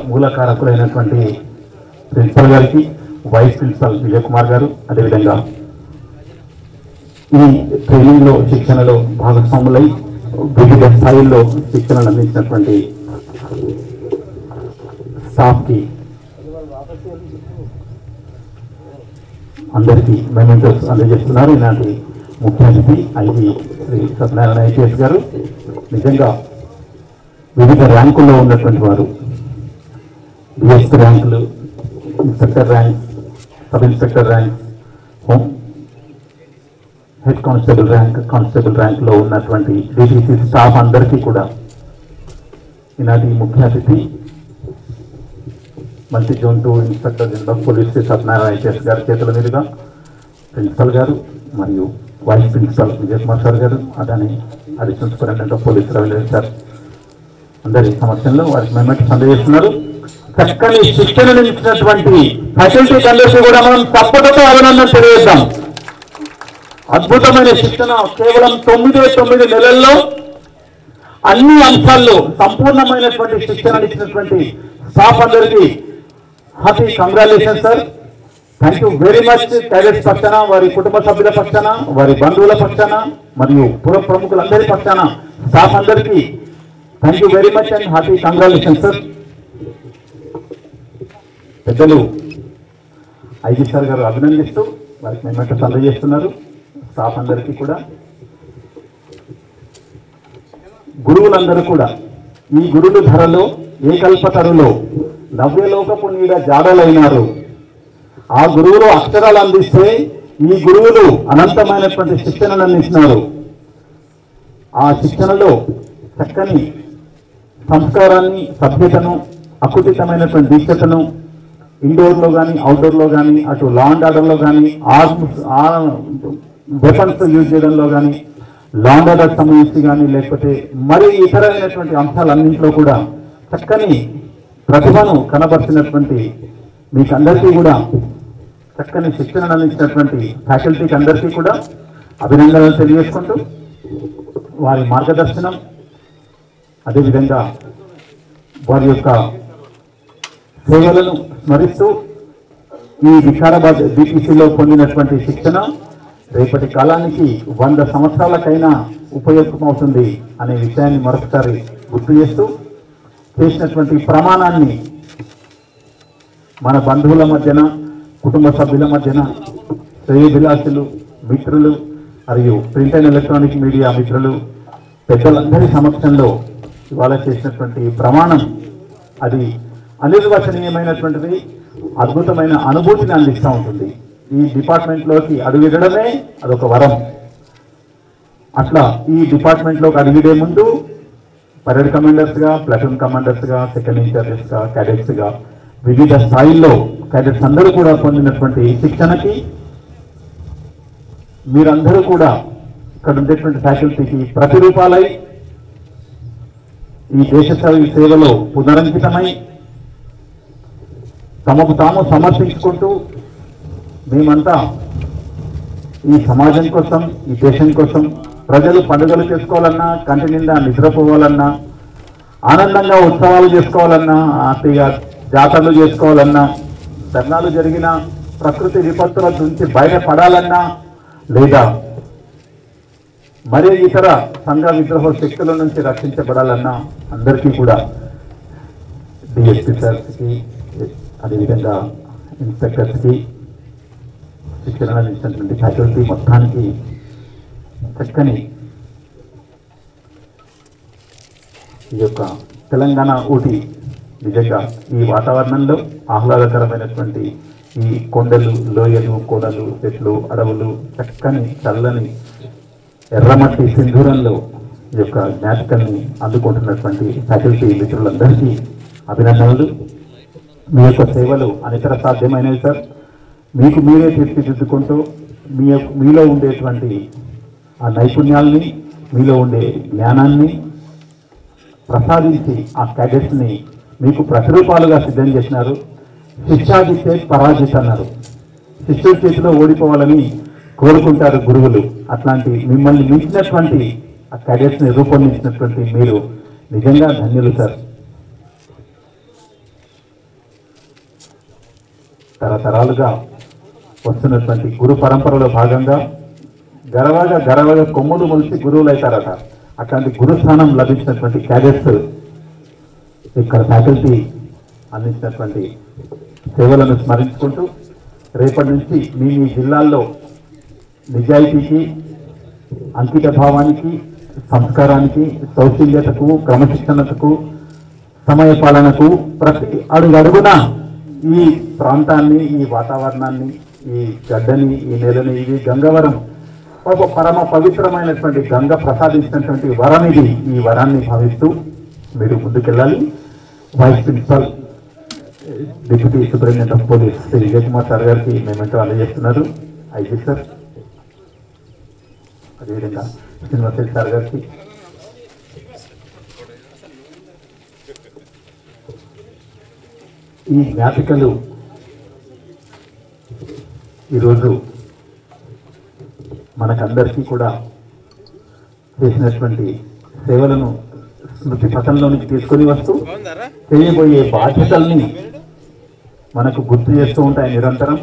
మూలకారకులైనటువంటి ప్రిన్సిపల్ గారికి, వైస్ ప్రిన్సిపల్ విజయ్ కుమార్ గారు, అదేవిధంగా ఈ ట్రైనింగ్ లో శిక్షణలో భాగస్వాములై వివిధ స్థాయిల్లో శిక్షణను అందించినటువంటి స్టాఫ్ కి అందరికీ మెమెంటోస్ అందజేస్తున్నారు. ఈనాటి ముఖ్య అతిథి ఐజీ శ్రీ సత్యనారాయణ ఐపీఎస్ గారు. నిజంగా వివిధ ర్యాంకుల్లో ఉన్నటువంటి వారు, డిఎస్పీ ర్యాంకులు, inspector rank, sub inspector rank, home head constable rank, constable ర్యాంక్లో ఉన్నటువంటి డిటిసి స్టాఫ్ అందరికీ కూడా ఈనాటి ముఖ్య అతిథి multi zone 2 inspector general of police Shri Satyanarayana IPS గారి చేతుల మీదుగా ప్రిన్సిపల్ గారు మరియు vice principal Vijay Kumar sir గారు, అలానే additional superintendent of police Ravindra sir అందరి సమక్షంలో వారికి మెమెంట్స్ అందజేస్తున్నారు. చక్కని శిక్షణను ఇచ్చినటువంటి ఫ్యాకల్టీకి అందరికీ కూడా మనం తప్పకుండా అభినందన తెలియజేద్దాం. అద్భుతమైన శిక్షణ కేవలం 9 నెలల్లో అన్ని అంశాల్లో సంపూర్ణమైనటువంటి శిక్షణ ఇచ్చినటువంటి స్టాఫ్ అందరికీ happy congratulation sir. Thank you very much. Cadets పక్షాన, వారి కుటుంబ సభ్యుల పక్షాన, వారి బంధువుల పక్షాన మరియు పుర ప్రముఖులందరి పక్షాన స్టాఫ్ అందరికీ thank you very much and happy congratulation sir. పెద్దలు ఐజీ సార్ గారు అభినందిస్తూ వారికి మెమెంటోస్ అందజేస్తున్నారు. స్టాఫ్ అందరికీ కూడా, గురువులందరూ కూడా ఈ గురుడు ధరలో ఏ కల్పతరులో నవ్యలోకపు నీడ జాడలైనారు. ఆ గురువులు అక్షరాలు అందిస్తే ఈ గురువులు అనంతమైనటువంటి శిక్షణను అందిస్తున్నారు. ఆ శిక్షణలో చక్కని సంస్కారాన్ని, సభ్యతను, అకుటితమైనటువంటి దీక్షతను ఇండోర్లో కానీ అవుట్డోర్లో కానీ, అటు లా అండ్ ఆర్డర్లో కానీ, వెపన్స్ యూజ్ చేయడంలో కానీ, లా అండ్ ఆర్డర్ సంబంధించి కానీ, లేకపోతే మరి ఇతరమైనటువంటి అంశాలన్నింటిలో కూడా చక్కని ప్రతిభను కనబర్చినటువంటి మీకు అందరికీ కూడా, చక్కని శిక్షణను అందించినటువంటి ఫ్యాకల్టీకి అందరికీ కూడా అభినందనలు తెలియజేసుకుంటూ, వారి మార్గదర్శనం అదేవిధంగా వారి యొక్క సేవలను స్మరిస్తూ ఈ వికారాబాద్ బీటీసీలో పొందినటువంటి శిక్షణ రేపటి కాలానికి 100 సంవత్సరాలకైనా ఉపయోగమవుతుంది అనే విషయాన్ని మరొకసారి గుర్తు చేస్తూ, చేసినటువంటి ప్రమాణాన్ని మన బంధువుల మధ్యన, కుటుంబ సభ్యుల మధ్యన, శ్రేయోభిలాషులు, మిత్రులు మరియు ప్రింట్ అండ్ ఎలక్ట్రానిక్ మీడియా మిత్రులు పెద్దలందరి సమక్షంలో ఇవాళ చేసినటువంటి ప్రమాణం అది అనిర్వచనీయమైనటువంటిది, అద్భుతమైన అనుభూతిని అందిస్తూ ఉంటుంది. ఈ డిపార్ట్మెంట్లోకి అడుగుడమే అదొక వరం. అట్లా ఈ డిపార్ట్మెంట్లోకి అడుగుడే ముందు పరేడ్ కమాండర్స్గా, ప్లాటూన్ కమాండర్స్గా, సెకండ్ ఇన్ఛార్జెస్గా, క్యాడెట్స్గా వివిధ స్థాయిల్లో క్యాడెట్స్ అందరూ కూడా పొందినటువంటి శిక్షణకి మీరందరూ కూడా ఇక్కడ ఉండేటువంటి ఫ్యాకల్టీకి ప్రతిరూపాలై ఈ దేశ సేవలో పునరంకితమై తమకు తాము సమర్పించుకుంటూ మేమంతా ఈ సమాజం కోసం, ఈ దేశం కోసం, ప్రజలు పండుగలు చేసుకోవాలన్నా, కంటి నిండా నిద్రపోవాలన్నా, ఆనందంగా ఉత్సవాలు చేసుకోవాలన్నా, హ్యాపీగా జాతరలు చేసుకోవాలన్నా, ధర్నాలు జరిగిన ప్రకృతి విపత్తుల నుంచి బయటపడాలన్నా, లేదా మరే ఇతర సంఘ విద్రోహ శక్తుల నుంచి రక్షించబడాలన్నా అందరికీ కూడా డిఎస్పీ సార్స్కి, అదేవిధంగా ఇన్స్పెక్టర్స్కి, శిక్షణ అందించినటువంటి ఫ్యాకల్టీ మొత్తానికి చక్కని ఈ యొక్క తెలంగాణ ఊటీ నిజంగా ఈ వాతావరణంలో ఆహ్లాదకరమైనటువంటి ఈ కొండలు, లోయలు, కోనలు, చెట్లు, అడవులు, చక్కని చల్లని ఎర్రమట్టి సింధూరంలో ఈ యొక్క జ్ఞాపికల్ని అందుకుంటున్నటువంటి ఫ్యాకల్టీ మిత్రులందరికీ అభినందనలు. మీ యొక్క సేవలు అనితర సాధ్యమైనవి సార్. మీకు మీరే తీర్చిదిద్దుకుంటూ మీలో ఉండేటువంటి ఆ నైపుణ్యాల్ని, మీలో ఉండే జ్ఞానాన్ని ప్రసాదించి ఆ క్యాడెట్స్ని మీకు ప్రతిరూపాలుగా సిద్ధం చేసినారు. శిక్షాదిత్తే పరాజిత్ అన్నారు. శిష్యుడి చేతిలో ఓడిపోవాలని కోరుకుంటారు గురువులు. అట్లాంటి మిమ్మల్ని మించినటువంటి ఆ క్యాడెట్స్ని రూపొందించినటువంటి మీరు నిజంగా ధన్యులు సార్. తరతరాలుగా వస్తున్నటువంటి గురు పరంపరలో భాగంగా గరవగా కొమ్ములు మొలిచి గురువులు అవుతారట. అట్లాంటి గురుస్థానం లభించినటువంటి క్యాడెట్స్ ఇక్కడ ఫ్యాకల్టీ అందించినటువంటి సేవలను స్మరించుకుంటూ రేపటి నుంచి మీ జిల్లాల్లో నిజాయితీకి, అంకిత భావానికి, సంస్కారానికి, సౌశల్యతకు, క్రమశిక్షణతకు, సమయపాలనకు ప్రతి అడుగున ఈ ప్రాంతాన్ని, ఈ వాతావరణాన్ని, ఈ గడ్డని, ఈ నేలని, ఇది గంగవరం ఒక పరమ పవిత్రమైనటువంటి గంగ ప్రసాదించినటువంటి వరం ఇది. ఈ వరాన్ని భావిస్తూ మీరు ముందుకెళ్ళాలి. Vice principal deputy superintendent of police Shri Vijay Kumar sir గారికి మేమెంటో అందజేస్తున్నారు. ఐజీ సార్, అదేవిధంగా శ్రీనివాస్ సార్ గారికి, ఈ జ్ఞాపికలు ఈరోజు మనకందరికీ కూడా చేసినటువంటి సేవలను స్మృతి పథంలోనికి తీసుకొని వస్తూ చేయబోయే బాధ్యతల్ని మనకు గుర్తు చేస్తూ ఉంటాయి. నిరంతరం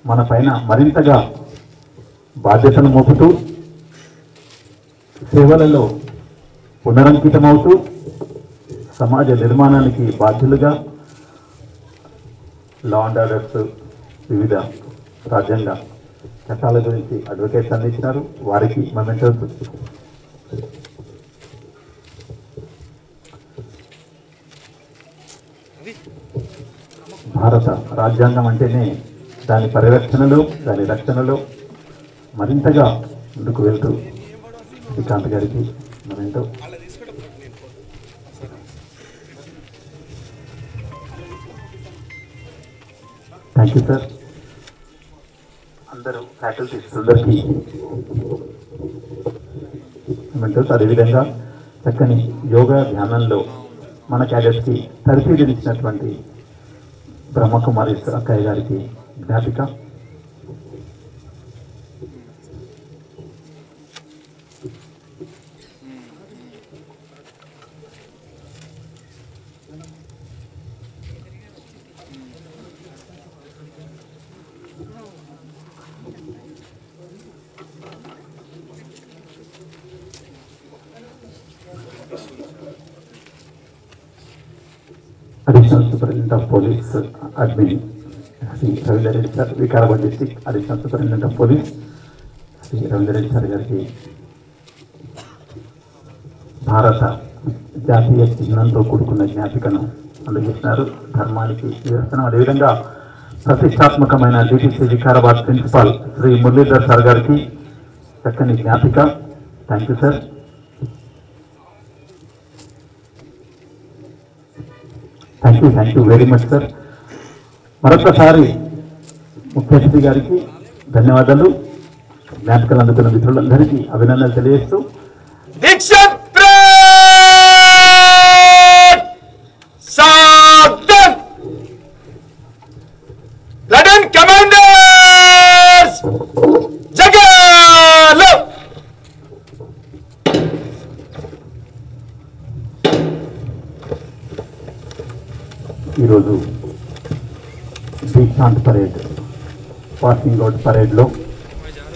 మన పైన మరింతగా బాధ్యతను మోపుతూ సేవలలో పునరంకితమవుతూ సమాజ నిర్మాణానికి బాధ్యులుగా లా అండ్ ఆర్డర్స్ వివిధ రాజ్యాంగ చట్టాల గురించి అడ్వకేట్స్ అందించినారు. వారికి మొమెంటోస్ భారత రాజ్యాంగం అంటేనే దాని పరిరక్షణలో దాని రక్షణలో మరింతగా ముందుకు వెళ్తూ శ్రీకాంత్ గారికి మొమెంటో. Thank you sir. అందరూ ఫ్యాకల్టీస్ అందరికీ మొమెంటోస్. అదేవిధంగా చక్కని యోగా ధ్యానంలో మన క్యాడెట్స్కి పరిశీలించినటువంటి బ్రహ్మకుమారి అక్కయ్య గారికి జ్ఞాపిక. Additional Superintendent of Police Admin Sri Ravindra Reddy Sir, Vikarabad District Additional Superintendent of Police Sri Ravindra Reddy Sir గారికి భారత జాతీయ చిహ్నంతో కూడుకున్న జ్ఞాపికను అందజేసినారు. ధర్మానికి నిదర్శనం. అదేవిధంగా ప్రతిష్టాత్మకమైన DTC Vikarabad principal Shri Muralidhar sir గారికి చక్కని జ్ఞాపిక. Thank you sir. Thank you very much sir. మరొకసారి ముఖ్య అతిథి గారికి ధన్యవాదాలు. జ్ఞాపికలు అందుకున్న మిత్రులందరికీ అభినందనలు తెలియజేస్తూ ఈరోజు దీక్షాంత్ పరేడ్ పాసింగ్ అవుట్ పరేడ్లో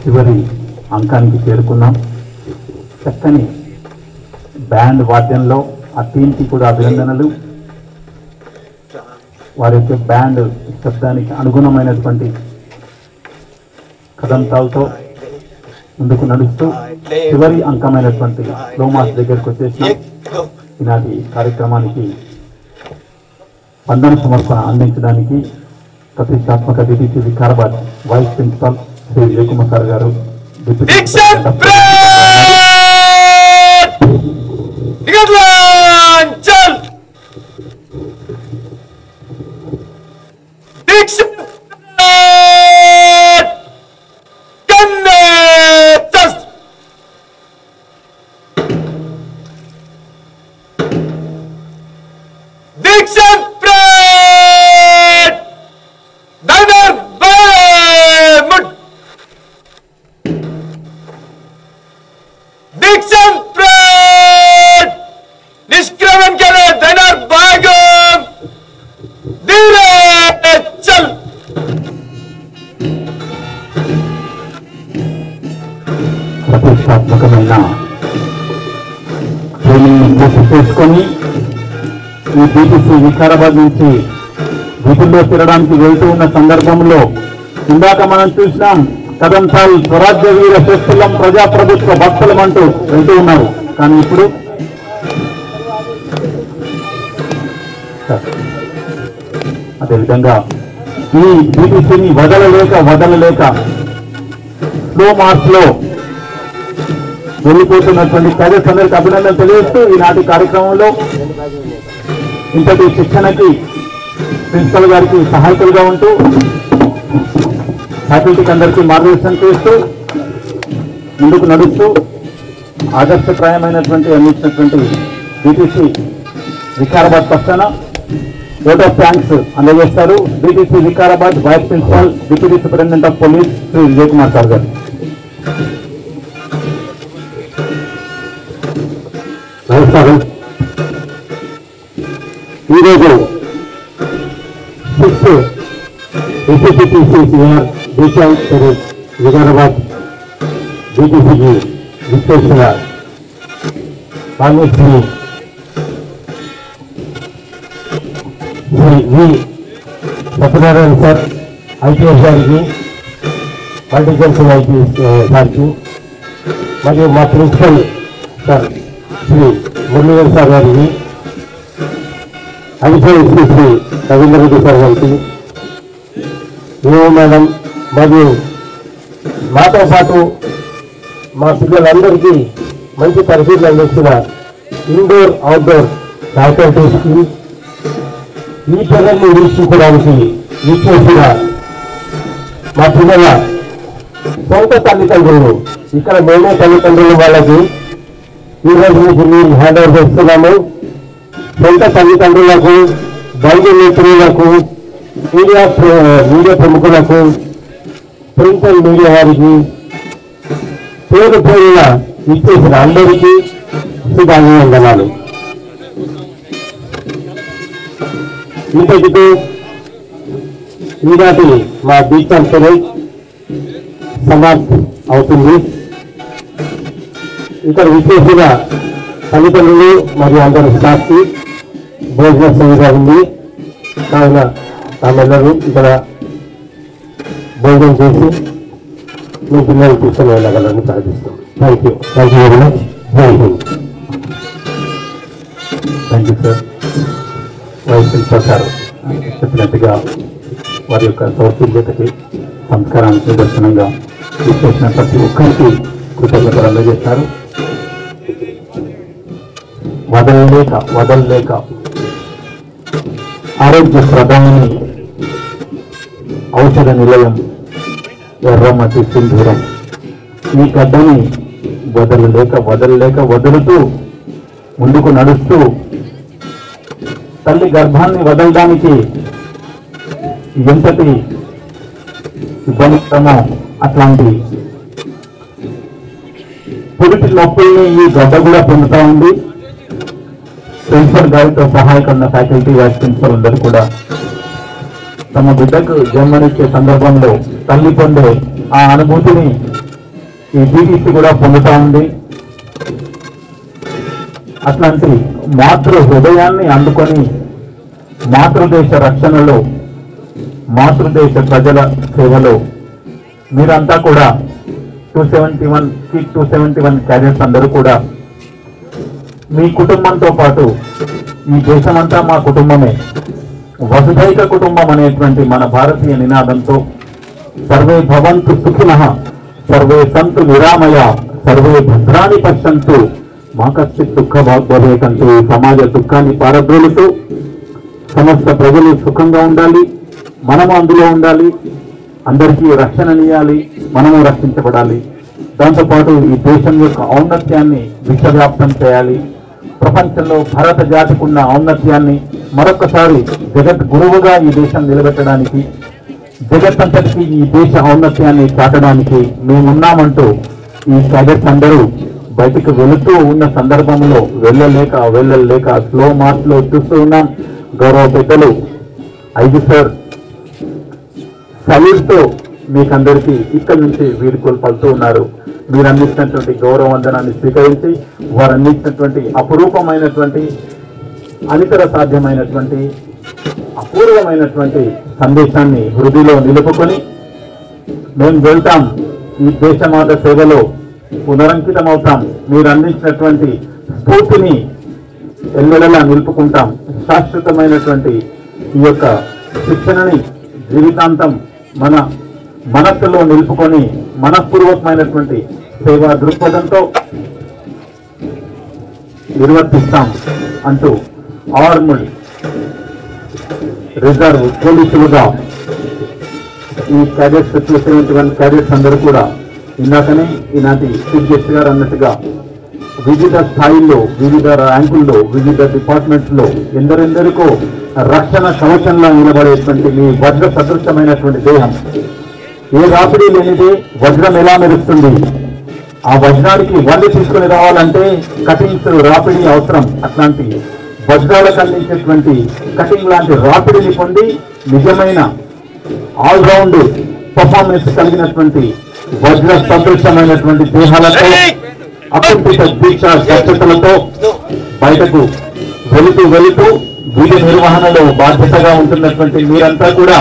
చివరి అంకానికి చేరుకున్నాం. చక్కని బ్యాండ్ వాద్యంలో ఆ టీంకి కూడా అభినందనలు. వారి యొక్క బ్యాండ్ శబ్దానికి అనుగుణమైనటువంటి కదంతాలతో ముందుకు నడుస్తూ చివరి అంకమైనటువంటి స్లోమాస్ దగ్గరకు వచ్చేసి ఈనాటి కార్యక్రమానికి వందన సమర్పణ అందించడానికి ప్రతిష్టాత్మక DTC Vikarabad vice principal Shri Vijay Kumar sir గారు, డిప్యూటీ ప్రతిష్టాత్మకమైన ట్రైనింగ్ పూర్తి చేసుకొని ఈ డిటిసి వికారాబాద్ నుంచి వీటిల్లో తిరగడానికి వెళ్తూ ఉన్న సందర్భంలో ఇందాక మనం చూసినాం కదంతాల్ స్వరాజ్య వీర శక్తులం ప్రజాప్రభుత్వ భక్తులం అంటూ వెళ్తూ ఉన్నారు. కానీ ఇప్పుడు అదేవిధంగా ఈ డిటిసిని వదలలేక స్లో మార్చ్ లో వెళ్ళిపోతున్నటువంటి క్యాడెట్స్ అందరికీ అభినందనలు తెలియజేస్తూ ఈనాటి కార్యక్రమంలో ఇంతటి శిక్షణకి ప్రిన్సిపల్ గారికి సహాయకులుగా ఉంటూ ఫ్యాకల్టీకి అందరికీ మార్గదర్శనం చేస్తూ ముందుకు నడుస్తూ ఆదర్శప్రాయమైనటువంటి అందించినటువంటి డిటిసి వికారాబాద్ పక్షాన ఓట్ ఆఫ్ థ్యాంక్స్ అందజేస్తారు DTC Vikarabad vice principal deputy superintendent of police Shri Vijay Kumar sir గారు. నమస్కారం. ఈరోజు 6th SCTPCCR దీక్షాంత్ పరేడ్ వికారాబాద్ DTCకి విచ్చేసిన Congress Shri V Satyanarayana sir IPS గారికి, పొలిటికల్ ఐపీఎస్ సార్కి, మరియు మా principal sir Shri Muralidhar sir గారికి, additional SP Shri Ravindra Reddy sir గారికి, మేడం మరియు మాతో పాటు మా పిల్లలందరికీ మంచి పరిస్థితులు అందించిన ఇండోర్ అవుట్డోర్ ఫ్యాకల్టీస్కి, ఈ పిల్లల్ని వీక్షించడానికి విచ్చేసిన మా పిల్లల సొంత తల్లిదండ్రులు, ఇక్కడ మేమే తల్లిదండ్రులు వాళ్ళకి ఈరోజు మీకు మీరు హ్యాండ్ ఓవర్ చేస్తున్నాము. సొంత తల్లిదండ్రులకు, బంధు మిత్రులకు, మీడియా ప్రముఖులకు, ప్రింట్ అండ్ మీడియా వారికి, పేరు పేరున ఇచ్చేసిన అందరికీ శుభాభివందనాలు. ఇంతటితో ఈనాటి మా దీక్షాంత్ పరేడ్ సమాప్తి అవుతుంది. ఇక్కడ విచ్చేసిన తల్లిదండ్రులు మరియు అందరి స్టాఫ్కి భోజన సువిధ ఉంది. కావున ఆమెల్లరూ ఇక్కడ భోజనం చేసి మీ పిల్లలు తీసుకుని వెళ్ళగలని ప్రార్థిస్తాం. Thank you very much. జై హింద్. Thank you sir. Vice principal sir చెప్పినట్టుగా వారి యొక్క సౌశల్యతకి, సంస్కారానికి దర్శనంగా విచ్చేసిన ప్రతి ఒక్కరికి కృతజ్ఞతలు అందజేస్తారు. వదలలేక ఆరోగ్య ప్రధాని ఔషధ నిలయం ఎర్రమతి సింధూరం, ఈ గడ్డని వదలుతూ ముందుకు నడుస్తూ తల్లి గర్భాన్ని వదలడానికి ఎంతటి ఇబ్బందికరమో అట్లాంటి పురిటి నొప్పుల్ని ఈ గడ్డ కూడా పొందుతా ఉంది. ప్రిన్సిపల్ గారితో సహాయకున్న ఫ్యాకల్టీ వైస్ ప్రిన్సిపల్ అందరూ కూడా తమ బిడ్డకు జన్మనిచ్చే సందర్భంలో తల్లి పొందే ఆ అనుభూతిని ఈ DTC కూడా పొందుతా ఉంది. అట్లాంటి మాతృ హృదయాన్ని అందుకొని మాతృదేశ రక్షణలో, మాతృదేశ ప్రజల సేవలో మీరంతా కూడా 271 క్యాడెట్స్ అందరూ కూడా మీ కుటుంబంతో పాటు ఈ దేశమంతా మా కుటుంబమే, వసుధైక కుటుంబం అనేటువంటి మన భారతీయ నినాదంతో సర్వే భవంతు సుఖినః, సర్వే సంతు నిరామయ, సర్వే భద్రాని పశ్యంతు, మా కశ్చిత్ దుఃఖ భాగ్యవేకంటూ ఈ సమాజ దుఃఖాన్ని పారద్రోలుతూ సమస్త ప్రజలు సుఖంగా ఉండాలి, మనము అందులో ఉండాలి, అందరికీ రక్షణనియాలి, మనము రక్షించబడాలి. దాంతోపాటు ఈ దేశం యొక్క ఔన్నత్యాన్ని విశ్వవ్యాప్తం చేయాలి. ప్రపంచంలో భారత జాతికి ఉన్న ఔన్నత్యాన్ని మరొకసారి జగత్ గురువుగా ఈ దేశం నిలబెట్టడానికి, జగత్తంతటికి ఈ దేశ ఔన్నత్యాన్ని చాటడానికి మేమున్నామంటూ ఈ క్యాడెట్స్ అందరూ బయటకు వెళుతూ ఉన్న సందర్భంలో వెళ్ళలేక స్లో మార్చ్ లో చూస్తూ ఉన్నాం. గౌరవ పెద్దలు 5 సార్ సల్యూట్తో మీకందరికీ ఇక్కడి నుంచి వీడ్కోలు పలుతూ ఉన్నారు. మీరు అందించినటువంటి గౌరవ వందనాన్ని స్వీకరించి వారు అందించినటువంటి అపురూపమైనటువంటి, అనితర సాధ్యమైనటువంటి, అపూర్వమైనటువంటి సందేశాన్ని హృదయలో నిలుపుకొని మేము వెళ్తాం, ఈ దేశమాత సేవలో పునరంకితమవుతాం, మీరు అందించినటువంటి స్ఫూర్తిని ఎల్లెడలా నిలుపుకుంటాం, శాశ్వతమైనటువంటి ఈ యొక్క శిక్షణని జీవితాంతం మన మనస్సులో నిలుపుకొని మనఃపూర్వకమైనటువంటి సేవా దృక్పథంతో నిర్వర్తిస్తాం అంటూ ఆర్మడ్ రిజర్వ్ పోలీసులుగా ఈ క్యాడెట్స్ 271 క్యాడెట్స్ అందరూ కూడా ఇందాకనే ఈనాటి చీఫ్ గెస్ట్ గారు అన్నట్టుగా వివిధ స్థాయిల్లో, వివిధ ర్యాంకుల్లో, వివిధ డిపార్ట్మెంట్స్ లో ఎందరెందరికో రక్షణ కవచంలో నిలబడేటువంటి మీ వజ్ర సదృశమైనటువంటి దేహం ఏ రాపిడి లేనిదే వజ్రం ఎలా మెరుస్తుంది, ఆ వజ్రానికి వల్లి తీసుకుని రావాలంటే కటింగ్స్ రాపిడి అవసరం. అట్లాంటి వజ్రాలకు అందించేటువంటి కటింగ్ లాంటి రాపిడిని పొంది నిజమైన ఆల్రౌండ్ పర్ఫార్మెన్స్ కలిగినటువంటి వజ్ర సదృశమైనటువంటి దేహాలతో అకుంఠిత దీక్ష దక్షతలతో బయటకు వెళుతూ వీధి నిర్వహణలో బాధ్యతగా ఉంటున్నటువంటి మీరంతా కూడా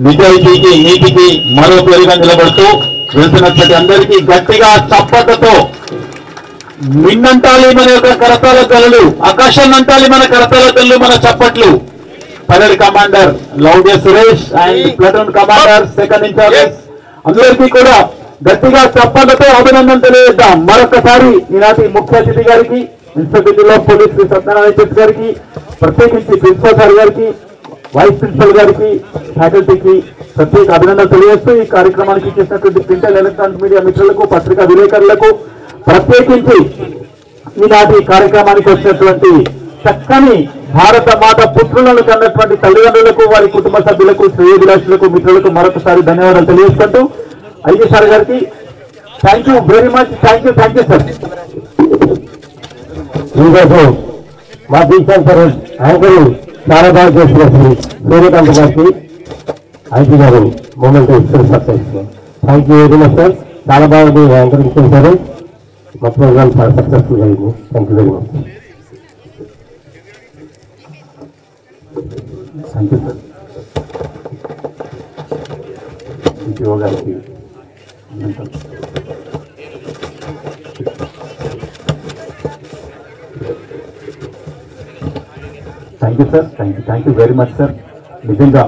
నిజాయితీకి నీతికి మరో పేరుగా నిలబడుతూ వెళ్తున్నటువంటి అందరికీ గట్టిగా చప్పట్లతో మిన్నంటాలి మన యొక్క కరతాల తల్లులు, ఆకాశాన్ని అంటాలి మన కరతాల తల్లు, మన చప్పట్లు. Pilot commander Laudya Suresh and platoon commander second incharge అందరికీ కూడా గట్టిగా చప్పట్లతో అభినందన తెలియజేద్దాం. మరొకసారి ఈనాటి ముఖ్య అతిథి గారికి, inspector of police Shri Satyanarayana గారికి, ప్రత్యేకించి ప్రిన్సిపల్ సార్ గారికి, వైస్ ప్రిన్సిపల్ గారికి, ఫ్యాకల్టీకి ప్రత్యేక అభినందనలు తెలియజేస్తూ ఈ కార్యక్రమానికి చేసినటువంటి ప్రింట్ అండ్ ఎలక్ట్రానిక్ మీడియా మిత్రులకు, పత్రికా విలేకరులకు, ప్రత్యేకించి ఈనాటి కార్యక్రమానికి వచ్చినటువంటి చక్కని భారత మాత పుత్రులను కన్నటువంటి తల్లిదండ్రులకు, వారి కుటుంబ సభ్యులకు, శ్రేయోభిలాషులకు, మిత్రులకు మరొకసారి ధన్యవాదాలు తెలియజేసుకుంటూ ఐజీ సార్ గారికి thank you very much. Thank you sir. ఈరోజు మా దీక్షాంత్ సార్ యాంకర్ చాలా బాగా చేస్తున్నారు సూర్యకాంత్ గారికి ఐజీ గారు moment success. Thank you very much sir. చాలా బాగా యాంకరింగ్ చేశారు. మా ప్రోగ్రామ్ చాలా సక్సెస్ఫుల్ అయింది. Thank you very much. Thank you sir. ETO గారికి thank you sir. Thank you very much sir. నిజంగా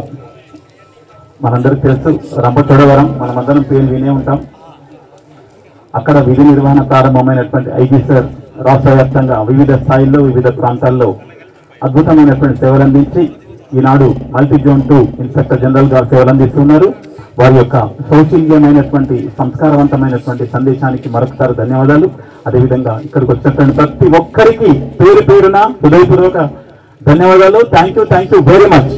మనందరికి తెలుసు రంపచోడవరం, మనమందరం పేరు వినే ఉంటాం. అక్కడ విధి నిర్వహణ ప్రారంభమైనటువంటి ఐజీ సార్ రాష్ట్ర వ్యాప్తంగా వివిధ స్థాయిల్లో వివిధ ప్రాంతాల్లో అద్భుతమైనటువంటి సేవలు అందించి ఈనాడు మల్టీ జోన్ 2 ఇన్స్పెక్టర్ జనరల్ గారు సేవలు అందిస్తున్నారు. వారి యొక్క సౌశీల్యమైనటువంటి సంస్కారవంతమైనటువంటి సందేశానికి మరొకసారి ధన్యవాదాలు. అదేవిధంగా ఇక్కడికి వచ్చినటువంటి ప్రతి ఒక్కరికి పేరు పేరున హృదయపూర్వక ధన్యవాదాలు. Thank you very much.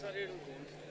Sir,